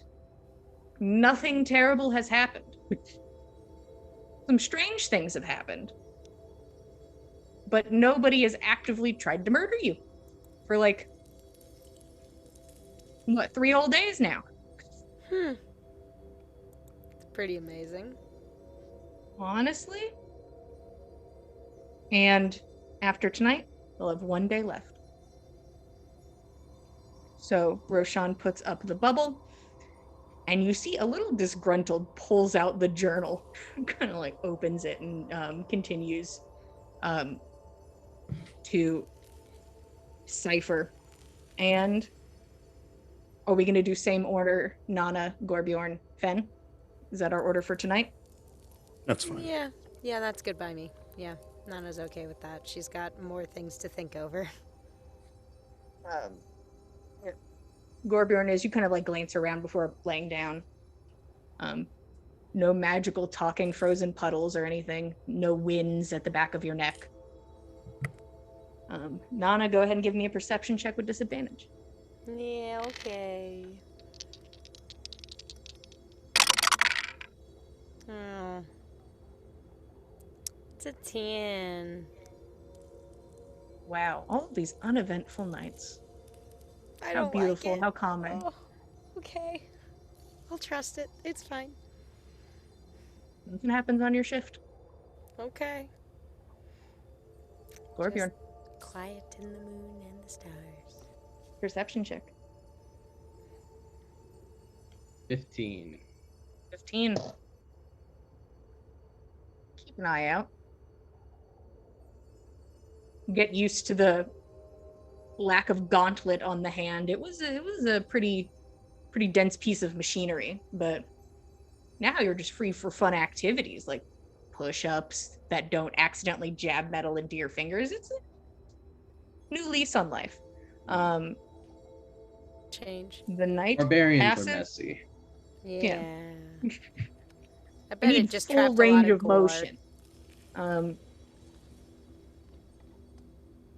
S1: nothing terrible has happened. Some strange things have happened. But nobody has actively tried to murder you for like, what, 3 whole days now?
S3: It's pretty amazing.
S1: Honestly. And after tonight, we'll have 1 day left. So Roshan puts up the bubble, and you see a little disgruntled pulls out the journal, kind of like opens it and continues to cipher. And are we going to do same order, Nana, Gorbjorn, Fen? Is that our order for tonight?
S4: That's fine.
S3: Yeah, that's good by me. Yeah, Nana's okay with that. She's got more things to think over.
S1: Gorbjorn, as you kind of like glance around before laying down, no magical talking frozen puddles or anything. No winds at the back of your neck. Nana, go ahead and give me a perception check with disadvantage.
S3: Yeah, okay. Oh. It's a 10.
S1: Wow, all of these uneventful nights.
S3: I
S1: How
S3: don't
S1: beautiful,
S3: like it.
S1: how calming.
S3: Oh, okay. I'll trust it. It's fine.
S1: Nothing happens on your shift.
S3: Okay.
S1: Gorbjorn,
S3: Just quiet in the moon and the stars.
S1: perception check.
S2: 15.
S1: 15. Keep an eye out. Get used to the lack of gauntlet on the hand. It was a pretty dense piece of machinery, but now you're just free for fun activities like push-ups that don't accidentally jab metal into your fingers. It's a new lease on life.
S3: Change.
S1: The night
S2: Barbarians
S1: passes.
S2: are messy.
S3: Yeah. I
S1: You
S3: bet it
S1: need
S3: just
S1: full
S3: trapped a
S1: range
S3: lot
S1: of
S3: gore.
S1: motion.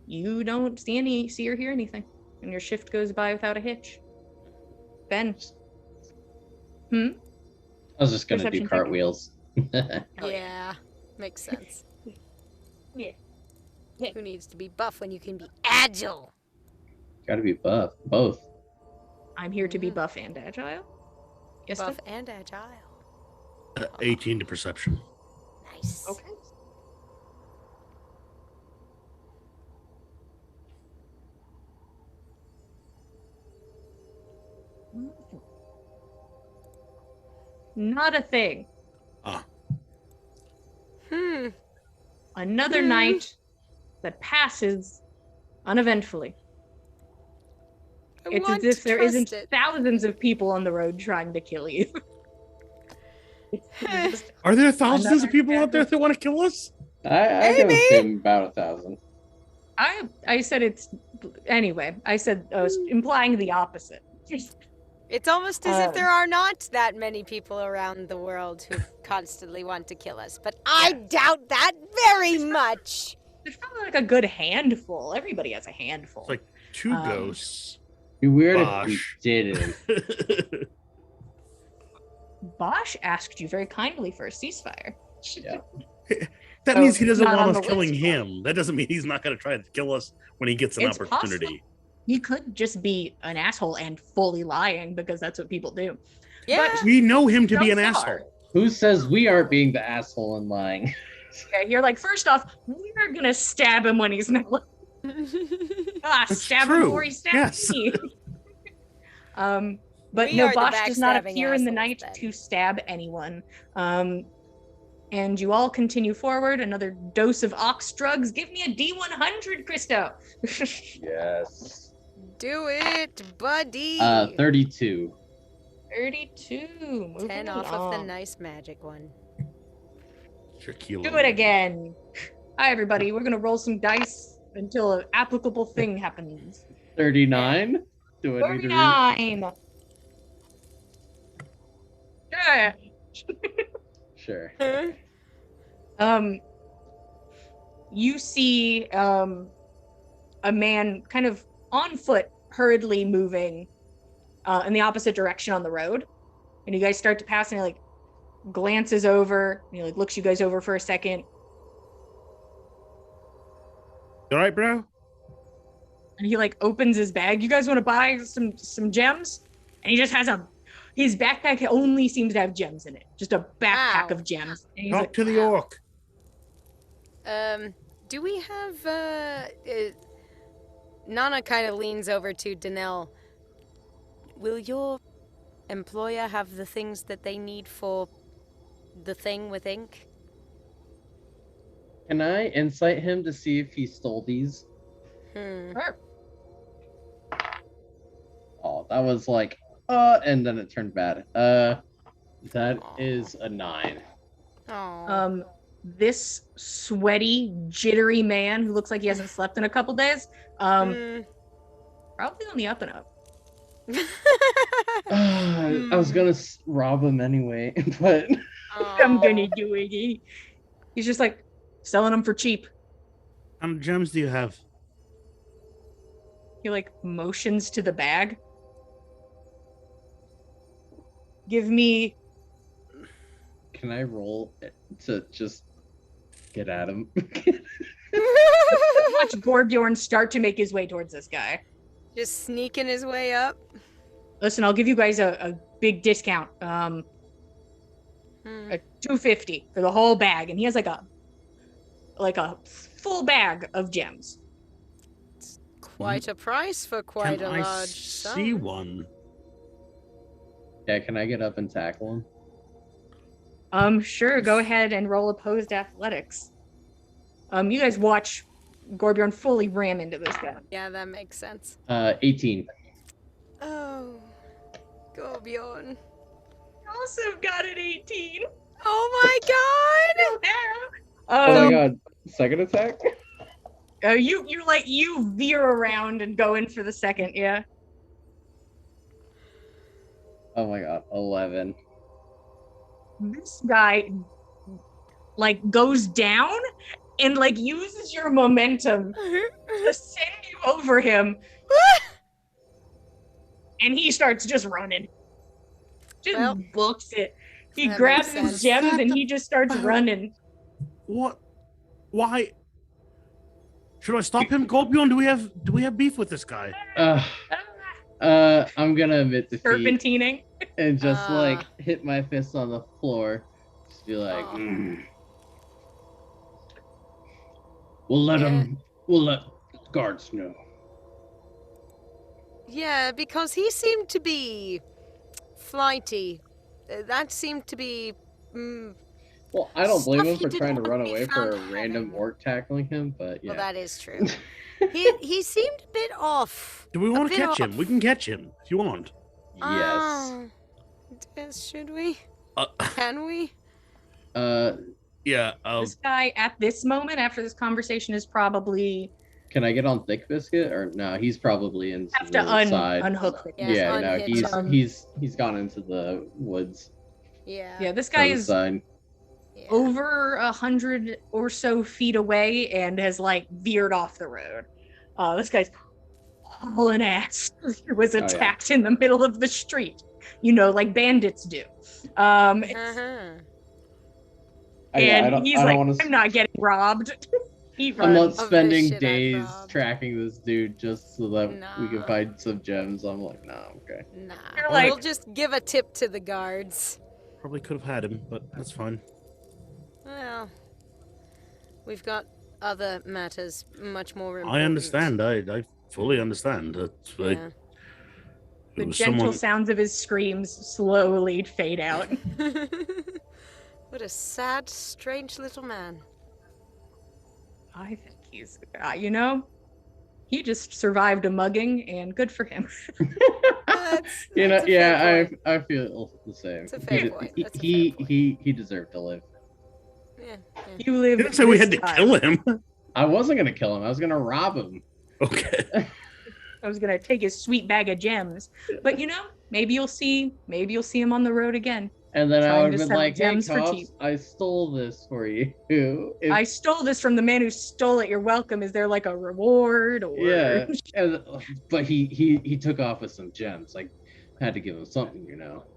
S1: You don't see or hear anything, and your shift goes by without a hitch. Ben.
S2: I was just gonna
S1: Perception
S2: do
S1: check.
S2: cartwheels.
S3: Yeah, makes sense.
S1: Yeah.
S3: Who needs to be buff when you can be agile?
S2: Gotta be buff. Both.
S1: I'm here to be
S3: Yeah.
S1: buff and agile. Yes,
S3: Buff
S1: Ben?
S3: and agile.
S4: 18 to perception.
S3: Nice.
S1: Okay. Not a thing.
S4: Ah,
S1: Another
S3: Hmm.
S1: night that passes uneventfully.
S3: I
S1: It's
S3: want
S1: as if
S3: to
S1: there
S3: trust
S1: isn't
S3: it.
S1: thousands of people on the road trying to kill you. It's just
S4: are there thousands
S1: Another
S4: of people out there that want to kill us?
S2: I go
S3: Maybe.
S2: assume about 1,000.
S1: I said it's anyway. I said I was implying the opposite.
S3: It's almost as if
S1: Um,
S3: there are not that many people around the world who constantly want to kill us, but I doubt that very much.
S1: There's probably like a good handful. Everybody has a handful.
S4: It's like two
S1: Um,
S4: ghosts.
S2: Be weird if we
S4: Bosh.
S2: didn't.
S1: Bosch asked you very kindly for a ceasefire.
S2: Yeah.
S4: That
S1: So
S4: means he
S1: it's
S4: doesn't
S1: not
S4: want
S1: on
S4: us
S1: the
S4: killing
S1: list,
S4: him. That doesn't mean he's not going to try to kill us when he gets an
S1: It's
S4: opportunity.
S1: He could just be an asshole and fully lying because that's what people do.
S3: Yeah.
S4: We know him to be an
S1: So far.
S4: asshole.
S2: Who says we aren't being the asshole and lying?
S1: Okay, you're like, first off, we're gonna stab him when he's not looking.
S4: That's
S1: Stab him
S4: true.
S1: before he stabs
S4: Yes.
S1: me. But
S3: We
S1: no,
S3: are the
S1: Bosch does not
S3: backstabbing
S1: appear in the
S3: assholes,
S1: night
S3: then.
S1: to stab anyone. And you all continue forward. Another dose of ox drugs. Give me a D100, Christo.
S2: Yes.
S3: Do it, buddy.
S2: 32.
S1: 32. Moving
S3: 10 off of the
S1: along.
S3: nice magic one.
S1: Do it again. Hi, everybody. We're gonna roll some dice until an applicable thing happens.
S2: 39. Do I need to read?
S1: 39. Yeah.
S2: Sure.
S1: You see a man kind of on foot, hurriedly moving in the opposite direction on the road. And you guys start to pass and he like glances over, and he like looks you guys over for a second.
S4: You all right, bro?
S1: And he like opens his bag. You guys want to buy some gems? And he just has his backpack only seems to have gems in it. Just a backpack
S3: Wow.
S1: of gems. And he's
S4: Talk
S1: like,
S4: to the
S1: "Wow."
S4: orc.
S3: Do we have, Nana kind of leans over to Danelle. Will your employer have the things that they need for the thing with ink?
S2: Can I insight him to see if he stole these?
S1: Sure.
S2: Oh, that was like, and then it turned bad. That is a 9.
S3: Oh.
S1: This sweaty, jittery man who looks like he hasn't slept in a couple days, probably on the up and up.
S2: I was gonna rob him anyway, but
S1: I'm gonna do it. He's just like selling them for cheap.
S4: How many gems do you have?
S1: He like motions to the bag. Give me.
S2: can I roll to just get at him?
S1: Watch Gorbjorn start to make his way towards this guy.
S3: Just sneaking his way up.
S1: Listen, I'll give you guys a big discount. A 250 for the whole bag, and he has like a full bag of gems.
S3: Quite a price for quite
S4: Can
S3: a
S4: I
S3: large
S4: see
S3: sum.
S4: one?
S2: Yeah, can I get up and tackle him?
S1: Sure, go ahead and roll opposed athletics. You guys watch Gorbjorn fully ram into this guy.
S3: Yeah, that makes sense.
S2: 18.
S3: Oh, go Bjorn.
S1: Also got an 18.
S3: Oh my god!
S2: Oh my god, second attack?
S1: You veer around and go in for the second, yeah.
S2: Oh my god, 11.
S1: This guy like goes down and like uses your momentum to send you over him. And he starts just running. Just
S3: Well,
S1: books it. He
S3: that
S1: grabs
S3: makes
S1: his
S3: sense.
S1: gems and he just starts running.
S4: What? Why? Should I stop him, Gorbjorn? Do we have beef with this guy?
S2: I'm gonna admit defeat
S1: Serpentining.
S2: and just like
S3: Ah.
S2: hit my fist on the floor. Just be like,
S3: Aw.
S5: We'll let
S3: Yeah.
S5: him. We'll let guards know.
S3: Yeah, because he seemed to be flighty. That seemed to be.
S2: well, I don't blame
S3: Stuff
S2: him
S3: he
S2: for
S3: didn't
S2: trying to
S3: want
S2: run
S3: to be
S2: away for a
S3: found
S2: random
S3: having.
S2: orc tackling him, but yeah.
S3: Well, that is true. he seemed a bit off.
S4: Do we want to
S3: bit
S4: catch him?
S3: off.
S4: We can catch him if you want.
S2: Yes.
S3: Oh, should we?
S4: Uh,
S3: Can we?
S4: yeah.
S1: This guy at this moment, after this conversation, is probably
S2: Can I get on Thick Biscuit or no? He's probably in
S1: have
S2: the
S1: to
S2: side.
S1: unhook it.
S3: Yeah,
S2: Yeah, no,
S3: unhitch him.
S2: he's gone into the woods.
S3: Yeah.
S1: Yeah, this guy
S2: on the
S1: is
S2: side.
S3: yeah.
S1: over 100 or so feet away and has like veered off the road. This guy's hauling ass who was
S2: Oh, yeah.
S1: attacked in the middle of the street, like bandits do.
S3: Uh-huh.
S2: Yeah,
S1: And he's
S2: I
S1: like,
S2: don't want
S1: I'm
S2: to.
S1: not getting robbed. He
S2: I'm not
S1: runs.
S3: the
S2: spending
S3: shit I've
S2: days
S3: robbed.
S2: tracking this dude just so that we can
S3: Nah.
S2: find some gems. I'm like, nah, okay.
S3: Nah.
S1: You're like-
S3: We'll just give a tip to the guards.
S4: Probably could have had him, but that's fine.
S3: Well, we've got other matters much more important.
S4: I understand. I fully understand. That's like,
S3: Yeah.
S4: it
S1: The
S4: was
S1: gentle
S4: someone.
S1: sounds of his screams slowly fade out.
S3: What a sad, strange little man.
S1: I think he's, he just survived a mugging, and good for him.
S3: That's
S2: You know,
S3: a fair
S2: yeah,
S3: point.
S2: I feel the same.
S3: It's a fair
S2: He-
S3: point.
S2: He,
S3: That's a
S2: he,
S3: fair point.
S2: he deserved to live.
S3: Yeah.
S1: You live.
S4: Didn't say we
S1: this
S4: had to
S1: time.
S4: kill him.
S2: I wasn't gonna kill him. I was gonna rob him.
S4: Okay.
S1: I was gonna take his sweet bag of gems, but maybe you'll see him on the road again.
S2: And then I
S1: Trying
S2: would
S1: to
S2: have been
S1: sell
S2: like, "Hey,
S1: gems for
S2: cops,
S1: cheap.
S2: I stole this for you." If-
S1: I stole this from the man who stole it. You're welcome. Is there like a reward or?
S2: Yeah, but he took off with some gems. Like, had to give him something,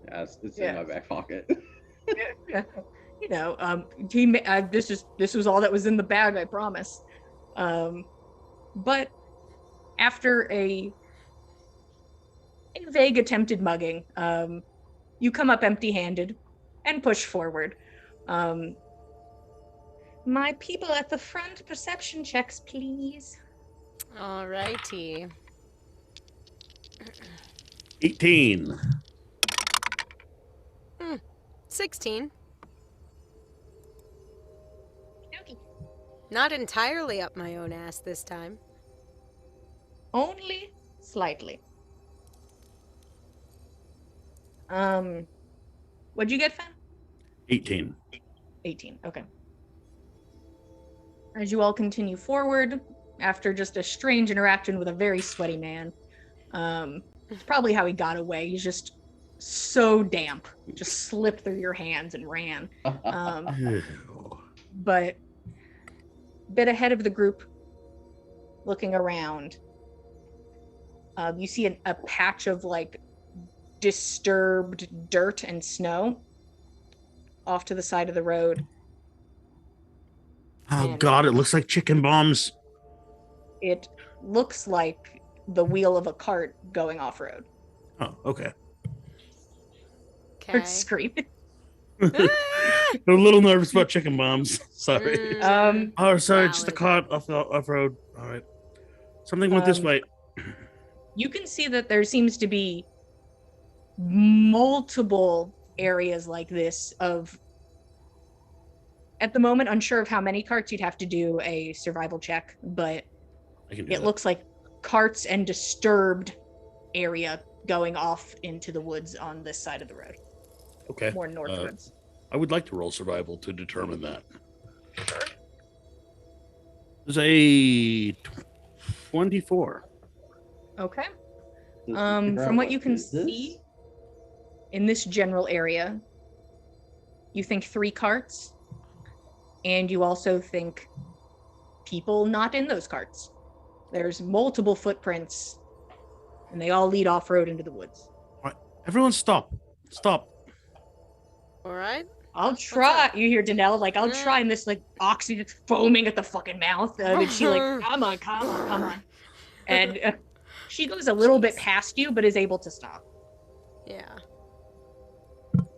S2: as it's in my back pocket.
S1: Yeah. This was all that was in the bag. I promise. But after a vague attempted mugging, you come up empty-handed and push forward. My people at the front, perception checks, please.
S3: Alrighty.
S4: 18.
S3: 16.
S1: Okay.
S3: Not entirely up my own ass this time.
S1: Only slightly. What'd you get, Fen?
S4: 18.
S1: 18. Okay. As you all continue forward, after just a strange interaction with a very sweaty man, it's probably how he got away. He's just so damp, just slipped through your hands and ran. But a bit ahead of the group, looking around, you see a patch of like disturbed dirt and snow off to the side of the road.
S4: Oh
S1: And
S4: God! It looks like chicken bombs.
S1: it looks like the wheel of a cart going off-road.
S4: Oh, okay.
S1: Or
S3: Okay.
S1: screaming.
S4: I'm a little nervous about chicken bombs. Sorry.
S3: Mm,
S4: Oh, sorry, just a
S3: valid.
S4: cart off road. All right. Something went this way.
S1: You can see that there seems to be multiple areas like this of, at the moment, unsure of how many carts. You'd have to do a survival check, but
S4: I can do
S1: it
S4: that.
S1: looks like carts and disturbed area going off into the woods on this side of the road,
S4: Okay.
S1: more northwards.
S4: I would like to roll survival to determine that. There's a 24.
S1: Okay.
S2: Figure out
S1: From what you
S2: what
S1: can
S2: is this?
S1: see in this general area, you think 3 carts, and you also think people not in those carts. There's multiple footprints, and they all lead off-road into the woods.
S4: Everyone stop. Stop.
S3: All right.
S1: I'll
S3: What's
S1: try.
S3: up?
S1: You hear Danelle, like, I'll
S3: Yeah.
S1: try, and this, like, oxy just foaming at the fucking mouth. And she, like, come on. And she goes a little bit past you, but is able to stop.
S3: Yeah.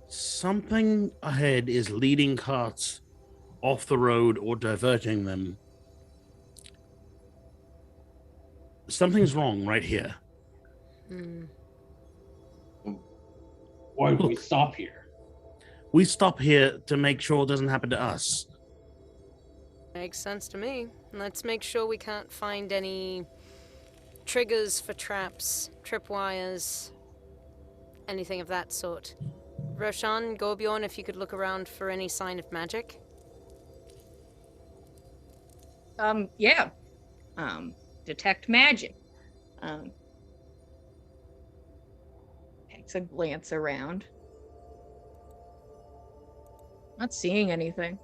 S4: Something ahead is leading carts off the road or diverting them. Something's wrong right here.
S3: Hmm.
S5: Why would we
S4: Look.
S5: stop here?
S4: We stop here to make sure it doesn't happen to us.
S3: Makes sense to me. Let's make sure we can't find any triggers for traps, tripwires, anything of that sort. Roshan, Gorbjorn, if you could look around for any sign of magic.
S1: Yeah. Detect magic. Takes a glance around. Not seeing anything.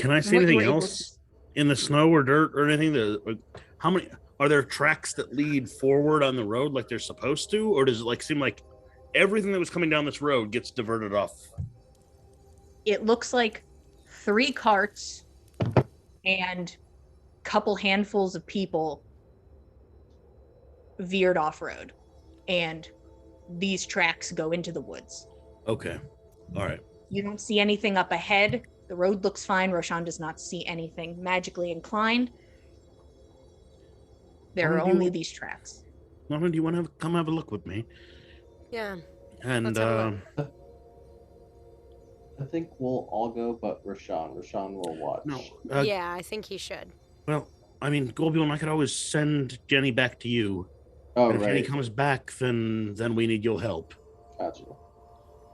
S4: Can I see
S1: From what you
S4: anything
S1: were able
S4: else in the snow or dirt or anything? How many are there tracks that lead forward on the road like they're supposed to, or does it like seem like everything that was coming down this road gets diverted off?
S1: It looks like 3 carts and couple handfuls of people veered off road, and these tracks go into the woods.
S4: Okay, all right.
S1: You don't see anything up ahead. The road looks fine. Roshan does not see anything magically inclined. There are only these tracks.
S4: Norman, do you want to come have a look with me?
S3: Yeah.
S4: And
S3: Let's have a
S2: I think we'll all go, but Rashawn. Rashawn will watch.
S4: no,
S3: yeah, I think he should.
S4: well, I mean, Golbion, I could always send Jenny back to you.
S2: Oh,
S4: And if Jenny
S2: right.
S4: comes back, then we need your help.
S2: Gotcha.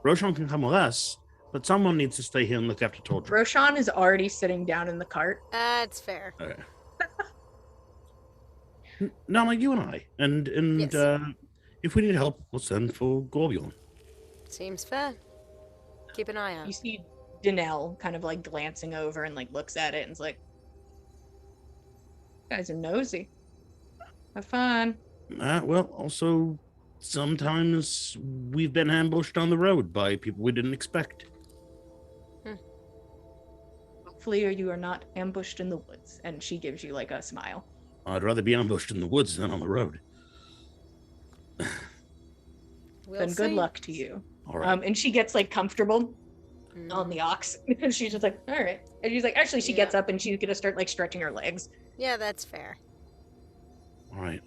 S4: Roshan can come with us, but someone needs to stay here and look after Toldra.
S1: Roshan is already sitting down in the cart.
S3: That's fair.
S4: Okay. No, like you and I. And
S3: Yes.
S4: if we need help, we'll send for Golbion.
S3: Seems fair. Keep an eye
S1: You
S3: out.
S1: see Danelle kind of like glancing over and like looks at it and is like, "You guys are nosy. Have fun."
S4: Well, also, sometimes we've been ambushed on the road by people we didn't expect.
S1: Hopefully you are not ambushed in the woods. And she gives you like a smile.
S4: I'd rather be ambushed in the woods than on the road.
S3: We'll
S1: Then good
S3: see.
S1: luck to you.
S4: All right.
S1: And she gets like comfortable
S3: Mm.
S1: on the ox. And she's just like, all right. And she's like, actually, she gets up and she's gonna start like stretching her legs.
S3: Yeah, that's fair.
S4: All right.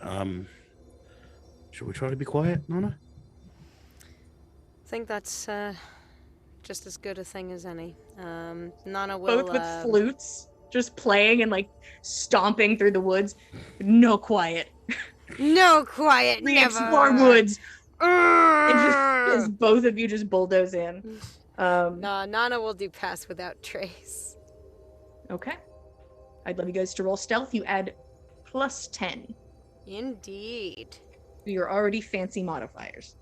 S4: Should we try to be quiet, Nana?
S3: I think that's just as good a thing as any. Nana will.
S1: Both with flutes, just playing and like stomping through the woods. No quiet.
S3: No quiet,
S1: We
S3: never.
S1: explore woods. And just,
S3: Urgh.
S1: as both of you just bulldoze in.
S3: Nah, Nana will do pass without trace.
S1: Okay. I'd love you guys to roll stealth. You add +10
S3: Indeed.
S1: to your already fancy modifiers.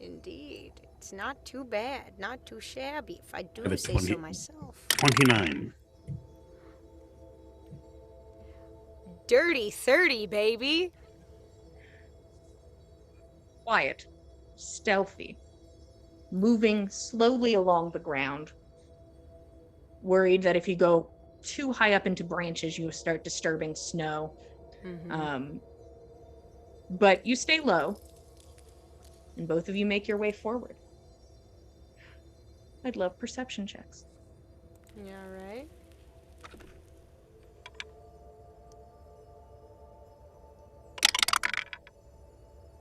S3: Indeed. It's not too bad, not too shabby, if I do
S4: Have a
S3: say so
S4: 20.
S3: myself.
S4: 29.
S3: Dirty 30, baby.
S1: Quiet, stealthy, moving slowly along the ground, worried that if you go too high up into branches, you start disturbing snow.
S3: Mhm.
S1: But you stay low, and both of you make your way forward. I'd love perception checks.
S3: Yeah, right.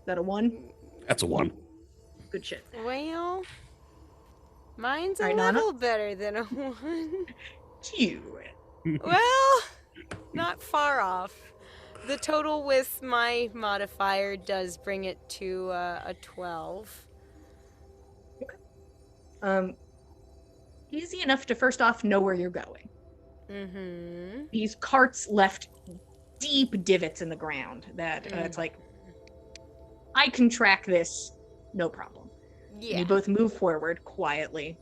S1: Is that a 1?
S4: That's a 1.
S1: Good shit.
S3: Well, mine's a
S1: Alright, Nana?
S3: little better than a 1.
S1: You.
S3: Well, not far off. The total with my modifier does bring it to a 12.
S1: Easy enough to first off know where you're going.
S3: Mm-hmm.
S1: These carts left deep divots in the ground that it's like, I can track this, no problem.
S3: Yeah.
S1: You both move forward quietly,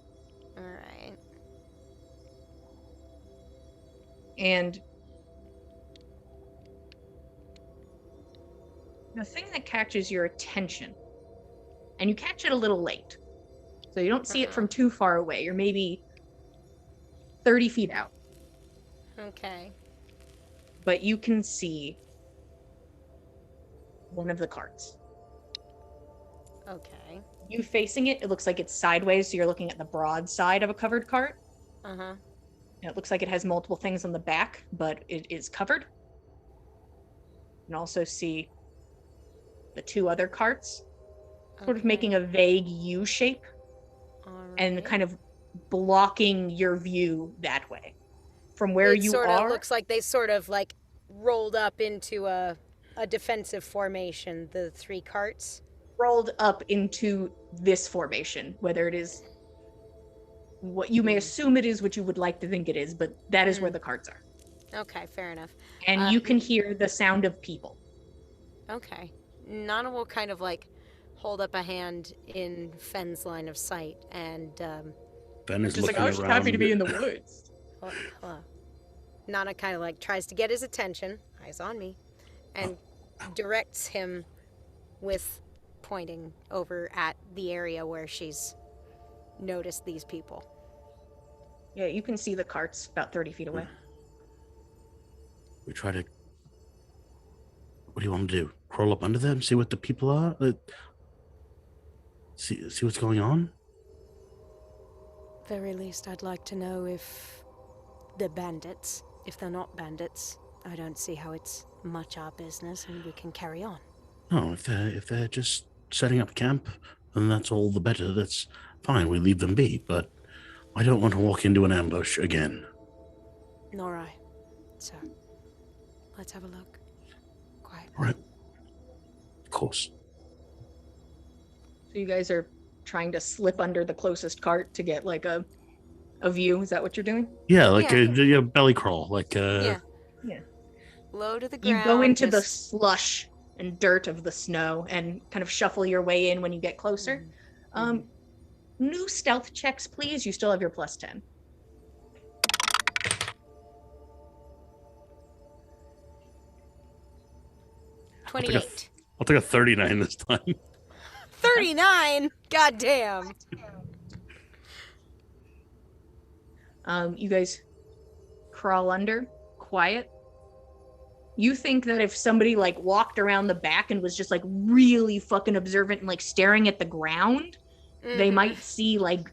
S3: All right.
S1: and the thing that catches your attention, and you catch it a little late, so you don't see it from too far away. You're maybe 30 feet out,
S3: Okay.
S1: but you can see one of the carts.
S3: Okay.
S1: You facing it, it looks like it's sideways, so you're looking at the broad side of a covered cart.
S3: Uh-huh.
S1: And it looks like it has multiple things on the back, but it is covered. You can also see the 2 other carts, sort of making a vague U shape and kind of blocking your view that way. From where
S3: it
S1: you
S3: sort
S1: are,
S3: of looks like they sort of like rolled up into a defensive formation, the 3 carts.
S1: rolled up into this formation, whether it is what you may assume it is, what you would like to think it is, but that is where the carts are.
S3: Okay, fair enough.
S1: And you can hear the sound of people.
S3: Okay. Nana will kind of like hold up a hand in Fenn's line of sight and
S4: Ben is
S1: Just like,
S4: looking
S1: oh, she's
S4: around.
S1: happy to be in the woods.
S3: Hello. Nana kind of like tries to get his attention, eyes on me, and directs him with pointing over at the area where she's noticed these people.
S1: Yeah, you can see the carts about 30 feet away.
S4: We try to. What do you want to do? Crawl up under them, see what the people are? See what's going on?
S3: Very least, I'd like to know if they're bandits. If they're not bandits, I don't see how it's much our business and we can carry on.
S4: No, if they're just setting up camp, then that's all the better. That's fine. We leave them be. But I don't want to walk into an ambush again.
S3: Nor I. So, let's have a look. Quiet.
S4: All right. Of course.
S1: So you guys are trying to slip under the closest cart to get like a view. Is that what you're doing?
S4: Yeah, like
S3: Yeah.
S4: a belly crawl, like
S3: Yeah.
S1: Yeah.
S3: Low to the ground.
S1: You go into the
S3: just-
S1: slush and dirt of the snow and kind of shuffle your way in when you get closer. New stealth checks, please. You still have your plus 10.
S4: I'll
S3: 28.
S4: take a 39 this time.
S3: 39? God damn.
S1: You guys crawl under, quiet. You think that if somebody like walked around the back and was just like really fucking observant and like staring at the ground, they might see like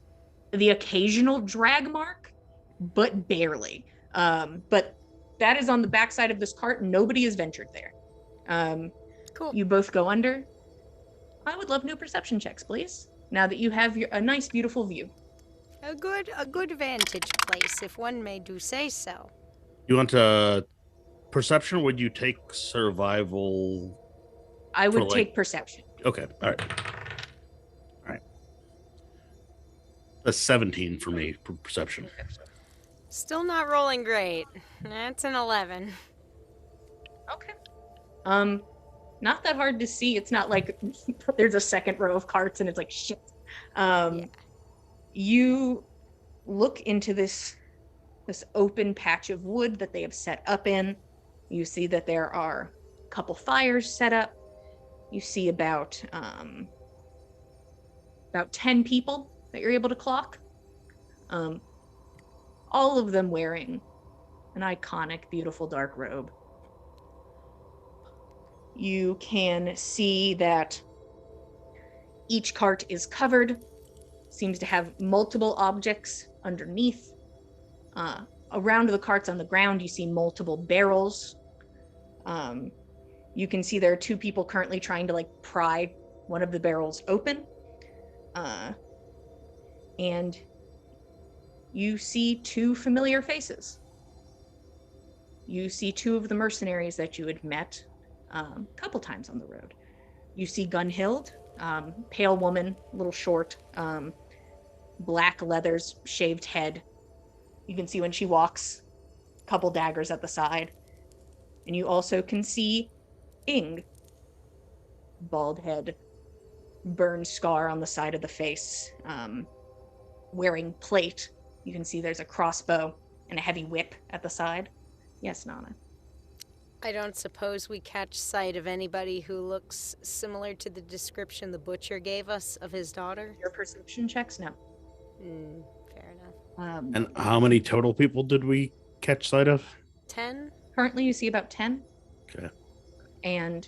S1: the occasional drag mark, but barely. But that is on the backside of this cart. Nobody has ventured there.
S3: Cool.
S1: You both go under. I would love new perception checks, please. Now that you have a nice, beautiful view.
S3: A good vantage place, if one may do say so.
S4: You want perception, or would you take survival?
S1: I would
S4: For, like-
S1: take perception.
S4: Okay, all right. That's 17 for me for perception.
S3: Still not rolling great. That's an 11.
S1: Okay. Not that hard to see. It's not like there's a second row of carts and it's like shit.
S3: Yeah.
S1: You look into this open patch of wood that they have set up in. You see that there are a couple fires set up. You see about 10 people that you're able to clock. All of them wearing an iconic, beautiful dark robe. You can see that each cart is covered, seems to have multiple objects underneath. Around the carts on the ground, you see multiple barrels. You can see there are two people currently trying to like pry one of the barrels open. And you see two familiar faces. You see two of the mercenaries that you had met a couple times on the road. You see Gunhild, pale woman, a little short, black leathers, shaved head. You can see when she walks, a couple daggers at the side. And you also can see Ing, bald head, burn scar on the side of the face, wearing plate. You can see there's a crossbow and a heavy whip at the side. Yes, Nana.
S3: I don't suppose we catch sight of anybody who looks similar to the description the butcher gave us of his daughter?
S1: Your perception checks? No.
S3: Fair enough.
S4: And how many total people did we catch sight of?
S3: 10?
S1: Currently, you see about 10.
S4: Okay.
S1: And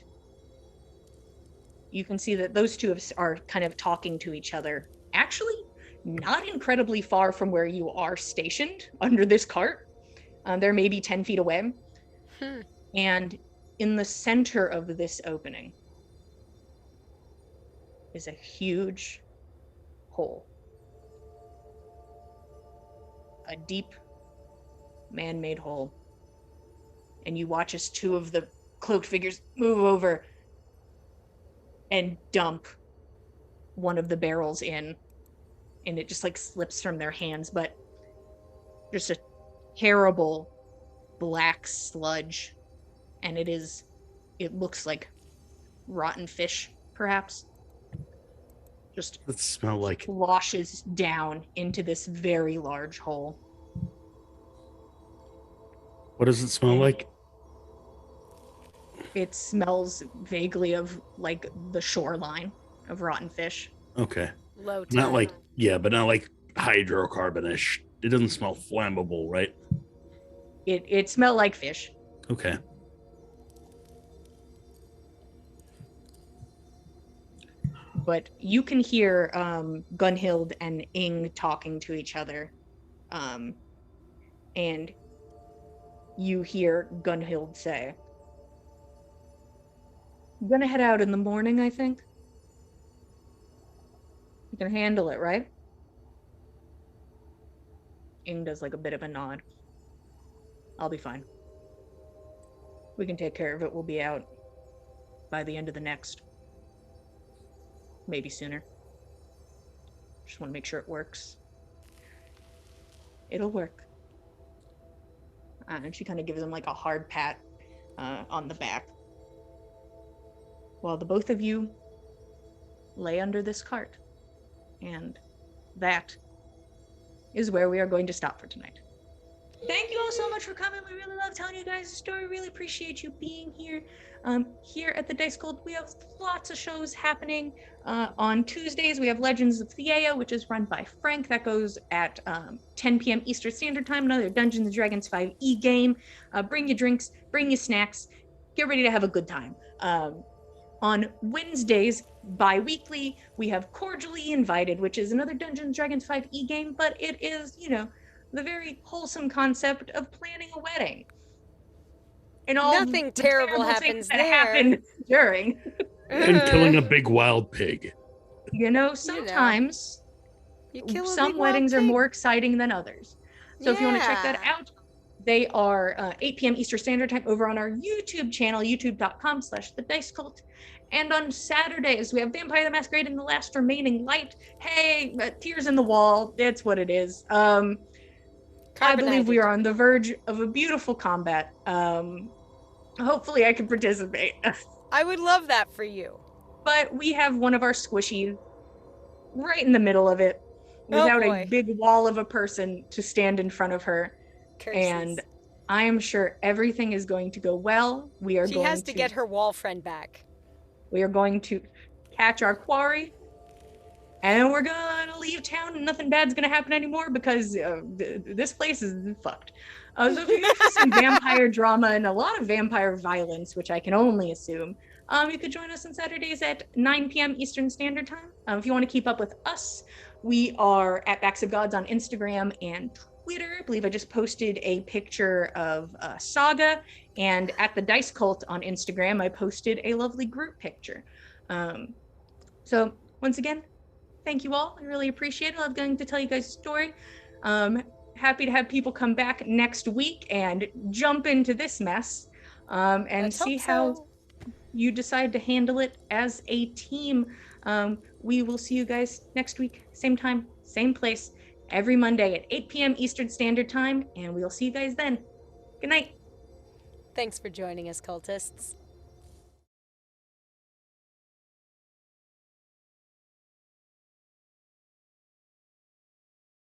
S1: you can see that those two are kind of talking to each other. Actually, not incredibly far from where you are stationed under this cart. They're maybe 10 feet away. And in the center of this opening is a huge hole. A deep man-made hole. And you watch as two of the cloaked figures move over and dump one of the barrels in. And it just like slips from their hands, but just a terrible black sludge. And it looks like rotten fish, perhaps. Just
S4: It smell like
S1: washes down into this very large hole.
S4: What does it smell like?
S1: It smells vaguely of like the shoreline of rotten fish.
S4: Okay.
S3: Low tide.
S4: Not like, yeah, but not like hydrocarbonish. It doesn't smell flammable, right?
S1: It smelled like fish.
S4: Okay.
S1: But you can hear Gunhild and Ing talking to each other. And you hear Gunhild say, "I'm gonna head out in the morning, I think. You can handle it, right?" Ing does like a bit of a nod. "I'll be fine. We can take care of it. We'll be out by the end of the next. Maybe sooner. Just want to make sure it works. It'll work." And she kind of gives him like a hard pat on the back. While the both of you lay under this cart. And that is where we are going to stop for tonight. Thank you all so much for coming. We really love telling you guys the story. Really appreciate you being here. Here at the Dice Cult, we have lots of shows happening. On Tuesdays, we have Legends of Theia, which is run by Frank. That goes at 10 p.m. Eastern Standard Time. Another Dungeons & Dragons 5e game. Bring your drinks, bring your snacks. Get ready to have a good time. On Wednesdays, bi-weekly, we have Cordially Invited, which is another Dungeons & Dragons 5e game, but it is, the very wholesome concept of planning a wedding. And all
S3: Nothing terrible
S1: things
S3: happens
S1: that
S3: there.
S1: happen during.
S4: And killing a big wild pig.
S1: Sometimes
S3: You kill a
S1: some
S3: big wild
S1: weddings are
S3: pig.
S1: more exciting than others. So if you want to check that
S3: Yeah.
S1: out, they are 8 p.m. Eastern Standard Time over on our YouTube channel, youtube.com/The Dice Cult. And on Saturdays, we have Vampire the Masquerade and The Last Remaining Light. Hey, tears in the wall. That's what it is. I believe we are on the verge of a beautiful combat. Hopefully I can participate.
S3: I would love that for you.
S1: But we have one of our squishies right in the middle of it without a
S3: boy.
S1: big wall of a person to stand in front of her.
S3: Curses.
S1: And I am sure everything is going to go well. We are
S3: She
S1: going
S3: has to get her wall friend back.
S1: We are going to catch our quarry. And we're gonna leave town and nothing bad's gonna happen anymore because this place is fucked. So if you're here for some vampire drama and a lot of vampire violence, which I can only assume, you could join us on Saturdays at 9 p.m. Eastern Standard Time. If you want to keep up with us, we are at Backs of Gods on Instagram and Twitter. I believe I just posted a picture of Saga, and at the Dice Cult on Instagram, I posted a lovely group picture. So once again, thank you all. I really appreciate it. I love getting to tell you guys a story. Happy to have people come back next week and jump into this mess and
S3: Let's
S1: see
S3: hope
S1: how
S3: so.
S1: you decide to handle it as a team. We will see you guys next week, same time, same place, every Monday at 8 p.m. Eastern Standard Time, and we'll see you guys then. Good night.
S3: Thanks for joining us, cultists.